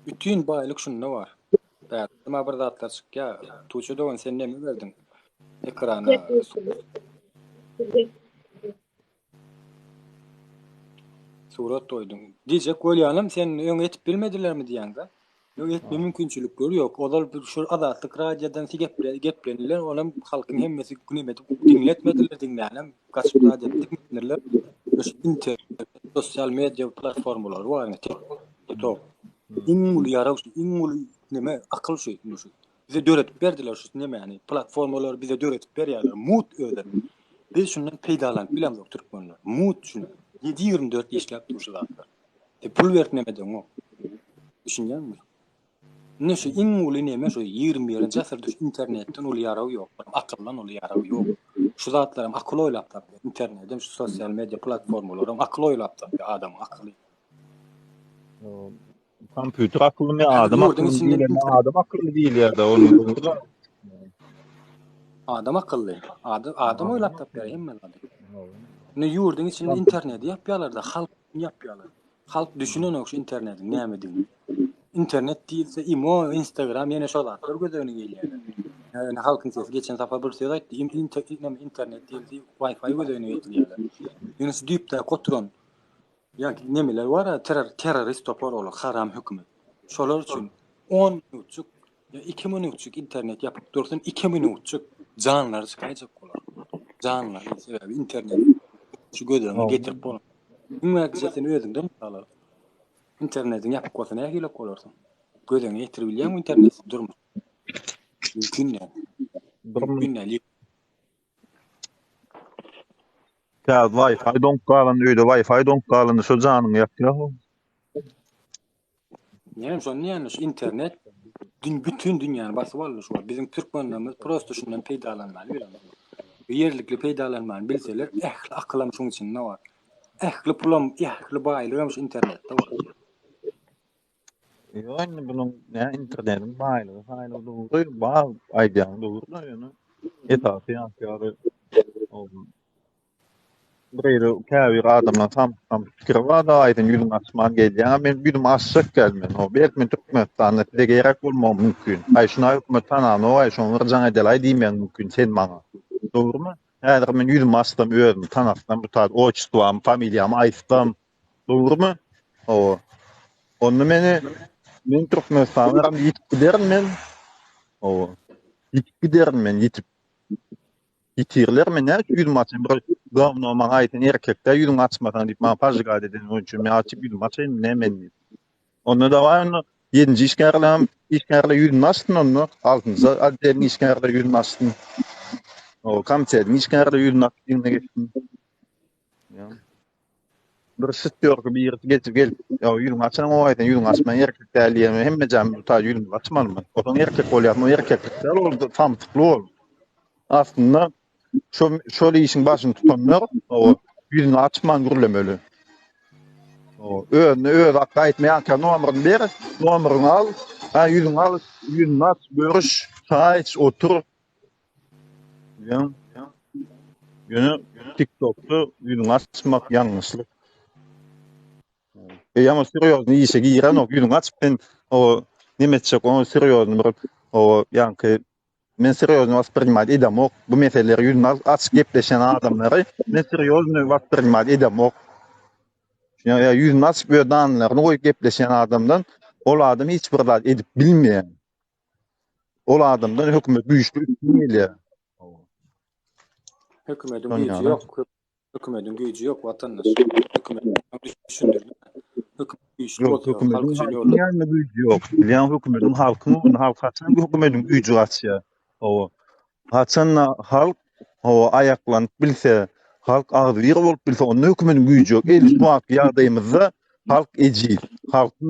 Bütün baýlyk şunda bar. Däme bir zatlar çykýa, tuğçe dogan sen näme berdiň? Ekrana. Surat toydum. Diyecek bolýanym sen öňe etip bilmedilermi diýende? Yok etme mümkinçilikleri yok. Olar şu adatlyk radiodan geplenirler, olam halkyň hemmesi günemetip dinletmediler. Gaçyp radioda dinlerler. Şu internet, sosyal medya platformlary bar. TikTok. Iňmul ýaraw, iňmul neme akyl şey. Bize döretip berdiler şu neme yani platformlar bize döretip berýärler. Mut öder. Biz şundan peýdalanyp bilemok türkmenler. Mut şunu 7-24 işläp durýarlar. Pul bertnemeden o. Düşünýärmi? Ne şu iňmuli neme şu 20-nji asyrda internetden ol ýaraw ýok. Akyllan ol ýaraw ýok. Şu zatlarym akyl oýlap tapdy. Internetten şu sosial media platformlaryň akyl oýlap tapdy adam akyly. Kompüter akıllı mı adam akıllı değil mi? Adam akıllı değil ya da onu burada. Adam akıllı. Adam oýlap tapýar hemme adam. Ne ýurdun içinde internet yapýarlar da halk yapýarlar. Halk düşünen şu internetin näme diýeni. İnternet diýilse imo Instagram ýene şolar gözüne gelýär. Yani halkyň sesi geçen safa bir söz aýtdy. İnternet diýilse Wi-Fi gözüne gelýär. Ýöne diýip de kotron. Yani nemeler var ya terörist toplar olur haram hükmü. Şolar üçün 10 minutçuk ya 2 minutçuk internet yapıp dursun 2 minutçuk canlar çıkayacak olar. Canlar sebebi internet şu gözüne getirip onu. Merkezini özünden alar. İnternetin yapıp koysana gelip olarsan. Gözüne getirip bilýän internet durmuş. Mümkün yani. Mümkün yani. Ya Wi-Fi donk kalandı öyle Wi-Fi donk kalandı şu canını yapıyor. Yani şu internet bütün dünyanı basyp aldy şu. Bizim türkmenlerimiz prosto şundan peýdalanmaly bilen. Yerlikli peýdalanmaly bilseler, ähli akylym şoň için ne var? Ähli pulam, ähli baýlygam şu internetde var. Yani bunun ne internetin baylığı doğru var aýdýan doğru ýöne. Etapy ýa-da Burayı käbir adamlar tam fikir var da aydın ýüzüň açman gelýär. Men ýüzüm açsak gelmen. O berkmen türkmenistan de gerek bolmam mümkin. Ay şuna hökümet tanan o ay şonu jaň edelaý diýmen mümkin sen maňa. Dogrymy? Häzir men ýüzüm açdym özüm tanapdan bu tat oçtuam, familiýam aýtdym. Dogrymy? O. Onu men türkmenistandan ýitip gidermen. O. Ýitip gidermen ýitip Yitirler men näçe ýüzüm açyn bir gawna maňa aýtyn erkekler ýüzüň açmadan diýip maňa paşgad eden üçin men açyp ýüzüm açyn nämen diýip. Onda da var 7-nji işgärle ýüzüm açdym onu 6-njy adden işgärle ýüzüm açdym. O kamçedy işgärle ýüzüm açdym geçdim. Ya. Bir sütýörge bir geçip gelip ýüzüm açan o aýtyn ýüzüm açman erkekler diýen hemme jam tutar ýüzüm açmalymy. Otaň erkek bolýarmy erkekler oldu tam tutly ol. Aslında şöyle işin başını tutanlar o yüzünü açman gürlemeli. O öyle akaytmayan numaranı ver, numaranı al, yüzünü aç, görüş, çay otur. Yani TikTok'ta yüzünü açmak yanlışlık. Ama seriozny işe giren o yüzünü aç ben o nimetçek onu seriozny bir o yankı men seriozno воспринимать edemok. Bu meseleleri yüzüne açık gepleşen adamları men seriozno воспринимать edemok. Ya yüzüne açık bir danlarını koyup gepleşen adamdan ol adam hiç bir zat edip bilmeyen. Ol adamdan hükümet güýçli üstünliği. Hükümetin Son güýçi yana. ýok. Hükümetin güýçi ýok watandaş. Hükümet düşündir. Hükümet güýçli Yok, bolsa hükümetin halk halkın jüni yanına gücü yok. Bilen hükümetin halkın halk haçan hükümetin gücü gaçya. O haçanla halk o ayaklanıp bilse halk ağzı bolup bilse onun hükümetin gücü yok. El şu an ýagdaýymyzda halk ejil.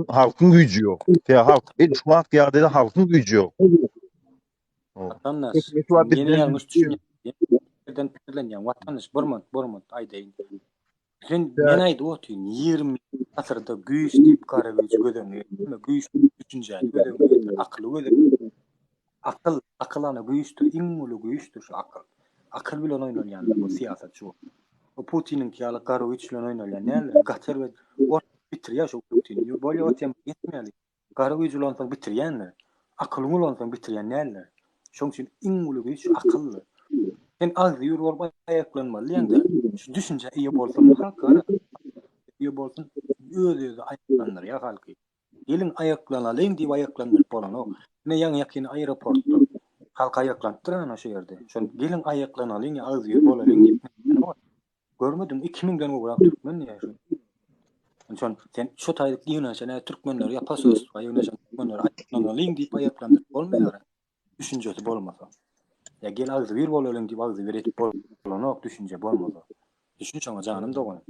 Halkın gücü yok. Halk şu an ýagdaýda halkın gücü yok. watandaş. Hükümet var Yeni bizden ýalňyş düşünýär. Birden pikirlenýän watandaş bormont aýdaýyn. Sen men aýdy otyn 20 asyrda güýç diýip gara güýç gödöňýär. Güýç düşünjäli gödöňýär. Akly gödöňýär. Akylana güýçdür, iň uly güýçdür şu akıl. Akıl bilen oýnalýanlar bu siýasatçy. O Putinin ýaly gara güýç bilen oýnalýan näler? Gatar we ort bitirýär şu Putin. Bolýa otym ýetmeli. Gara güýç bilen bitirýänler. Akyl bilen bitirýän näler? Şoň üçin iň uly güýç akylly. Sen az ýür bolup aýaklanmaly-ýa-da. Şu düşünje iýe bolsa halka iýe bolsun özü aýaklandyr ýa halky. Gelin aýaklanalyň diýip aýaklandyr bolan o. Ne ýaňy aeroportda halka aýaklandyran o şeýerde. Şol gelin aýaklanalyň ýa az ýür bolalyň diýip. Görmedim 2000-den gowrak türkmen ýaşy. Şol sen şu taýyk ýöneşene türkmenler ýapasöz ýöneşen türkmenler aýaklanalyň diýip aýaklandyr bolmaýar. Düşünjesi bolmasa. Ya gel ağzı bir bolalyň diýip ağzı bir etip bolanok düşünje bolmasa. Düşünçeňe janym dogan.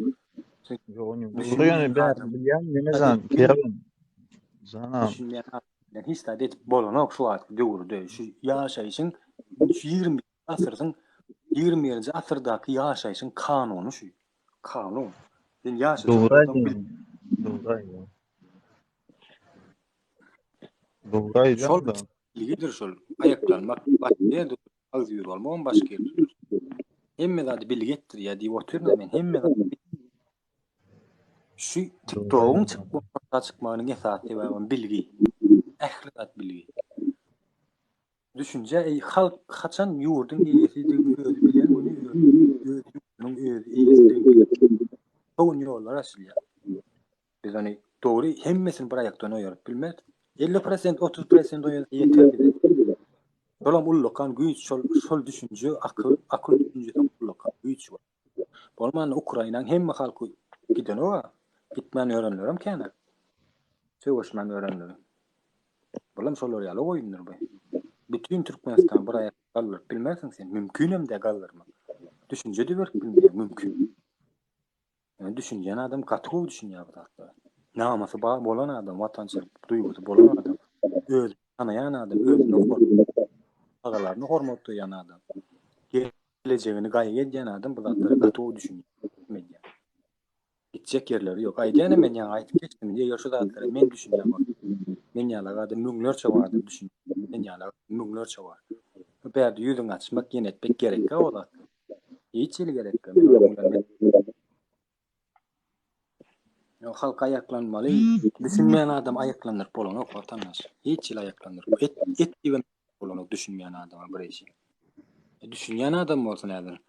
Bu yani ben bilýän neme zan kerem. Zana Ben hiç de etip bolanok şu wagt döwürde şu ýaşaýyşyň şu 20 asyrdyň 20-nji asyrdaky ýaşaýyşyň kanuny şu. Kanun. Sen ýaşaýyň Doğru. şol bilgidir şol. Aýaklanmak başga ağzı ýür bolmagy başga ýerdir. Hemme zat bilgetdir ýa diýip oturna men hemme zat şu TikTok'un çıkmagynyň esasy we bilgi. Ähli zat bilgi. Düşünje halk haçan ýurdun ýesi diýip bilen onu ýurdun ýesi. Toň ýollar aşylýar. Biz hani dogry hemmesini bir aýakdan oýaryp bilmek 50% 30% oýan ýeter bize. Şolam ullukan güýç şol düşünje akıl düşünje ullukan güýç bar. Bolmany Ukrainaň hemme halky giden o gitmän öğrenlerim kene. Söwüşmän öğrenlerim. Bolam şolar ýaly oýunlar bu. Bütün Türkmenistan bir aýak galyr bilmersiň sen mümkünem de galyrmy? Düşünje de berk bilmeýär mümkün. Yani düşünýän adam gaty düşünýär bu hakda. Namasy bolan adam, watançylyk duýgusy bolan adam, öz tanaýan adam, özüni agalaryny hormatlaýan adam, gelejegini gaýy edýän adam bu zatlary gaty düşünýär. Gitjek ýerleri ýok. Aýdýany men ýa aýtyp geçdim diýe şu zatlary men düşünýär. Men ýalaga da müňlerçe bar diýip düşünýär. Men ýalaga müňlerçe bar. Bu bäde ýüzüň açmak genetmek gerek o zat. Hiç il gerek. Halk ayaklanmalı. Düşünmeyen adam ayaklanır bolanok vatandaş. Hiç il ayaklanır. Et gibi bolanok düşünmeyen adama bir şey. Düşünmeyen adam olsun nedir?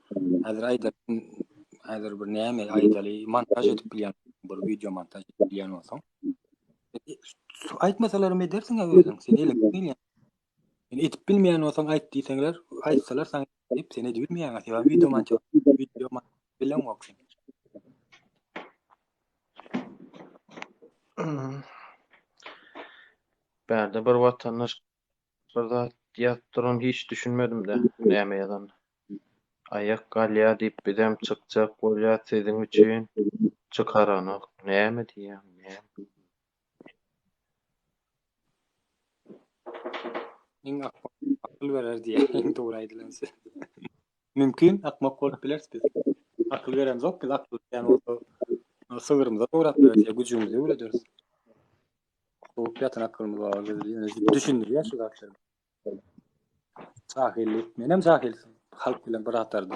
Hazır bir neyme aydalı montaj edip bilen bir video montaj edip bilen olsun. Aytmasalar mı edersin ya özün? Sen elek bilmeyen. Etip bilmeyen olsan ayt diýseňler, aytsalar sana edip seni bilmeýän ýa video montaj bilen okşun. Bärde bir watandaş bir zat ýatdyran hiç düşünmedim de näme ýazan. Ayak galya diýip bizem çykjak bolýar siziň üçin çykaranyk näme diýýär? Iň akıl verer diye doğru aýdylansa. Mümkin akmak bolup bilersiz. Akıl veren zok, biz akıl yani o sığırımıza doğrat bilersiz, gücümüzü öyle diyoruz. O piyatın akılımız var, düşündür ya şu zatları. Sahillik, menem sahil halk bilen bir atardı.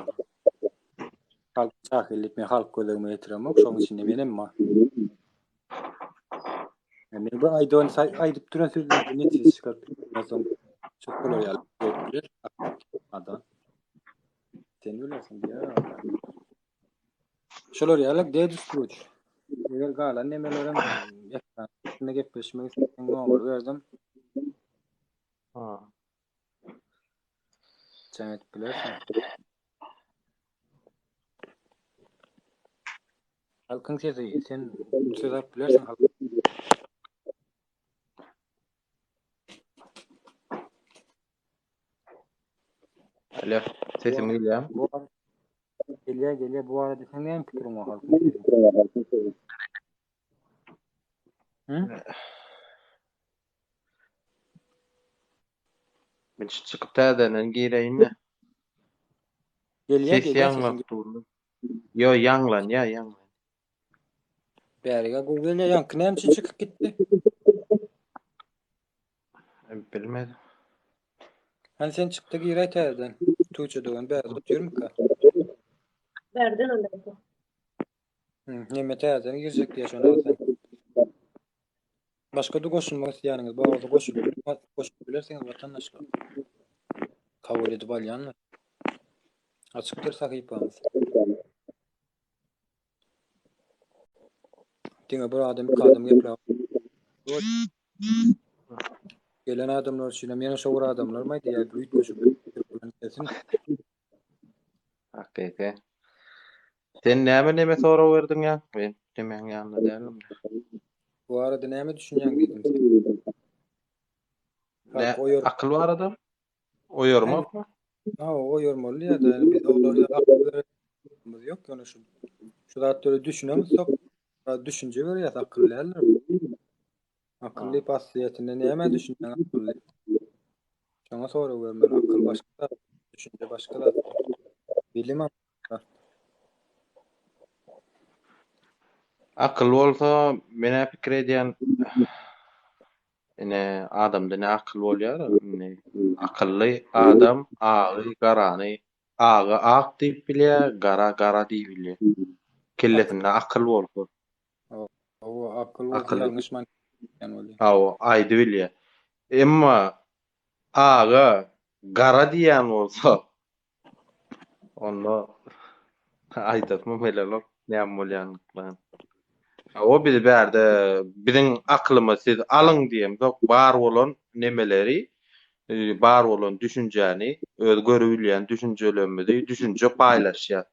Halk sahillik, men halk gözüme yetiremok, şoň içinde menem ma. Yani bu aýdyp duran sözleri netisiz çıkartıp Çok kolay bilir. Adam. Sen bilersin ya. Şolar ýaly dedüsturç. Eger galan nemelerim ekran ne gepleşmek istedim nomer berdim. Ha. Sen et bilersin. Halkın sesi sen söz alıp bilersin halk. Alo, sesim gelýär. Bu geliyor bu arada sen ne fikrin var halkın sesi? Hı? Ben çıkıp täzeden gireýinmi? Geliyor Ses ýanglap durdy. Yo, ýanglan, ya ýanglan. Bäriga Google yankı nämçe çıkıp gitti. Bilmedim. Hani sen çıktı giray täzeden. Tuğçe döwen bäri oturýarmy ka? Berden aldı. Neme täzeden girecek diýe şonu sen. Başka da goşulmak isteýäniňiz bagada goşup bilersiňiz watandaşlar. Kabul edip alýanlar. Açıktır sahypamyz. Diňe bir adam gepler. Gelen adamlar şuna meni şowur adamlar maýdy ýa büyük goşup bilersin. Hakika. Sen neme sora berdiň ýa? Ben demeň ýanynda dälim. Bu arada näme düşünýäň diýdim sen. Halk oýur. Akyl bar adam. Oýurmak mı? Ha, oýurmaly ýa-da biz olar ýa-da yok ýa şu zatları düşünemisok, düşünje berýär akyllylar. Akylly pasiýetine näme düşünýän akylly? Şoňa sora bermeli akyl başga, düşünje başga da. Bilim Akyl bolsa mene pikir edýän ene adamda ne akyl bolýar? Akylly adam agy garany agy ak diýip bilýär, gara diýip bilýär. Kelletinde akyl bolsa. o akıl ýalňyş man ýany. Aw, aýdy bilýär. Emma agy gara diýän bolsa onda aýdapmy melalok näme bolýan? O bir berde biziň aklymyz siz alyň diýem, zok bar bolan nemeleri, bar bolan düşünjäni, öz görüp bilýän düşünjelerimizi düşünje paýlaşýar.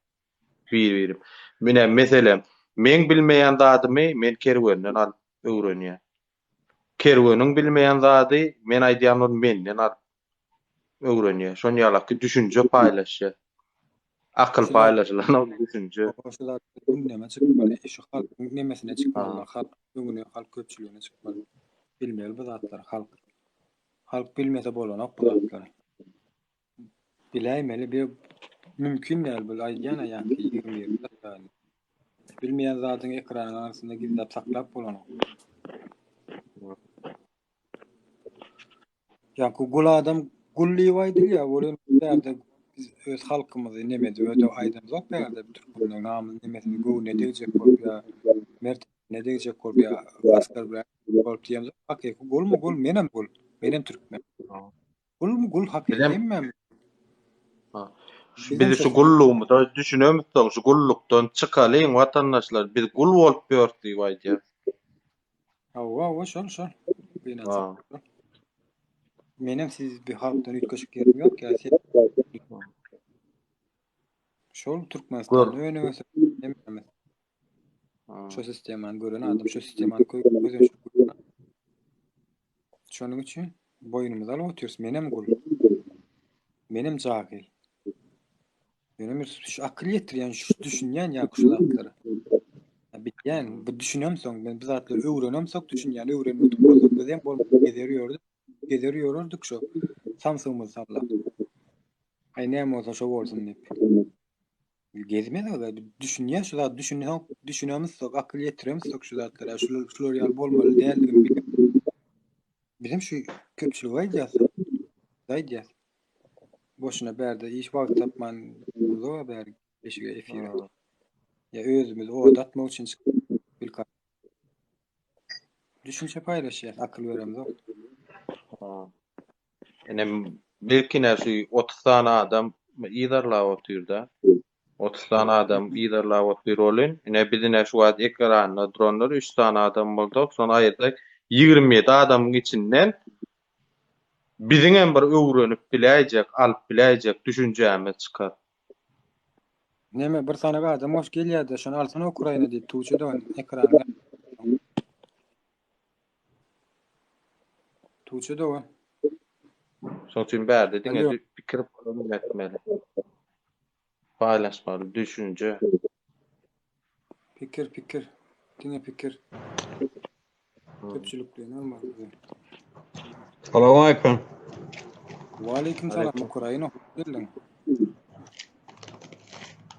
Bir. Mine meselem, men bilmeýän zadymy men kerwenden alyp öwrenýär. Kerweniň bilmeýän zady men aýdýanlar menden alyp öwrenýär. Şoň ýaly düşünje paýlaşýar. Akyl paýlaşylan düşünje. Şular gündeme çıkmaly, şu halk nemesine çıkmaly, halk öňüne, halk köpçüligine çıkmaly. Bilmeli bu zatlar halk. Halk bilmese bolanok bu zatlar. Biläýmeli bir mümkin däl bu aýdýan ýa-da bilmeýän zatyň ekranyň arasynda gizlap saklap bolanok. Ýa-ku gul adam gully waýdyl ýa, bolan berde biz öz halkymyzy nemedi öde aýdym zok berde Türkmeniň namyny nemesini gowy ne diýjek bolup ýa mert ne diýjek bolup ýa askar bilen bolup diýen zok. Hakyky gul menem gul, menem türkmen. Gul hakykymem. Biz şu gullugymyzy düşünemisok, şu gullukdan çıkalyň watandaşlar biz gul bolup ýördi diýip Awa şol. Menem siz bir halkdan ütköşük yerim yok ya. Şol Türkmenistan öňüňe demem. Şu sisteman gören adam şu sisteman gözün şu. Şonuň üçin boýnumyzy alyp oturýarys. Menem gul. Menem jahil. Menem şu akyl ýetirýän, şu düşünýän ýa-da şu zatlary. Bitýän, bu düşünýän soň ben bu zatlary öwrenem sok düşünýän, öwrenip bizem bolup gezeriýordyk şu. Samsung'my saplap. Näme bolsa şo bolsun diýip. Gezmedi da düşünýän şu zat düşünýämiz sok, akyl ýetirýämiz sok şu zatlary. Şular ýaly bolmaly däl. Bizim şu köpçülik aýdýas. Boşuna berde iş wagt tapman zo ber eşige efir. Ya özümüz o datmak üçin bilka. Düşünçe paýlaşýar, akyl beremiz ok. Ene belki näşi 30 tane adam iýdarlap oturda. 30 tane adam iýdarlap otur bolyn. Ene bizine şu wagt ekranyna dronlar 3 tane adam boldak. Sonra aýyrdyk 27 adamyň içinden biziňem bir öwrenip biläjek, alyp biläjek düşünjämiz çykar. Neme bir tane adam hoş gelýärdi. Şonu alsana Ukraina diýip tuğçu da ekranda. Tuğçu da var. Şoň üçin bärde diňe Alo. pikir etmeli. Paylaşmaly, düşünje. Pikir. Dine pikir. Köpçülükde normal. Salamu aleyküm. Wa aleyküm salam Ukraina. Gelin.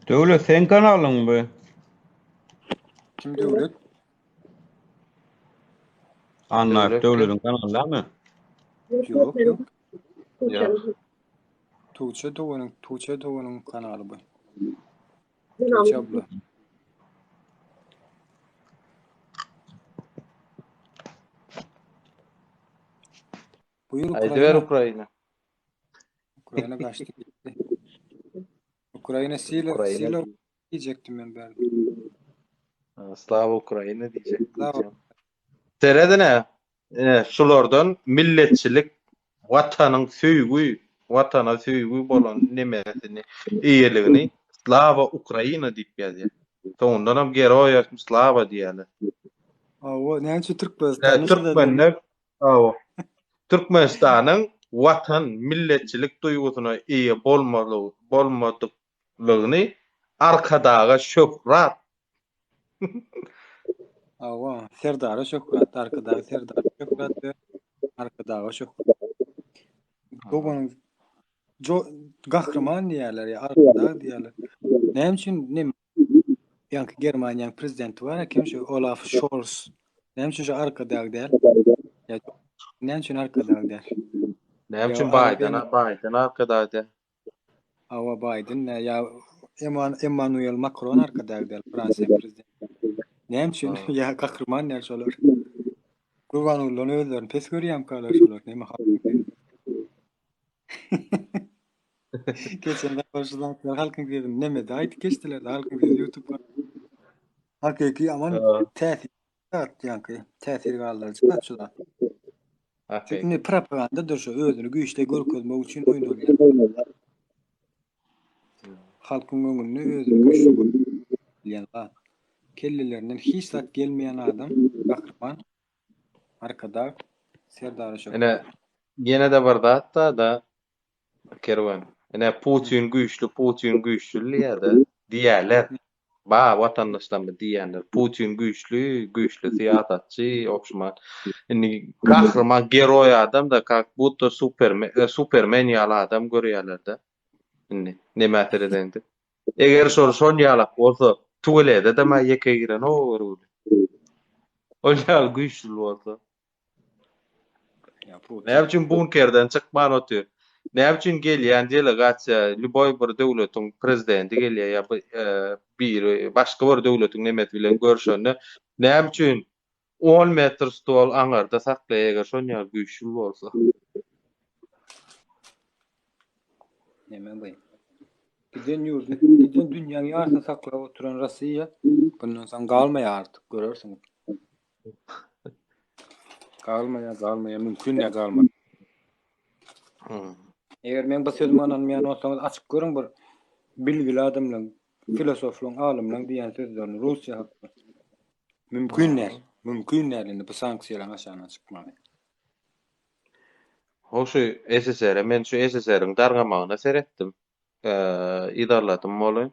Döwlet sen kanalyň bu. Kim döwlet? Anlar Döwlet. döwletiň kanalynda mı? Yok. Ya. Tuğçe Doğu'nun kanalı bu. Tuğçe abla. Buyur Haydi ver Ukrayna. Ukraina. Ukrayna kaçtı gitti. Ukrayna Sila diyecektim ben berdi. Slava Ukraina diyecek. Slava. Seredine şulardan milletçilik, watanyň söýgü, watana söýgü bolan nemesini, iýeligini Slava Ukraina diýip ýazýar. Sondan hem Geroya Slava diýerler. Awa näçe Türkmenistan? Türkmenler, Türkmenistanyň watan milletçilik duýgusyna iýe bolmadygyny arkadaga şöhrat. Awa Serdar Şöhrat, arkadağı Serdar Şöhrat ve arkadağı Şöhrat. Doğu'nun gahraman diýerler ya, arkadağı diýerler. Näme üçin ýanky Germaniýanyň prezidenti bar ekem şu Olaf Scholz. Näme üçin şu arkadağı diýer? Ya näme üçin arkadağı diýer? Näme üçin Ya, Biden arkadağı diýer. Awa Biden ya Emmanuel Macron arkadağı diýer, Fransa prezidenti. Näme üçin ya gahraman näme şolar? Gurban ulan özlerini pes görýärm kalar şolar. Näme hakly? Geçen başladan halkın dedim neme de ayt geçtiler halkın dedi YouTube'a. Hakiki aman täsir yankı täsir gallar çıkat şudan. Çünkü propaganda da şu özünü güýçle görkezmek üçin oýnarlar. Halkın öňünde özünü güýçle bilýän kellelerinden hiç zat gelmeyen adam gahraman arkada Serdar Şöhrat. Ene gene de bir hatta da kerwan. Ene Putin güýçlü diýerler. Diýerler. Ba watandaşlar diýerler. Putin güýçlü siýasatçy okşuman. Ene gahraman geroy adam da kak butda Superman ýaly adam görýärler-de. Ene näme terdendi. Eger şol ýalap bolsa tuwelede de ma ýeke giren o. Ol güýçlü bolsa. Näme üçin bunkerden çykman otur? Näme üçin gelýän delegasiýa, luboy bir döwletiň prezidenti gelýär ýa bir başga bir döwletiň nemet bilen görüşende näme üçin 10 metr stol aňarda saklaýar şonýa güýçlü bolsa. Näme bu? Giden dünýäni ýarsa saklap oturan Russiýa bundan soň galmaýar artyk görersiň. Galmaýar mümkin ýa galmaýar. Eger men bu sözümi ananmaýan bolsaňyz açyk görüň bir bilgili adamlaryň, filosoflaryň, alimlaryň diýen sözlerini Russiýa hakda. Mümkin indi bu sanksiýalaryň aşagyna çykmagy. Hoşu SSR, men şu SSR'in dargamagyna seretdim. İdarladym bolyn.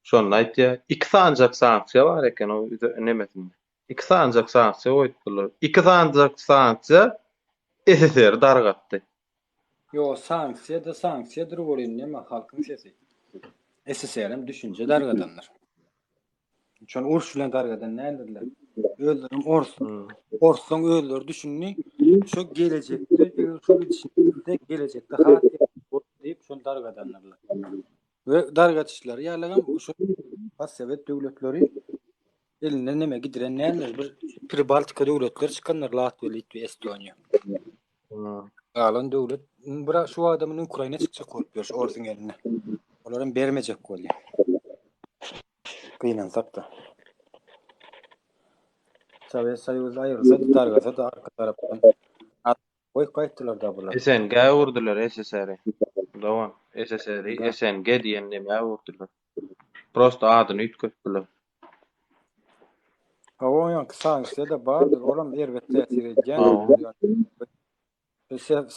Şonu aýtdy. 2 sanjak sanksiýa bar eken o nemetinde. 2 sanjak sanksiýa oýtdylar. 2 sanjak sanksiýa SSR dargatdy. Yo sanksiýadyr bolýan näme halkyň sesi. SSR'im düşünje dargadanlar. Şonu uruş bilen dargadan nädirler? Özlerim Orson özleri düşünni. Şu gelecekde, şu düşünde gelecekde hat diýip şonu dargadanlar. Ve dargatyşlar ýalagan şu Sovet döwletleri eline neme gidiren näler bir Pribaltika döwletleri çykanlar Latviýa, Litwa, Estoniýa. Alan döwlet Bırak şu adamın Ukrayna çıkacak korkuyor şu orsun eline. Onların vermeyecek gol ya. Kıynansak da. Sovet Soyuz ayrılsa da dargasa da arka taraftan koy kayıttılar da bular. SNG vurdular SSR'i. Davam. SSR'i SNG diyen neme vurdular. Prosto adını ütköpdüler. O yank sağınçta da vardır. Oram elbet tesir edgen.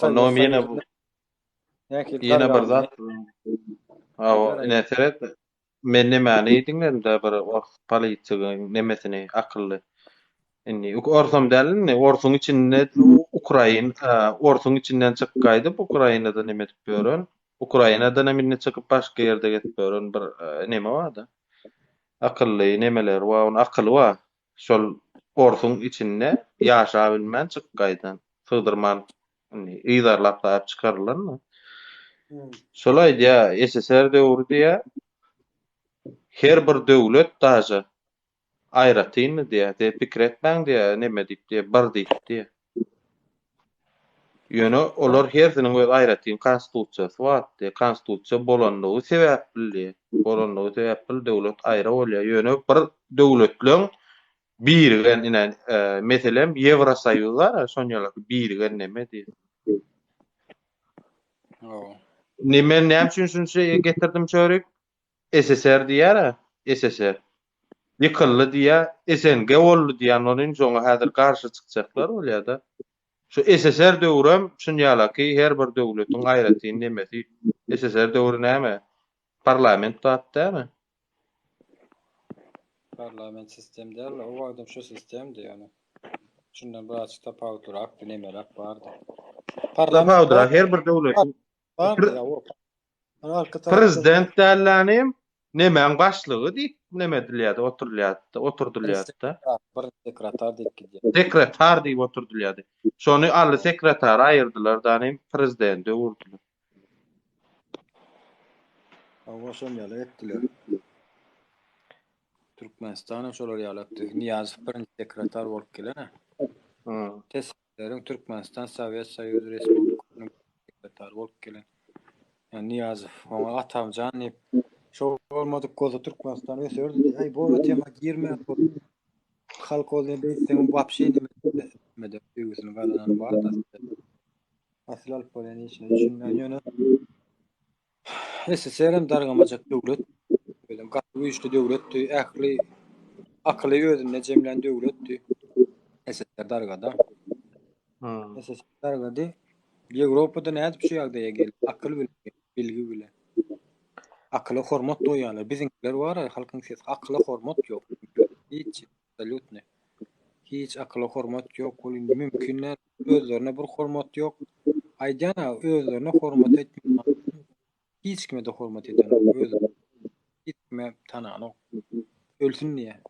Onu yine bu. Yine bir zat. Ne seret men nemeni dinledim da bir politsiýa nemesini akıllı. Inni orsam dälin orsun içinde orsun içinden çykgaýdy Ukrainada neme edip görün. Ukrainada nemini çykyp başga ýerde getip görün bir neme wada. Akıllı nemeler wa onu akılı wa. Şol orsun içinde ýaşa bilmän çykgaýdan sığdırman ýydarlap taýyp çykarlarmy? Şolay diýä SSR döwrü diýä her bir döwlet daşy aýratyn diýä, pikir etmäň diýä, neme diýip diýä, bir diýip diýä. Ýöne olar hersiniň öz aýratyn konstitusiýasy bar diýä, konstitusiýa bolanlygy sebäpli, bolanlygy sebäpli döwlet aýra bolýar. Ýöne bir döwletleň birigen inen meselem Ýewrosoýuz bar, şonýaly birigen neme diýip. Neme näme üçin şeýle getirdim çörek? SSR diýär, SSR. Ýykyldy diýä, SNG boldy diýän onuň soňa häzir garşy çykjaklar bolýar da. Şu SSR döwrüm şunýalaky her bir döwletiň aýratyn nemesi. SSR döwrü näme? Parlament datdämi? Parlament sistem derler. O adam şu sistemdi yani. Şundan biraz tapawdurak nemerak bardy. Tapawdurak her bir döwletiň prezident dällanym nemen başlygy diýip neme edilýärdi, oturdylýardy. Bir sekretar diýip. Sekretar diýip oturdylýardy. Şonu aly sekretar aýyrdylar danym prezidenti urdular. Awa şonýaly etdiler. Türkmenistanyň şolar ýalapdy. Niýazow birinji sekretar bolup gelen. Tesirleriň Türkmenistan Sovet Soýuzy Respublikasynyň sekretary bolup gelen. Yani Niýazow oňa atamjan diýip şo bolmadyk goza Türkmenistan ösürdi. Ay bu tema girme halk olduğunu beýsen wapşe demedi. Ýüzüni galanan bar da. Aslal polen içine düşünýän ýöne. SSR'em dargamajak döwlet. Belim gatly güýçli döwletdi, akly özüne jemlen döwletdi. SSR dargada. SSR dargady. Ýewropada nädip şu ýagdaýa gelip akyl bilgi bilen. Akla hormat doýanlar. Bizimkiler var, halkyň ses akla hormat ýok. Hiç absolutne. Hiç akla hormat ýok. Ol indi mümkin özlerine bir hormat ýok. Aýdana özlerine hormat etmeýän. Hiç kime de hormat eden özlerine. Hiç kime tanany. Ölsün diye.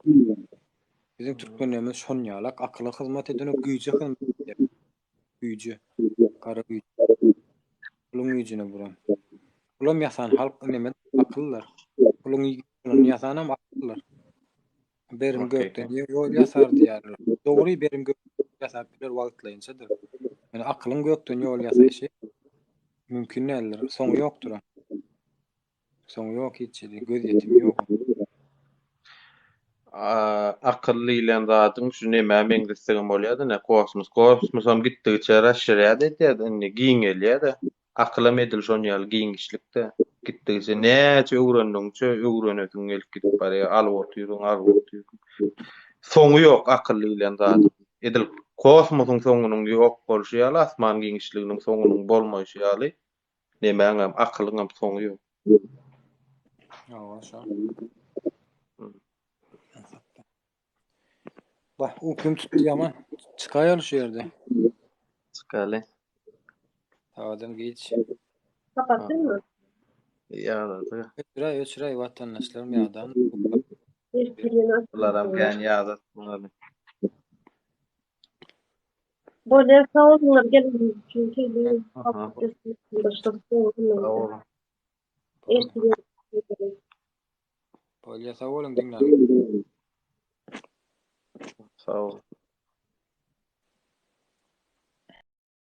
Bizim Türkmenlerimiz şonýalak akla hyzmat eden güýje hyzmat eder. Güýje. Kara güýje. Ulun güýjine buran. Ulam ýasan halk neme akyllar. Ulun ýasanam akyllar. Berim gökden ýol ýasar diýerler. Dogry berim gökden ýasap biler wagtlaýynçadyr. Yani akylyň gökden ýol ýasaýşy mümkin näler. Soňy ýokdur. Soňy ýok hiç göz ýetim ýok. Akıllı ile zaten şu ne məmin gitsegim bolýardy ne kosmosam gitdigiçe raşýarýady diýdi giň elýärdi akylym edil şonýaly giňişlikde gitdigiçe näçe öwrendiňçe öwrenetiň elip gidip barýar alyp oturýar soňy ýok akylly ile zaten edil kosmosyň soňunyň ýok bolşy ýaly asman giňişliginiň soňunyň bolmaýşy ýaly nemäňem akylyňam soňy ýok. Bak, ukum tuttu yaman. Çıkayal şu yerde. Çıkalı. Adam geç. Kapattın mı? Ya da. Öçüray vatandaşlarım yağdan. Bunlar gen yağda. Böyle sağ olsunlar gelin. Çünkü başladık. Böyle sağ olun dinleyin. Sağ ol.